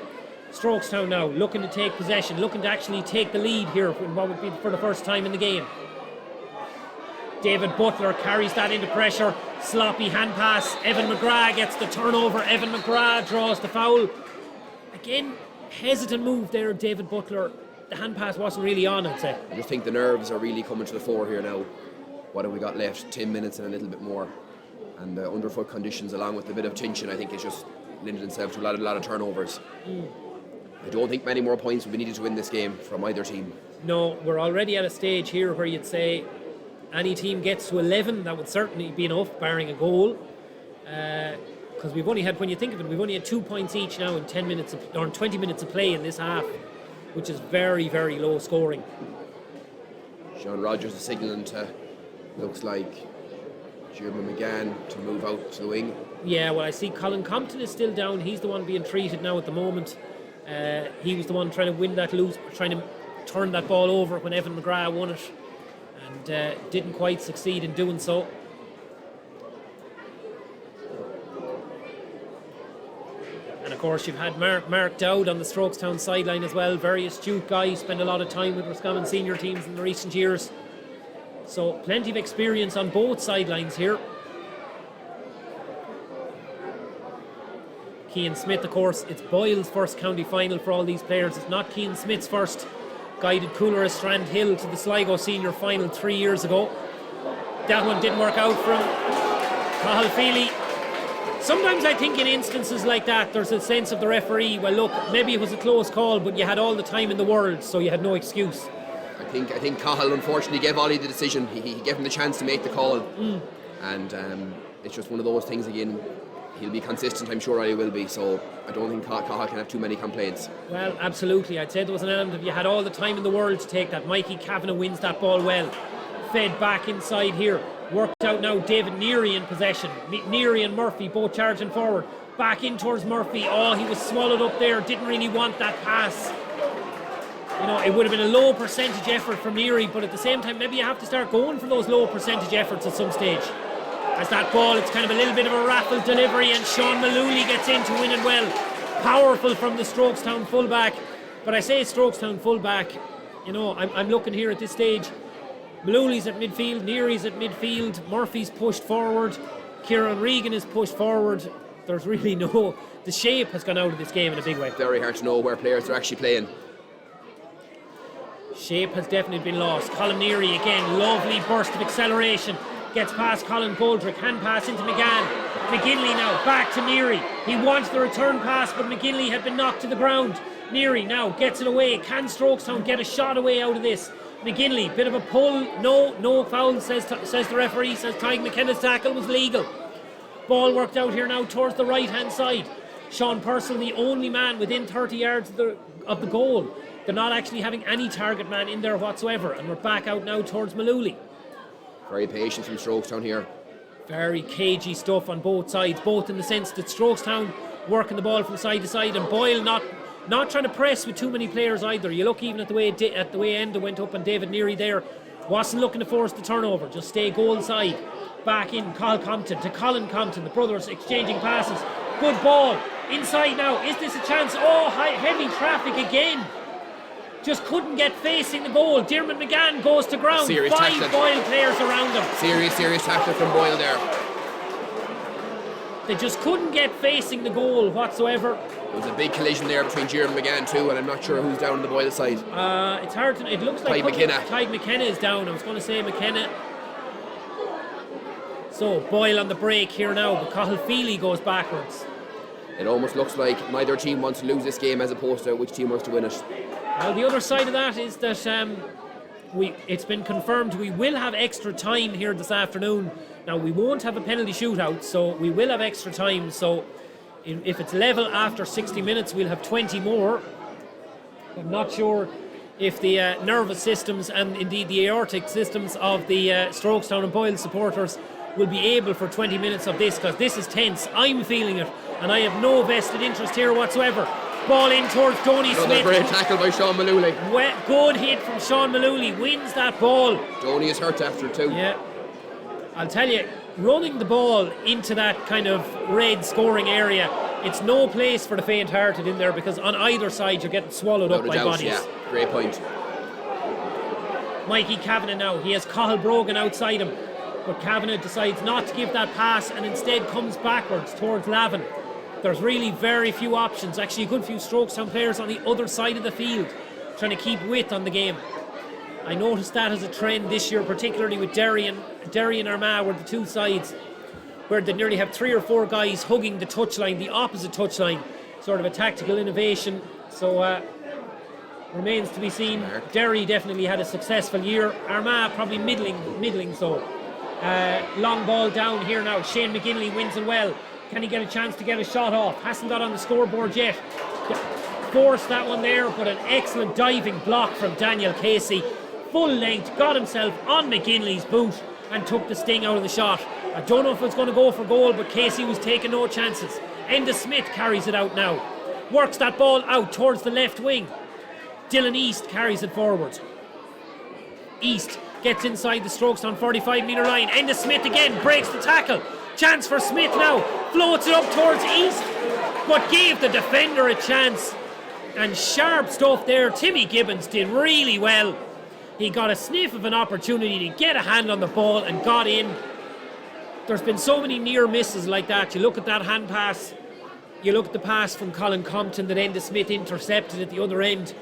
Strokestown now looking to take possession, looking to actually take the lead here in what would be for the first time in the game. David Butler carries that into pressure. Sloppy hand pass. Evan McGrath gets the turnover. Evan McGrath draws the foul. Again, hesitant move there, David Butler. The hand pass wasn't really on, I'd say. I just think the nerves are really coming to the fore here now. What have we got left? 10 minutes and a little bit more. And the underfoot conditions, along with a bit of tension, I think it's just lended itself to a lot of turnovers. I don't think many more points will be needed to win this game from either team. No, we're already at a stage here where you'd say any team gets to 11, that would certainly be enough, barring a goal. Because we've only had, when you think of it, we've only had 2 points each now in 10 minutes or in 20 minutes of play in this half, which is very, very low scoring. Sean Rogers is signalling to, looks like, Diarmuid McGann to move out to the wing. Yeah, well, I see Colin Compton is still down. He's the one being treated now at the moment. He was the one trying to win that loose, trying to turn that ball over when Evan McGrath won it, and didn't quite succeed in doing so. course, you've had Mark Dowd on the Strokestown sideline as well. Very astute guy, spent a lot of time with Roscommon senior teams in the recent years. So plenty of experience on both sidelines here. Cian Smith, of course, it's Boyle's first county final for all these players. It's not Cian Smith's first. Guided Cooler of Strand Hill to the Sligo senior final 3 years ago. That one didn't work out for him. Cathal Feely. Sometimes I think in instances like that, there's a sense of the referee, well look, maybe it was a close call, but you had all the time in the world, so you had no excuse. I think Cathal unfortunately gave Ollie the decision. He gave him the chance to make the call. And it's just one of those things again. He'll be consistent, I'm sure Ollie will be, so I don't think Cathal can have too many complaints. Well, absolutely. I'd say there was an element of you had all the time in the world to take that. Mikey Kavanagh wins that ball well. Fed back inside here. Worked out now, David Neary in possession. Neary and Murphy both charging forward. Back in towards Murphy. Oh, he was swallowed up there. Didn't really want that pass. You know, it would have been a low percentage effort from Neary, but at the same time, maybe you have to start going for those low percentage efforts at some stage. As that ball, it's kind of a little bit of a raffle delivery, and Sean Malooly gets in to win it well. Powerful from the Strokestown fullback. But I say Strokestown fullback, you know, I'm looking here at this stage. Malooly's at midfield, Neary's at midfield, Murphy's pushed forward, Kieran Regan is pushed forward. There's really no... The shape has gone out of this game in a big way. Very hard to know where players are actually playing. Shape has definitely been lost. Colin Neary again, lovely burst of acceleration. Gets past Colin Goldrick, hand pass into McGann. McGinley now, back to Neary. He wants the return pass, but McGinley had been knocked to the ground. Neary now gets it away. Can Strokestown get a shot away out of this? McGinley, bit of a pull. No foul, says the referee. Says Tyg McKenna's tackle was legal. Ball worked out here now towards the right-hand side. Sean Purcell, the only man within 30 yards of the goal. They're not actually having any target man in there whatsoever. And we're back out now towards Malooly. Very patient from Strokestown here. Very cagey stuff on both sides, both in the sense that Strokestown working the ball from side to side, and Boyle not trying to press with too many players either. You look even at the way Enda went up on David Neary there, wasn't looking to force the turnover, just stay goal side. Back in Colin Compton to Colin Compton, the brothers exchanging passes. Good ball inside now. Is this a chance? Oh, heavy traffic again. Just couldn't get facing the goal. Diarmuid McGann goes to ground. Serious Five tackle. Boyle players around him. Serious tackle from Boyle there. They just couldn't get facing the goal whatsoever. There was a big collision there between Diarmuid McGann too, and I'm not sure who's down on the Boyle side. It's hard to... It looks like... Tyg McKenna is down. I was going to say McKenna. So, Boyle on the break here now, but Cathal Feely goes backwards. It almost looks like neither team wants to lose this game as opposed to which team wants to win it. Well, the other side of that is that it's been confirmed we will have extra time here this afternoon. Now, we won't have a penalty shootout, so we will have extra time. So, if it's level after 60 minutes, we'll have 20 more. I'm not sure if the nervous systems and indeed the aortic systems of the Strokestown and Boyle supporters will be able for 20 minutes of this, because this is tense. I'm feeling it, and I have no vested interest here whatsoever. Ball in towards Donny Smith. Another great tackle by Sean Malooly. Good hit from Sean Malooly. Wins that ball. Donny is hurt after it too. Yeah. I'll tell you, running the ball into that kind of red scoring area, it's no place for the faint-hearted in there, because on either side you're getting swallowed up by bodies. Yeah, great point. Mikey Kavanagh now. He has Cathal Brogan outside him, but Kavanagh decides not to give that pass and instead comes backwards towards Lavin. There's really very few options. Actually, a good few Strokestown players on the other side of the field trying to keep width on the game. I noticed that as a trend this year, particularly with Derry and Armagh were the two sides where they nearly have 3 or 4 guys hugging the touchline, the opposite touchline. Sort of a tactical innovation. So remains to be seen. Derry definitely had a successful year. Armagh probably middling so. Long ball down here now. Shane McGinley wins it well. Can he get a chance to get a shot off? Hasn't got on the scoreboard yet. Forced that one there, but an excellent diving block from Daniel Casey. Full length, got himself on McGinley's boot and took the sting out of the shot. I don't know if it's going to go for goal, but Casey was taking no chances. Enda Smith carries it out now. Works that ball out towards the left wing. Dylan East carries it forward. East gets inside the Strokestown 45-metre line. Enda Smith again breaks the tackle. Chance for Smith now. Floats it up towards East. but gave the defender a chance. And sharp stuff there. Timmy Gibbons did really well. He got a sniff of an opportunity to get a hand on the ball and got in. There's been so many near misses like that. You look at that hand pass, you look at the pass from Colin Compton that Enda Smith intercepted at the other end.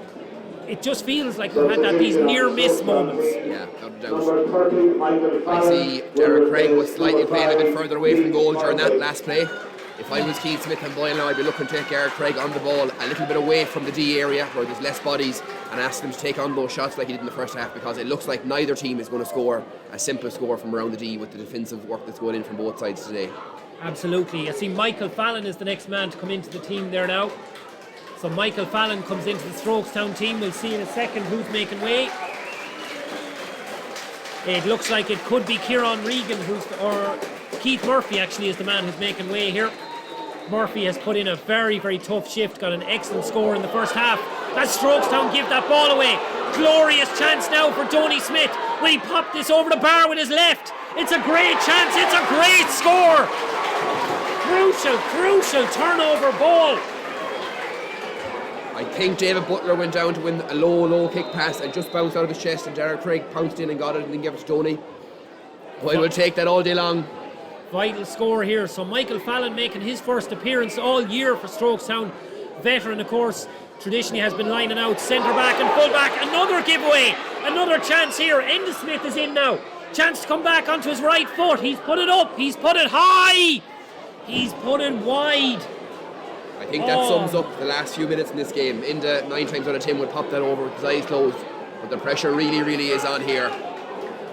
It just feels like we've had these near miss moments. Yeah, without a doubt. I see Derek Craig was slightly playing a bit further away from goal during that last play. If I was Keith Smith and Boyle now, I'd be looking to take Derek Craig on the ball a little bit away from the D area where there's less bodies and ask them to take on those shots like he did in the first half, because it looks like neither team is going to score a simple score from around the D with the defensive work that's going in from both sides today. Absolutely. I see Michael Fallon is the next man to come into the team there now. So Michael Fallon comes into the Strokestown team. We'll see in a second who's making way. It looks like it could be Kieran Regan, or Keith Murphy actually is the man who's making way here. Murphy has put in a very, very tough shift, got an excellent score in the first half. As Strokestown give that ball away. Glorious chance now for Donny Smith. Will he pop this over the bar with his left? It's a great chance, it's a great score. Crucial turnover ball. I think David Butler went down to win a low kick pass and just bounced out of his chest, and Derek Craig pounced in and got it and then gave it to Donny. Boyle will take that all day long. Vital score here. So Michael Fallon making his first appearance all year for Strokestown. Veteran, of course, traditionally has been lining out centre back and full back. Another giveaway, another chance here. Enda Smith is in now. Chance to come back onto his right foot. He's put it up, he's put it high, he's put it wide. I think that sums up the last few minutes in this game. Enda 9 times out of 10 would pop that over with his eyes closed, but the pressure really is on here.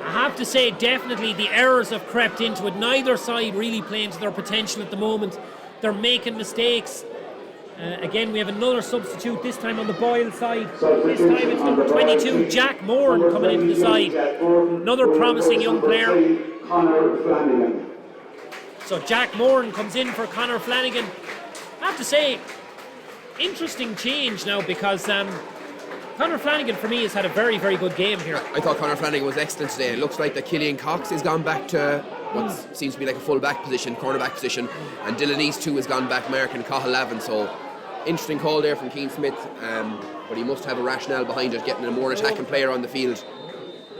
I have to say, definitely the errors have crept into it. Neither side really playing to their potential at the moment. They're making mistakes. Again, we have another substitute, this time on the Boyle side. This time it's number 22, Jack Moran, coming into the side. Another promising young player. So Jack Moran comes in for Conor Flanagan. I have to say, interesting change now, because Conor Flanagan, for me, has had a very, very good game here. I thought Conor Flanagan was excellent today. It looks like that Killian Cox has gone back to what seems to be like a full-back position, cornerback position, and Dylan East too has gone back marking Cathal Lavin. So, interesting call there from Keane Smith, but he must have a rationale behind it, getting a more attacking player on the field.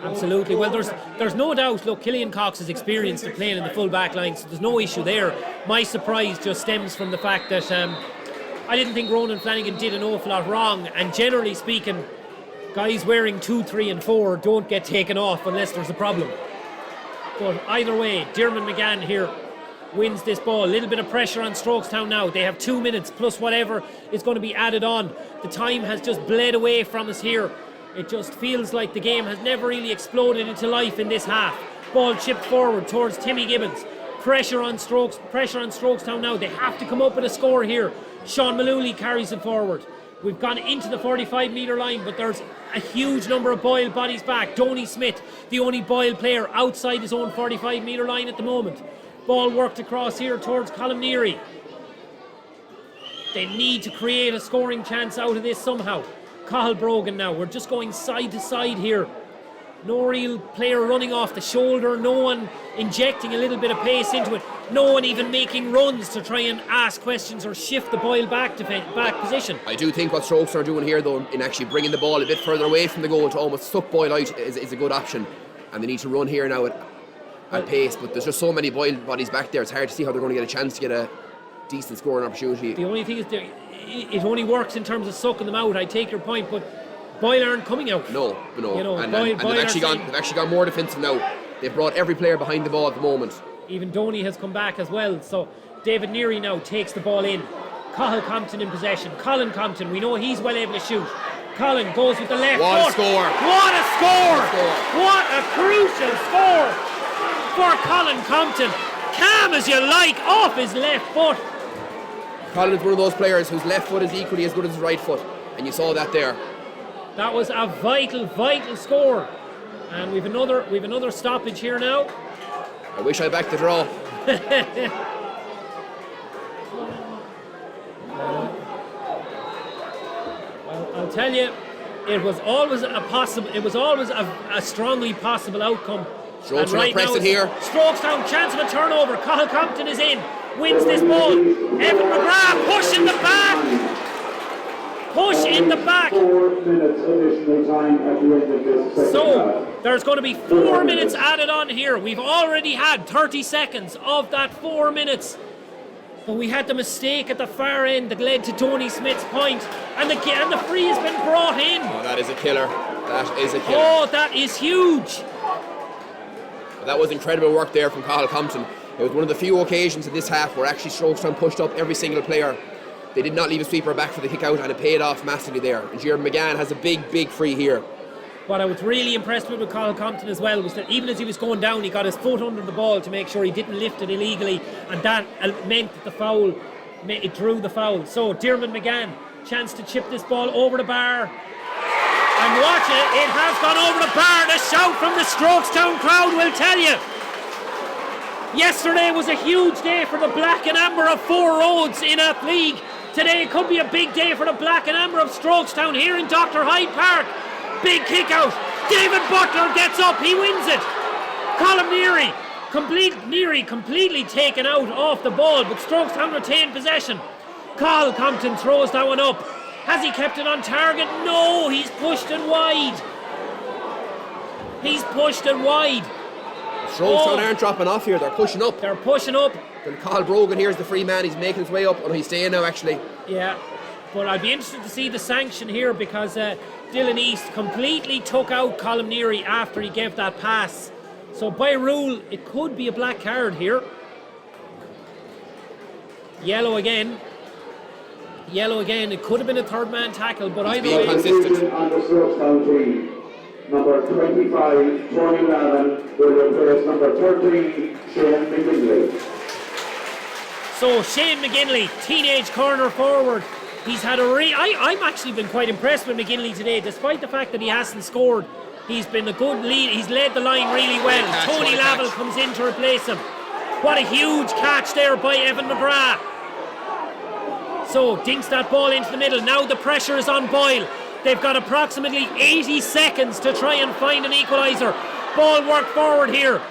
Absolutely. Well, there's no doubt, look, Killian Cox is experienced in playing in the full-back line, so there's no issue there. My surprise just stems from the fact that I didn't think Ronan Flanagan did an awful lot wrong, and generally speaking, guys wearing 2, 3 and 4 don't get taken off unless there's a problem. But either way, Diarmuid McGann here wins this ball. A little bit of pressure on Strokestown now. They have 2 minutes plus whatever is going to be added on. The time has just bled away from us here. It just feels like the game has never really exploded into life in this half. Ball chipped forward towards Timmy Gibbons. Pressure on Strokestown now. They have to come up with a score here. Sean Malooly carries it forward. We've gone into the 45-metre line, but there's a huge number of Boyle bodies back. Donny Smith, the only Boyle player outside his own 45-metre line at the moment. Ball worked across here towards Colm Neary. They need to create a scoring chance out of this somehow. Cathal Brogan now. We're just going side to side here. No real player running off the shoulder. No one injecting a little bit of pace into it. No one even making runs to try and ask questions or shift the Boyle back position. I do think what Strokes are doing here, though, in actually bringing the ball a bit further away from the goal to almost suck Boyle out is a good option. And they need to run here now at pace. But there's just so many Boyle bodies back there. It's hard to see how they're going to get a chance to get a decent scoring opportunity. The only thing is it only works in terms of sucking them out. I take your point, but Boyle aren't coming out. No. You know, and Boyle they've actually gone more defensive now. They've brought every player behind the ball at the moment. Even Donny has come back as well. So David Neary now takes the ball in. Cathal Compton in possession. Colin Compton, we know he's well able to shoot. Colin goes with the left What foot. a score! What a score! What a crucial score for Colin Compton. Calm as you like, off his left foot. Colin's one of those players whose left foot is equally as good as his right foot, and you saw that there. That was a vital score. And we've another stoppage here now. I wish I backed the draw. Well, I'll tell you, it was always a strongly possible outcome. Strokes are pressing here. Strokestown, chance of a turnover. Cathal Compton is in. wins this ball. Evan McGrath, push in the back. Push in the back. 4 minutes additional time at the end of this second So half. there's going to be 4 minutes added on here. We've already had 30 seconds of that 4 minutes. But we had the mistake at the far end that led to Tony Smith's point, and the free has been brought in. Oh, that is a killer. That is a killer. Oh, that is huge. That was incredible work there from Cathal Compton. It was one of the few occasions in this half where actually Strokestown pushed up every single player. They did not leave a sweeper back for the kick out, and it paid off massively there. And Jeremy McGann has a big free here. What I was really impressed with Cathal Compton as well was that even as he was going down, he got his foot under the ball to make sure he didn't lift it illegally, and that meant that the foul, it drew the foul. So Diarmuid McGann, chance to chip this ball over the bar. And watch it has gone over the bar. The shout from the Strokestown crowd will tell you. Yesterday was a huge day for the Black and Amber of Four Roads in a league. Today could be a big day for the Black and Amber of Strokestown here in Dr. Hyde Park. Big kick out. David Butler gets up. He wins it. Colm Neary completely taken out off the ball, but Strokestown retain possession. Cathal Compton throws that one up. Has he kept it on target? No, he's pushed it wide. He's pushed it wide. Strokestown aren't dropping off here. They're pushing up. They're pushing up. Then Cathal Brogan, here's the free man. He's making his way up. Oh, he's staying now, actually. Yeah, but I'd be interested to see the sanction here because Dylan East completely took out Colm Neary after he gave that pass. So by rule, it could be a black card here. Yellow again. Yellow again. It could have been a third man tackle, but either way. Consistent. On the Strokestown team. Number 25, Tony Lavin, will replace number 13, Shane McGinley. So Shane McGinley, teenage corner forward. He's had I'm actually been quite impressed with McGinley today, despite the fact that he hasn't scored. He's been a good lead. He's led the line really well. Tony Lavin comes in to replace him. What a huge catch there by Evan McGrath. So dinks that ball into the middle. Now the pressure is on Boyle. They've got approximately 80 seconds to try and find an equaliser. Ball work forward here.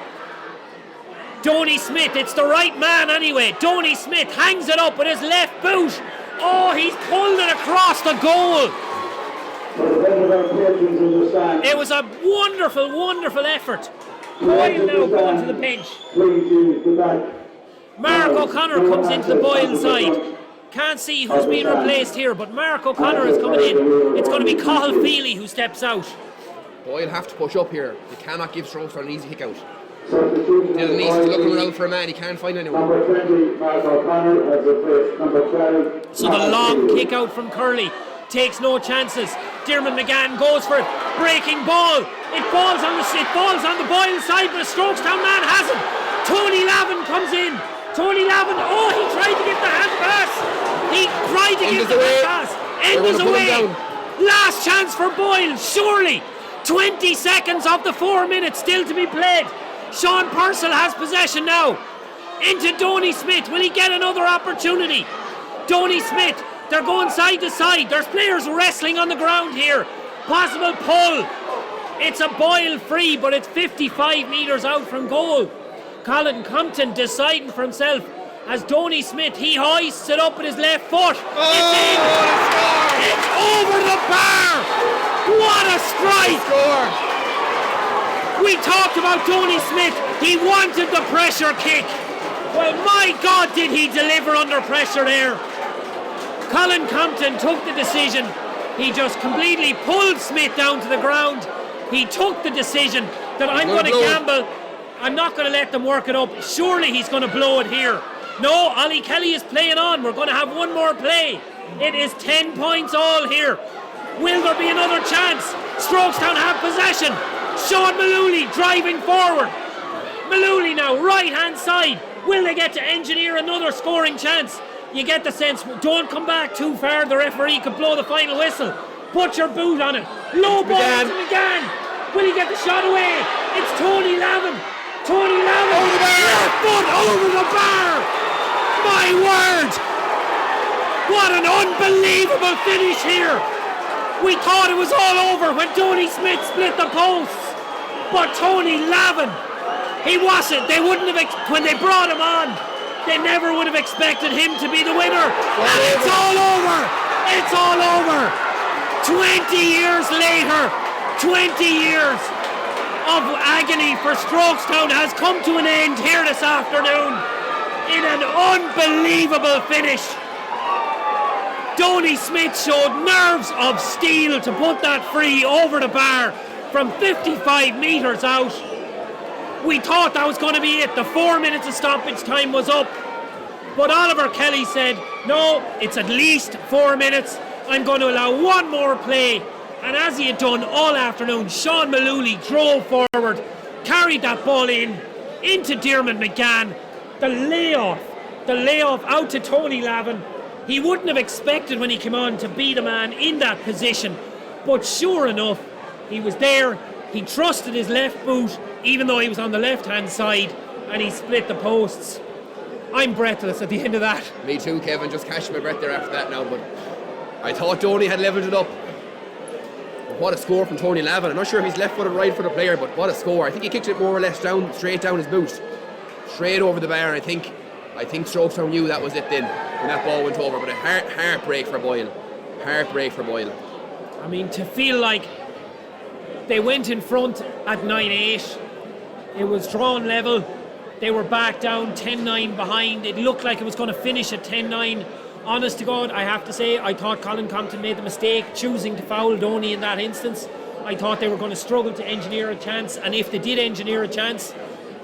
Donny Smith, it's the right man anyway. Donny Smith hangs it up with his left boot. Oh, he's pulled it across the goal. It was a wonderful effort. Boyle now going to the bench. Mark O'Connor comes into the Boyle side. Can't see who's being replaced here, but Mark O'Connor is coming in. It's going to be Cathal Feely who steps out. Boyle have to push up here. They cannot give Strokestown an easy kick out. Dylan East is looking around for a man. He can't find anyone. Number 20, Mark O'Connor, has replaced number 12. So the long kick out from Curley takes no chances. Diarmuid McGann goes for it. Breaking ball. It falls on the Boyle side, but a Strokestown man has it. Tony Lavin comes in. Tony Lavin, he tried to give the hand pass. He tried to give the hand pass. End is away. Last chance for Boyle, surely. 20 seconds of the 4 minutes still to be played. Sean Purcell has possession now. Into Donny Smith. Will he get another opportunity? Donny Smith, they're going side to side. There's players wrestling on the ground here. Possible pull. It's a Boyle free, but it's 55 metres out from goal. Colin Compton deciding for himself as Donny Smith, he hoists it up with his left foot. It's in! It's over the bar! What a strike! We talked about Donny Smith. He wanted the pressure kick. Well, my God, did he deliver under pressure there. Colin Compton took the decision. He just completely pulled Smith down to the ground. He took the decision that I'm going to gamble. I'm not going to let them work it up. Surely he's going to blow it here. No, Ollie Kelly is playing on. We're going to have one more play. It is 10 points all here. Will there be another chance? Strokestown have possession. Sean Malooly driving forward. Malooly now, right hand side. Will they get to engineer another scoring chance? You get the sense, don't come back too far. The referee could blow the final whistle. Put your boot on it. Low ball to McGann. Will he get the shot away? It's Tony Lavin. Tony Lavin. Over the bar. Left foot over the bar. My word. What an unbelievable finish here. We thought it was all over when Donny Smith split the posts. But Tony Lavin, he wasn't. They wouldn't have, when they brought him on, They never would have expected him to be the winner. And it's all over. It's all over. 20 years later, 20 years of agony for Strokestown has come to an end here this afternoon in an unbelievable finish. Donny Smith showed nerves of steel to put that free over the bar from 55 metres out. We thought that was going to be it. The 4 minutes of stoppage time was up. But Oliver Kelly said, no, it's at least 4 minutes. I'm going to allow one more play. And as he had done all afternoon, Sean Malooly drove forward, carried that ball into Diarmuid McGann. The layoff out to Tony Lavin. He wouldn't have expected when he came on to be the man in that position. But sure enough, he was there. He trusted his left boot, even though he was on the left-hand side, and he split the posts. I'm breathless at the end of that. Me too, Kevin. Just catching my breath there after that now. But I thought Donny had levelled it up. But what a score from Tony Lavin. I'm not sure if he's left-footed or right-footed player, but what a score. I think he kicked it more or less straight down his boot. Straight over the bar. I think Strokestown knew that was it then when that ball went over. But a heartbreak for Boyle. Heartbreak for Boyle. I mean, to feel like they went in front at 9-8. It was drawn level. They were back down 10-9 behind. It looked like it was going to finish at 10-9. Honest to God, I have to say, I thought Colin Compton made the mistake choosing to foul Donny in that instance. I thought they were going to struggle to engineer a chance, and if they did engineer a chance,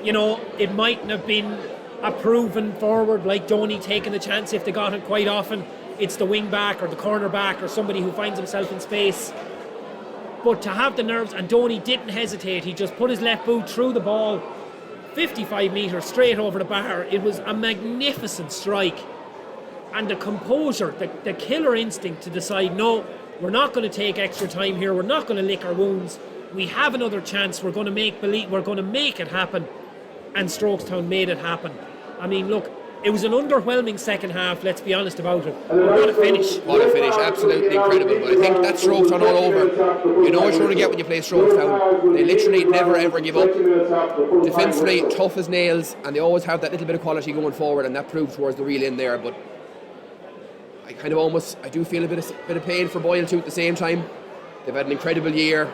you know, it mightn't have been a proven forward like Donny taking the chance if they got it. Quite often. It's the wing back or the corner back or somebody who finds himself in space. But to have the nerves, and Donny didn't hesitate, he just put his left boot through the ball, 55 metres straight over the bar. It was a magnificent strike. And the composure, the killer instinct to decide, no, we're not going to take extra time here, we're not going to lick our wounds, we have another chance, we're going to make it happen. And Strokestown made it happen. I mean, look, it was an underwhelming second half, let's be honest about it. What a finish. What a finish, absolutely incredible. But I think that's Strokestown all over. You know what you're going to get when you play Strokestown. They literally never ever give up. Defensively, tough as nails, and they always have that little bit of quality going forward, and that proved towards the real end there. But I do feel a bit of pain for Boyle too at the same time. They've had an incredible year,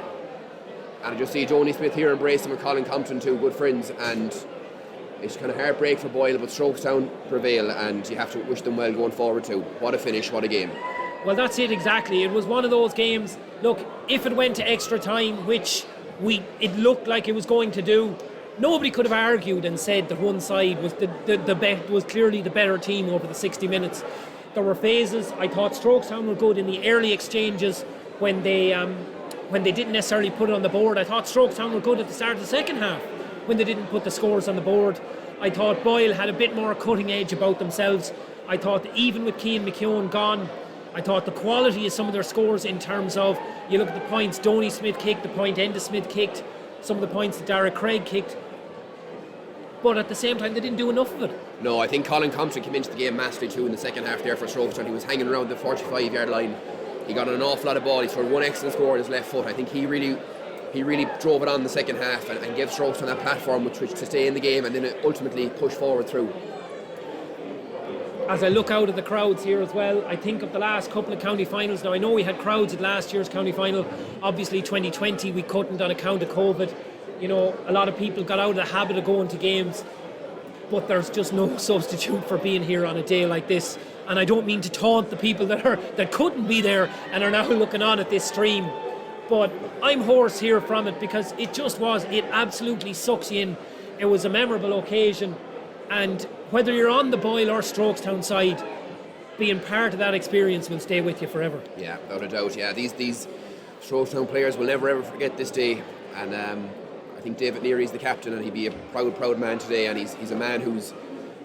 and I just see Donny Smith here embracing with Colin Compton, two good friends, and it's kind of heartbreak for Boyle, but Strokestown prevail, and you have to wish them well going forward too. What a finish, what a game. Well, that's it exactly. It was one of those games, look, if it went to extra time, which it looked like it was going to do, nobody could have argued and said that one side was was clearly the better team over the 60 minutes. There were phases. I thought Strokestown were good in the early exchanges when they didn't necessarily put it on the board. I thought Strokestown were good at the start of the second half when they didn't put the scores on the board. I thought Boyle had a bit more cutting edge about themselves. I thought that even with Cian McKeown gone, I thought the quality of some of their scores in terms of, you look at the points Donny Smith kicked, the point Enda Smith kicked, some of the points that Dara Craig kicked, but at the same time they didn't do enough of it. No, I think Colin Compton came into the game massively too in the second half there for Strokestown. He was hanging around the 45-yard line. He got an awful lot of ball. He scored one excellent score on his left foot. I think he really drove it on the second half and gave Strokestown that platform with which to stay in the game and then ultimately push forward through. As I look out at the crowds here as well, I think of the last couple of county finals. Now I know we had crowds at last year's county final. Obviously 2020 we couldn't on account of COVID. You know, a lot of people got out of the habit of going to games, but there's just no substitute for being here on a day like this. And I don't mean to taunt the people that couldn't be there and are now looking on at this stream, but I'm hoarse here from it because it absolutely sucks you in. It was a memorable occasion, and whether you're on the Boyle or Strokestown side, being part of that experience will stay with you forever. Yeah, without a doubt. Yeah, these Strokestown players will never ever forget this day, and I think David Neary's the captain, and he'd be a proud man today, and he's a man who's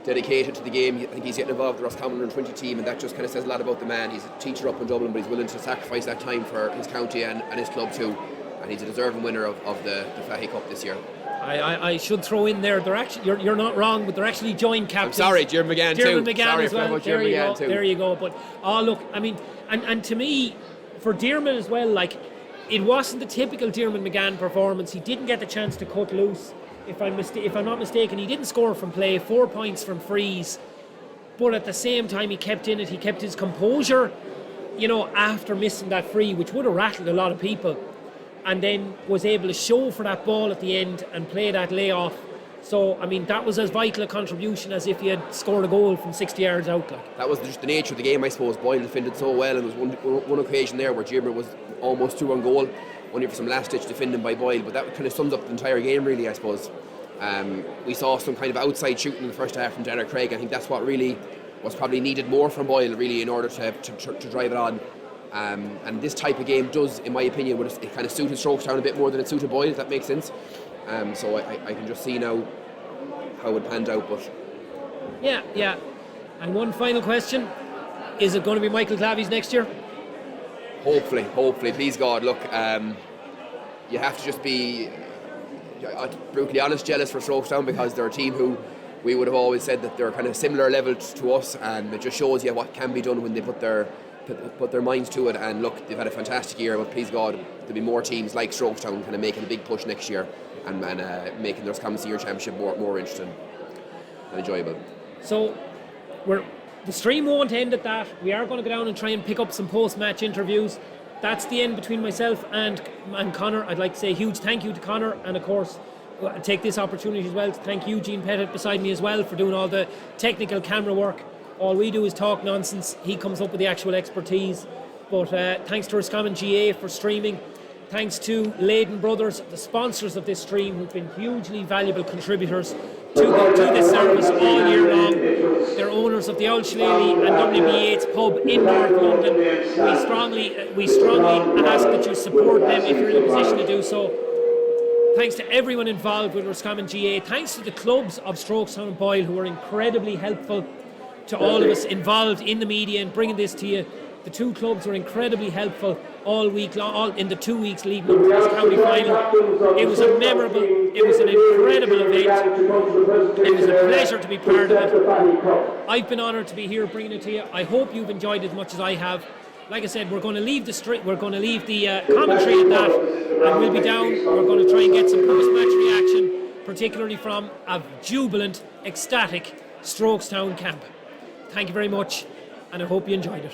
dedicated to the game. I think he's getting involved with the Roscommon under 20 team, and that just kind of says a lot about the man. He's a teacher up in Dublin, but he's willing to sacrifice that time for his county and his club too, and he's a deserving winner of the Fahey Cup this year. I should throw in there, they're actually, you're not wrong, but they're actually joint captains. I'm sorry, Diarmuid McGann too. Diarmuid McGann sorry as well. There you go. But look, I mean, and to me, for Diarmuid as well, like, it wasn't the typical Diarmuid McGann performance. He didn't get the chance to cut loose. If I'm not mistaken, he didn't score from play. 4 points from frees. but at the same time he kept in it, he kept his composure, you know, after missing that free, which would have rattled a lot of people, and then was able to show for that ball at the end and play that layoff. So, I mean, that was as vital a contribution as if he had scored a goal from 60 yards out. Like. That was just the nature of the game, I suppose. Boyle defended so well, and there was one occasion there where Gibber was almost through on goal, only for some last-ditch defending by Boyle, but that kind of sums up the entire game, really, I suppose. We saw some kind of outside shooting in the first half from Derek Craig. I think that's what really was probably needed more from Boyle, really, in order to drive it on. And this type of game does, in my opinion, it kind of suited Stroketown a bit more than it suited Boyle, if that makes sense. So I can just see now how it panned out. But Yeah. And one final question. Is it going to be Michael Clavies next year? Hopefully, please God. Look, you have to just be brutally honest, jealous for Stroketown, because they're a team who we would have always said that they're kind of similar level to us, and it just shows you what can be done when they put their minds to it. And look, they've had a fantastic year, but please God, there'll be more teams like Stroketown kind of making a big push next year and making their Roscommon Senior Championship more interesting and enjoyable. So the stream won't end at that. We are going to go down and try and pick up some post-match interviews. That's the end between myself and Connor. I'd like to say a huge thank you to Connor, and of course take this opportunity as well to thank Eugene Pettit beside me as well for doing all the technical camera work. All we do is talk nonsense. He comes up with the actual expertise. But thanks to Roscommon GAA for streaming. Thanks to Leyden Brothers, the sponsors of this stream, who've been hugely valuable contributors to this service all year long. They're owners of the Old Shillelagh and WB8's pub in North London. We strongly ask that you support them if you're in a position to do so. Thanks to everyone involved with Roscommon GAA. Thanks to the clubs of Stroketown and Boyle, who are incredibly helpful to all of us involved in the media and bringing this to you. The two clubs were incredibly helpful all week long, all in the 2 weeks leading up to this county final. It was a memorable, it was an incredible event. It was a pleasure to be part of it. I've been honoured to be here bringing it to you. I hope you've enjoyed it as much as I have. Like I said, we're going to leave the commentary at that, and we'll be down. We're going to try and get some post-match reaction, particularly from a jubilant, ecstatic Stroketown camp. Thank you very much, and I hope you enjoyed it.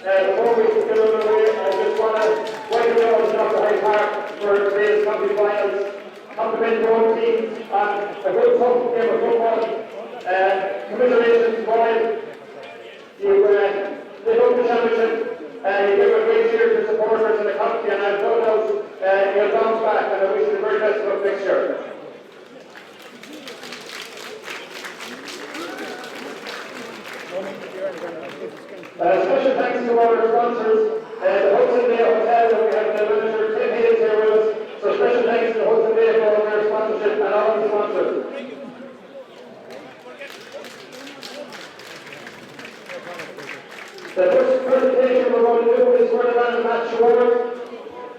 Before we get underway, I just want to welcome you all to Dr. Hyde Park for today's county finals. Compliment both teams on a good tough game of football. Congratulations, boys. You lit up the championship. You gave a great cheer to supporters in the county, and I've no doubt you'll bounce back, and I wish you the very best of luck next year. Special thanks to our sponsors, the Hudson Bay Hotel, that we have the manager Tim Hayes here with us. So special thanks to the Hudson Bay for all their sponsorship and all the sponsors. The first presentation we're going to do is for the Man of the Match Award.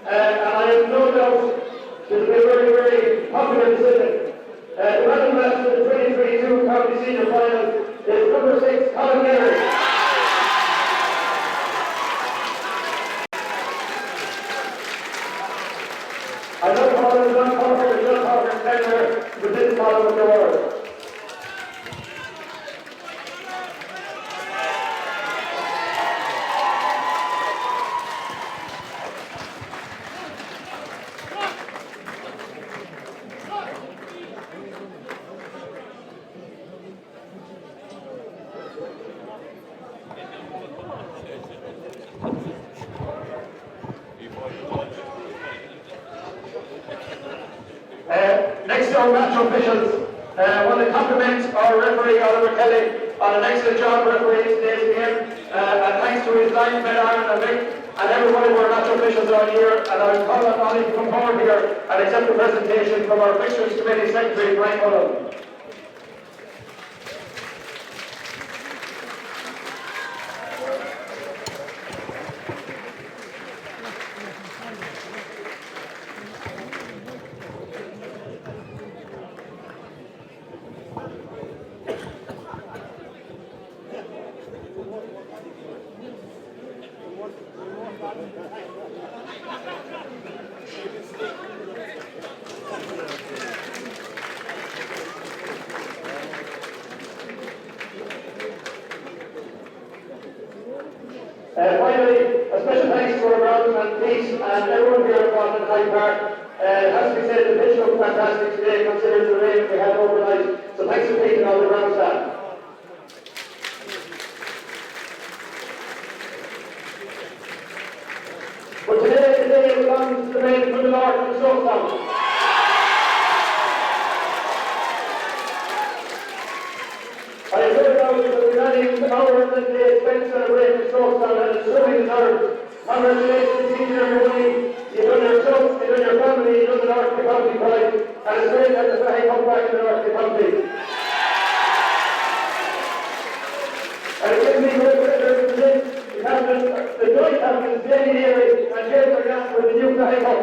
And I have no doubt this will be a very, very popular decision. The Man of the Match for the 2022 County Senior Final is number 6, Colin Gary. I know Colin is not Parker, but John Parker's tenure with this Colin of the award. Next to our match officials, I want to compliment our referee Oliver Kelly on an excellent job refereeing today's game, and thanks to his linesmen Aaron and Mick and everybody of our match officials on here. And I will call on Ollie to come forward here and accept the presentation from our Fixtures Committee Secretary Brian Mullen. Finally, a special thanks to our groundsman, Pete, and everyone here involved in Hyde Park. It has to be said, the pitch looked fantastic today, considering the rain we had overnight. So thanks to Pete and all the ground staff. But today belongs to the men from the north and the south town. I have heard now that we're not even hours than they spent celebrating Stocktown, and it's truly deserved. Congratulations to each and everybody. You've done your club, you've done your family, you've done the North County pride, and it's great that the flag comes back in the North County. And it gives me great pleasure to present the joint captains, Jamie Leary and James McGann with the new flag cup.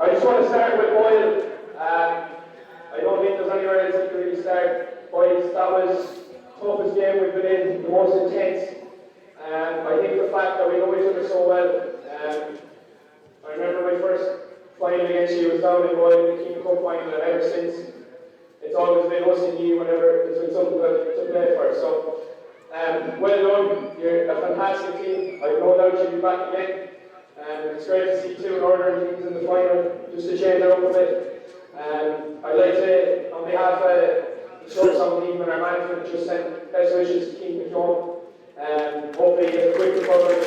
I just want to start with Boyle. I don't think there's anywhere else you can really start. Boys, that was the toughest game we've been in, the most intense. I think the fact that we know each other so well. I remember my first final against you was down in Boyle in the King Cup final, and ever since it's always been us and you whenever there's been something to play for. So, well done. You're a fantastic team. I've no doubt you'll be back again. It's great to see two Northern teams in the final, just to change it up a bit. I'd like to, on behalf of the Some team and our management just sent best wishes to Keane McDonald. Hopefully he gets a quick recovery.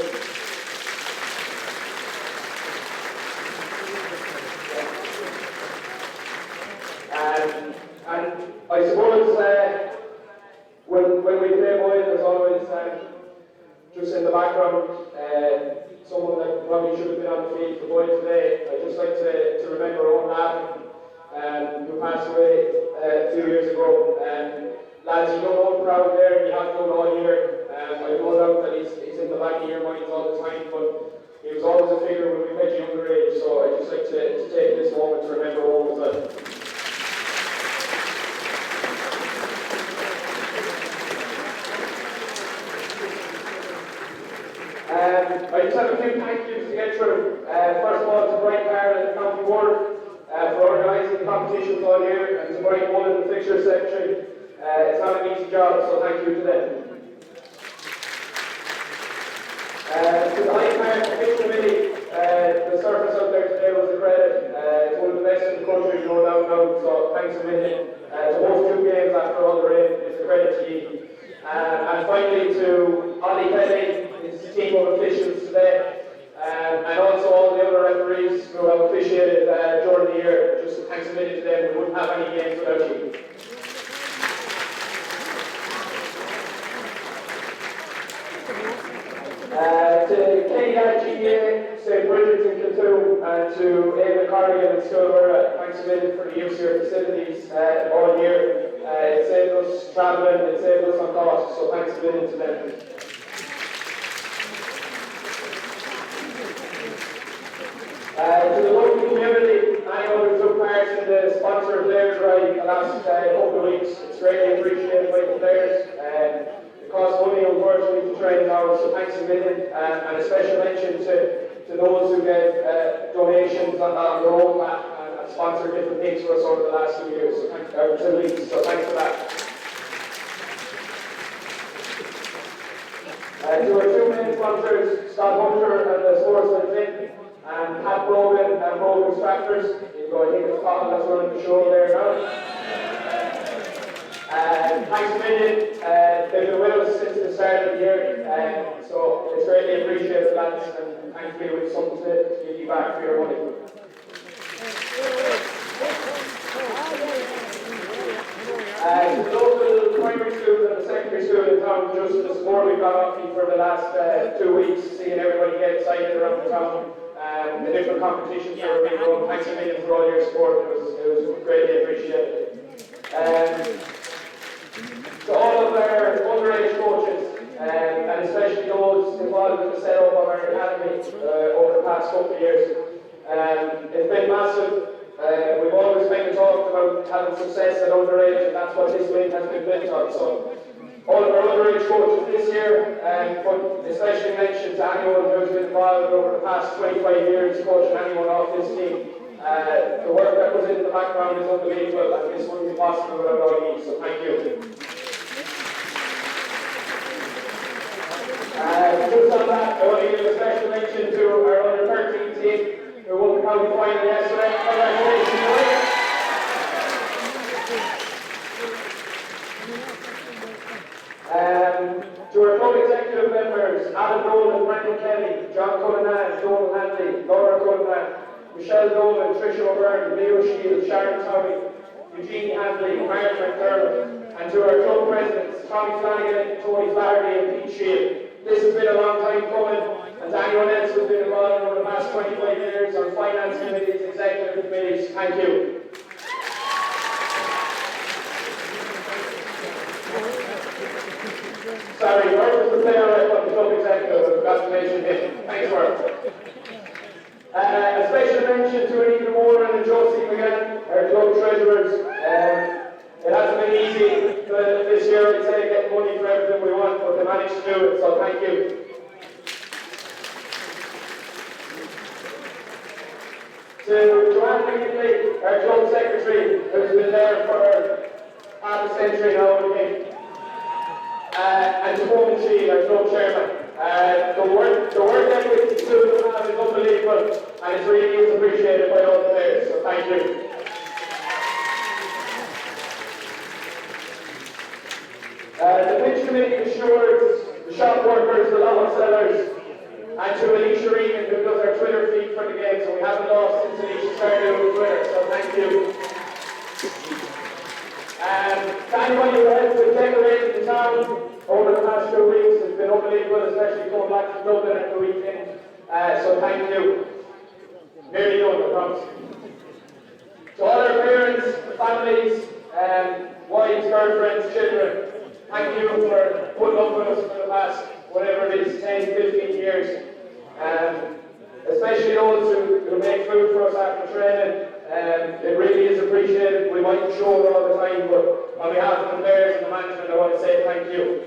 And I suppose when we play Boyle, there's always just in the background someone that probably should have been on the field for Boyle today. I'd just like to remember Owen Lavin, who passed away a few years ago. Lads, you don't know the crowd there, you have done all year. I know doubt that he's in the back of your minds all the time, but he was always a figure when we met younger age, so I'd just like to take this moment to remember Owen as well. I just have a few thank yous to get through. First of all, to Brian Carroll and the County Board for organising the competitions all year, and to Brian Mullen, the fixture secretary. It's not an easy job, so thank you to them. To the High Park Pitch Committee, the surface out there today was a credit. It's one of the best in the country, no doubt now, so thanks a million. To host 2 games after all the rain, it's a credit to you. And finally to Ollie Kelly, his team of officials today, and also all the other referees who have officiated during the year. Just thanks a million to them, we wouldn't have any games without you. To GAA, St. Bridget's in Kiltoon, and to Ava Corrigan and Stillborough, thanks a million for the use of your facilities all year. It saved us travelling, it saved us on cost, so thanks a million to them. To the local community, anyone who took part in the sponsor players drive the last couple of weeks, it's greatly appreciated by the players. It costs money, unfortunately, to train now, so thanks a million. And a special mention to those who gave donations on their own back and sponsored different things for us over the last 2 years. So thanks for that. To our 2 main sponsors, Scott Hunter and the Sportsman Flynn, and Pat Brogan and Brogan's Tractors. I think it's Colin that's running the show there now. Thanks a million. They've been with us since the start of the year, so it's greatly appreciated, lads, and thankfully with something to give you back for your money. The local primary school and the secondary school in town, just the support we've got off you for the last 2 weeks, seeing everybody get excited around the town, the different competitions that were being run. Thanks a million for all your support, it was greatly appreciated. To all of our underage coaches, and especially those involved in the setup of our academy over the past couple of years, it's been massive. We've always been talked about having success at underage, and that's what this win has been built on. So, all of our underage coaches this year, but especially mention to anyone who's been involved over the past 25 years coaching anyone off this team. The work that goes into the background is unbelievable, and this wouldn't be possible without all of you, so thank you. Just on that, I want to give a special mention to our under 13 team who won the county final yesterday. Congratulations, boys. To our club executive members, Alan Nolan, Brendan Kelly, John Cullinan, Donal Hanley, Laura Cullinan, Michelle Dolan, Tricia O'Byrne, Leo Shields, Sharon Towie, Eugene Handley, Mark McDermott, and to our club presidents, Tommy Flanagan, Tony Flaherty, and Pete Shield. This has been a long time coming, and to anyone else who's been involved over the past 25 years on finance committees, executive committees, thank you. Sorry, where was the player rep on the club executive? I forgot to mention him. Thanks, Mark. A special mention to Anita Moore and Josie McGann, our club treasurers. It hasn't been easy this year, I'd say, getting money for everything we want, but they managed to do it, so thank you. To Joanne McGinley, our club secretary, who's been there for half a century now, I think. And to Bowman Shield, our club chairman. The work ethic the two of them have is unbelievable, and it's really appreciated by all the players, so thank you. The pitch committee, the stewards, the shop workers, the lot sellers, and to Alicia Regan, who does our Twitter feed for the game. So we haven't lost since Alicia started with Twitter, so thank you. To anybody who helped with decorating the town over the past 2 weeks, it's been unbelievable, especially coming back from Dublin at the weekend. So thank you. Nearly done, I promise. To all our parents, families, wives, girlfriends, children, thank you for putting up with us for the past, whatever it is, 10, 15 years. Especially those who make food for us after training. It really is appreciated. We mightn't show it all the time, but on behalf of the players and the management, I want to say thank you.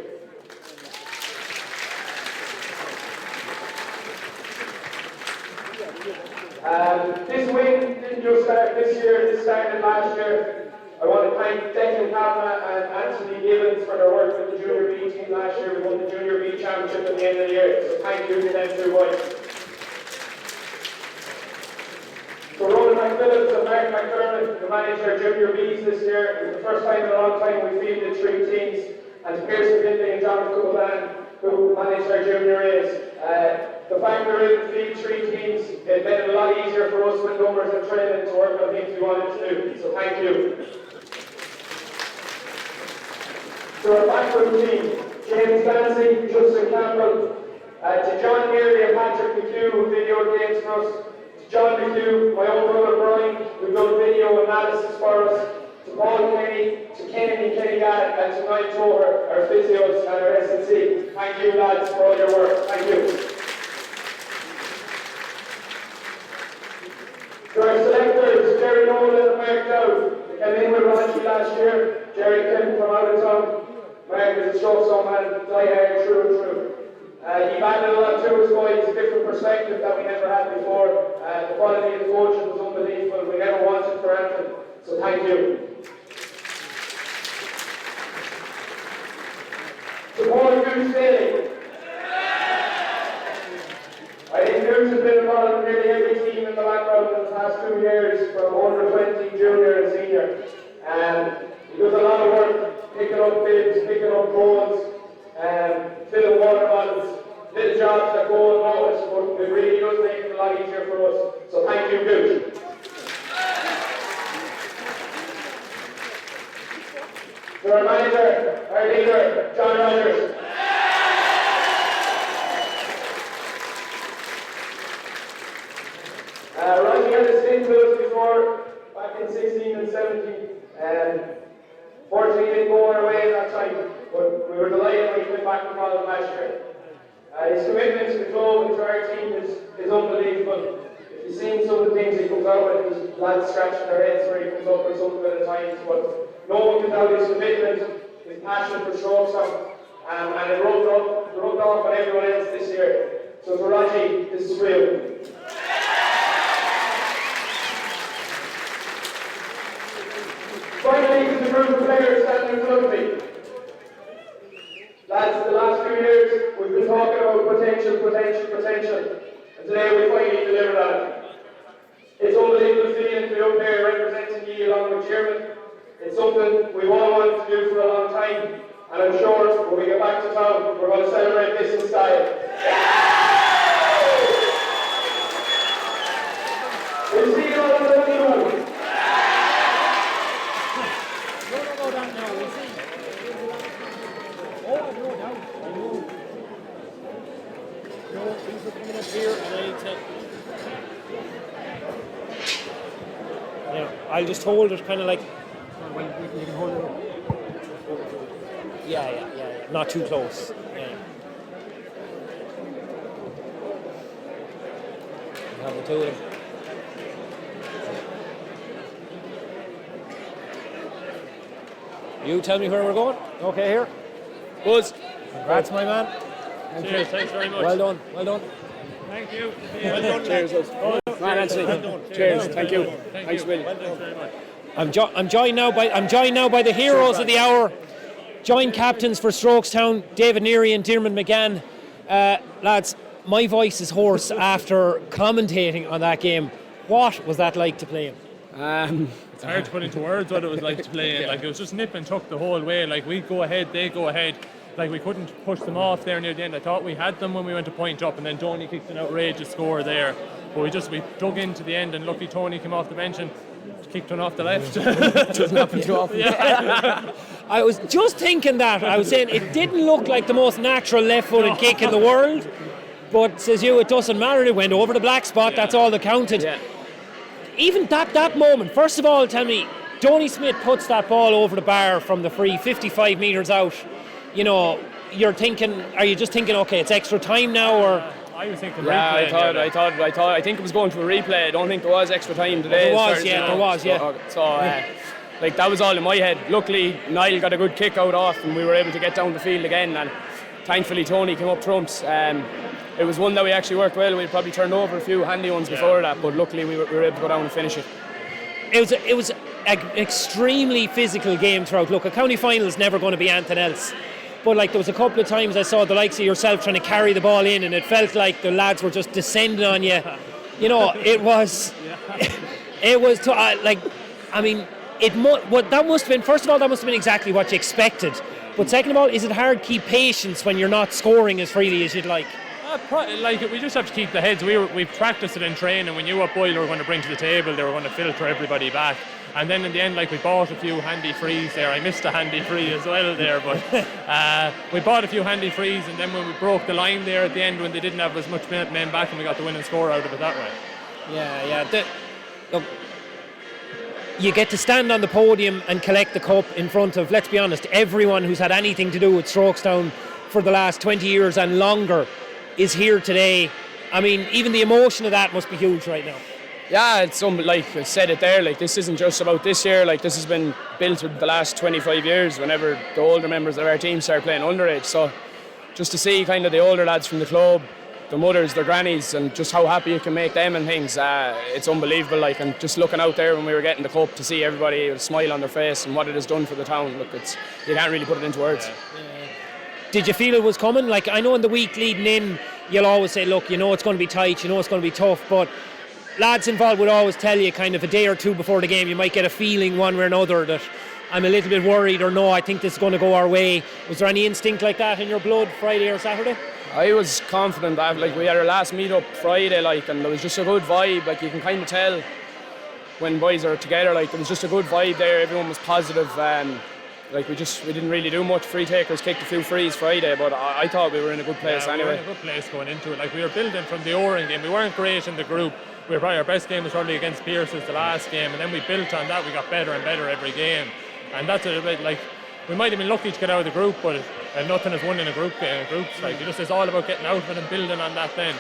This win didn't just start this year, this started last year. I want to thank Declan Kavanagh and Anthony Gibbons for their work with the Junior B team last year. We won the Junior B Championship at the end of the year, so thank you to them two boys. So Ronan McPhillips and Mark McDermott, who managed our Junior Bs this year. It was the first time in a long time we fielded 3 teams. And to Pearson Finlay and John Copeland, who managed our Junior A's. The fact we were able to field 3 teams, it made it a lot easier for us with numbers and training to work on things we wanted to do. So thank you. To our backroom team, James Dancy, Justin Campbell, to John Neary and Patrick McHugh, who videoed games for us. John McHugh, my own brother Brian, who done video analysis for us, to Paul Kenny, to Kenny Gadd, and to Niall Toher, our physios and our S&C. Thank you lads for all your work. Thank you. To our selectors, Jerry Nolan and Mark Dowd. They came in with Raji last year. Jerry came from out of town. Mark is a stroke man, die hard, true and true. He added a lot to his boys, a different perspective that we never had before. The quality of the coaching was unbelievable. We never wanted for anthem. So thank you. To Paul Goose Daly. I think Goose has been involved in nearly every team in the background in the past 2 years, from under 20, junior and senior. He does a lot of work, picking up bibs, picking up goals, filling water bottles, little jobs that go unnoticed, but it really does make it a lot easier for us. So thank you, Goose. To our manager, our leader, John Rogers. Roger had a stint with us before, back in 16 and 17. Fortunately, it didn't go our way at that time, but we were delighted when he came back from Holland last year. His commitment to the club and to our team is unbelievable. If you've seen some of the things he comes out with, there's lads scratching their heads where he comes up with something at a time, but no one can doubt his commitment, his passion for Strokestown, and it rubbed off on everyone else this year. So for Raji, this is real. Finally, to the group of players standing in front of me. Lads, the last few years we've been talking about potential, and today we finally delivered on it. It's unbelievable feeling to be up there representing you along with Chairman. It's something we've all wanted to do for a long time, and I'm sure when we get back to town, we're going to celebrate this in style. We'll see you all in the honeymoon. Yeah, I'll just hold it kind of like. You can hold it up. Yeah. Not too close. Yeah. You have the two of them. You tell me where we're going. Okay, here. Buzz. Congrats, my man. Cheers, thanks very much. Well done. Thank you. Well done. Cheers, Buzz. Cheers. Thank you. Thanks, Will. Well done very much. I'm joined now by the heroes of the hour, joint captains for Strokestown, David Neary and Diarmuid McGann. Lads, my voice is hoarse after commentating on that game. What was that like to play him? It's hard to put into words what it was like to play in. Like, it was just nip and tuck the whole way. Like, we'd go ahead, they'd go ahead. Like, we couldn't push them off there near the end. I thought we had them when we went to point up, and then Tony kicked an outrageous score there. But we dug into the end, and lucky Tony came off the bench and kicked one off the left. Doesn't happen too often. Yeah. I was just thinking that. I was saying it didn't look like the most natural left-footed kick in the world, but says you, it doesn't matter. It went over the black spot. That's all that counted. Yeah. Even that moment. First of all, tell me, Donny Smith puts that ball over the bar from the free, 55 metres out. You know, you're thinking. Are you just thinking, okay, it's extra time now, or? I was thinking Yeah, replay. I think it was going to a replay. I don't think there was extra time today. There was, yeah. So, like, that was all in my head. Luckily, Niall got a good kick out off, and we were able to get down the field again. And thankfully, Tony came up trumps. It was one that we actually worked well. We'd probably turned over a few handy ones before that, but luckily we were able to go down and finish it. It was an extremely physical game throughout. Look, a county final is never going to be anything else. But like, there was a couple of times I saw the likes of yourself trying to carry the ball in, and it felt like the lads were just descending on you. You know, it was. It was that must have been. First of all, that must have been exactly what you expected. But second of all, is it hard to keep patience when you're not scoring as freely as you'd like? We just have to keep the heads. We've practiced it in training. We knew what Boyle were going to bring to the table. They were going to filter everybody back. And then in the end, like, we bought a few handy frees there. I missed a handy free as well there, but we bought a few handy frees, and then when we broke the line there at the end, when they didn't have as much men back, and we got the winning score out of it that way. Yeah. Look, you get to stand on the podium and collect the cup in front of, let's be honest, everyone who's had anything to do with Strokestown for the last 20 years and longer is here today. I mean, even the emotion of that must be huge right now. Yeah, it's like I said it there, like, this isn't just about this year. Like, this has been built the last 25 years whenever the older members of our team start playing underage. So just to see kind of the older lads from the club, the mothers, their grannies, and just how happy you can make them and things, it's unbelievable. Like, and just looking out there when we were getting the cup to see everybody with a smile on their face and what it has done for the town, look, you can't really put it into words. Did you feel it was coming? Like, I know in the week leading in, you'll always say, look, you know it's going to be tight, you know it's going to be tough, but lads involved would always tell you kind of a day or two before the game, you might get a feeling one way or another that I'm a little bit worried, or no, I think this is going to go our way. Was there any instinct like that in your blood Friday or Saturday? I was confident that, like, we had our last meet-up Friday, like, and there was just a good vibe. Like, you can kind of tell when boys are together, like, there was just a good vibe there. Everyone was positive. Like, we didn't really do much. Free takers kicked a few frees Friday, but I thought we were in a good place anyway. We were in a good place going into it. Like, we were building from the Oran game. We weren't great in the group. Our best game was probably against Pierce's the last game, and then we built on that. We got better and better every game, and that's a bit like, we might have been lucky to get out of the group, but nothing is won in a group. Groups, like, it's all about getting out of it and building on that then.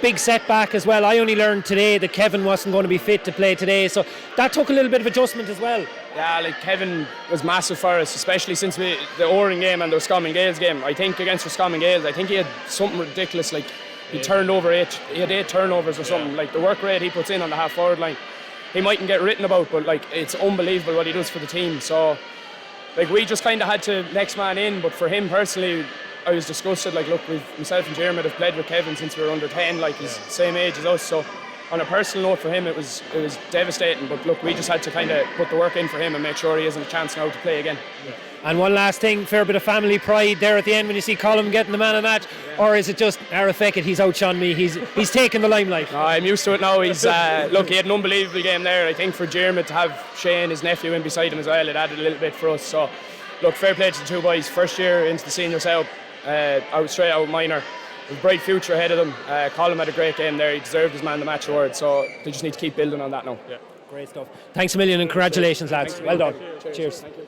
Big setback as well. I only learned today that Kevin wasn't going to be fit to play today, so that took a little bit of adjustment as well. Yeah, like, Kevin was massive for us, especially since the Oran game and the Roscommon Gales game. I think against Roscommon Gales, I think he had something ridiculous, like, he had 8 turnovers or something. Like, the work rate he puts in on the half forward line, he mightn't get written about, but, like, it's unbelievable what he does for the team. So, like, we just kind of had to next man in, but for him personally, I was disgusted. Like, look, myself and Jeremy have played with Kevin since we were under 10, like, he's the same age as us, so on a personal note for him it was devastating, but look, we just had to kind of put the work in for him and make sure he has a chance now to play again. And one last thing, fair bit of family pride there at the end when you see Colm getting the man of the match, or is it just Arafekit, he's outshone me, he's taken the limelight? No, I'm used to it now. He's look, he had an unbelievable game there. I think for Jeremy to have Shane, his nephew, in beside him as well, it added a little bit for us. So look, fair play to the two boys. First year into the senior setup, straight out minor. A bright future ahead of them. Colm had a great game there. He deserved his man of the match award, so they just need to keep building on that now. Great stuff. Thanks a million and congratulations, lads. Well done. Cheers. Thank you.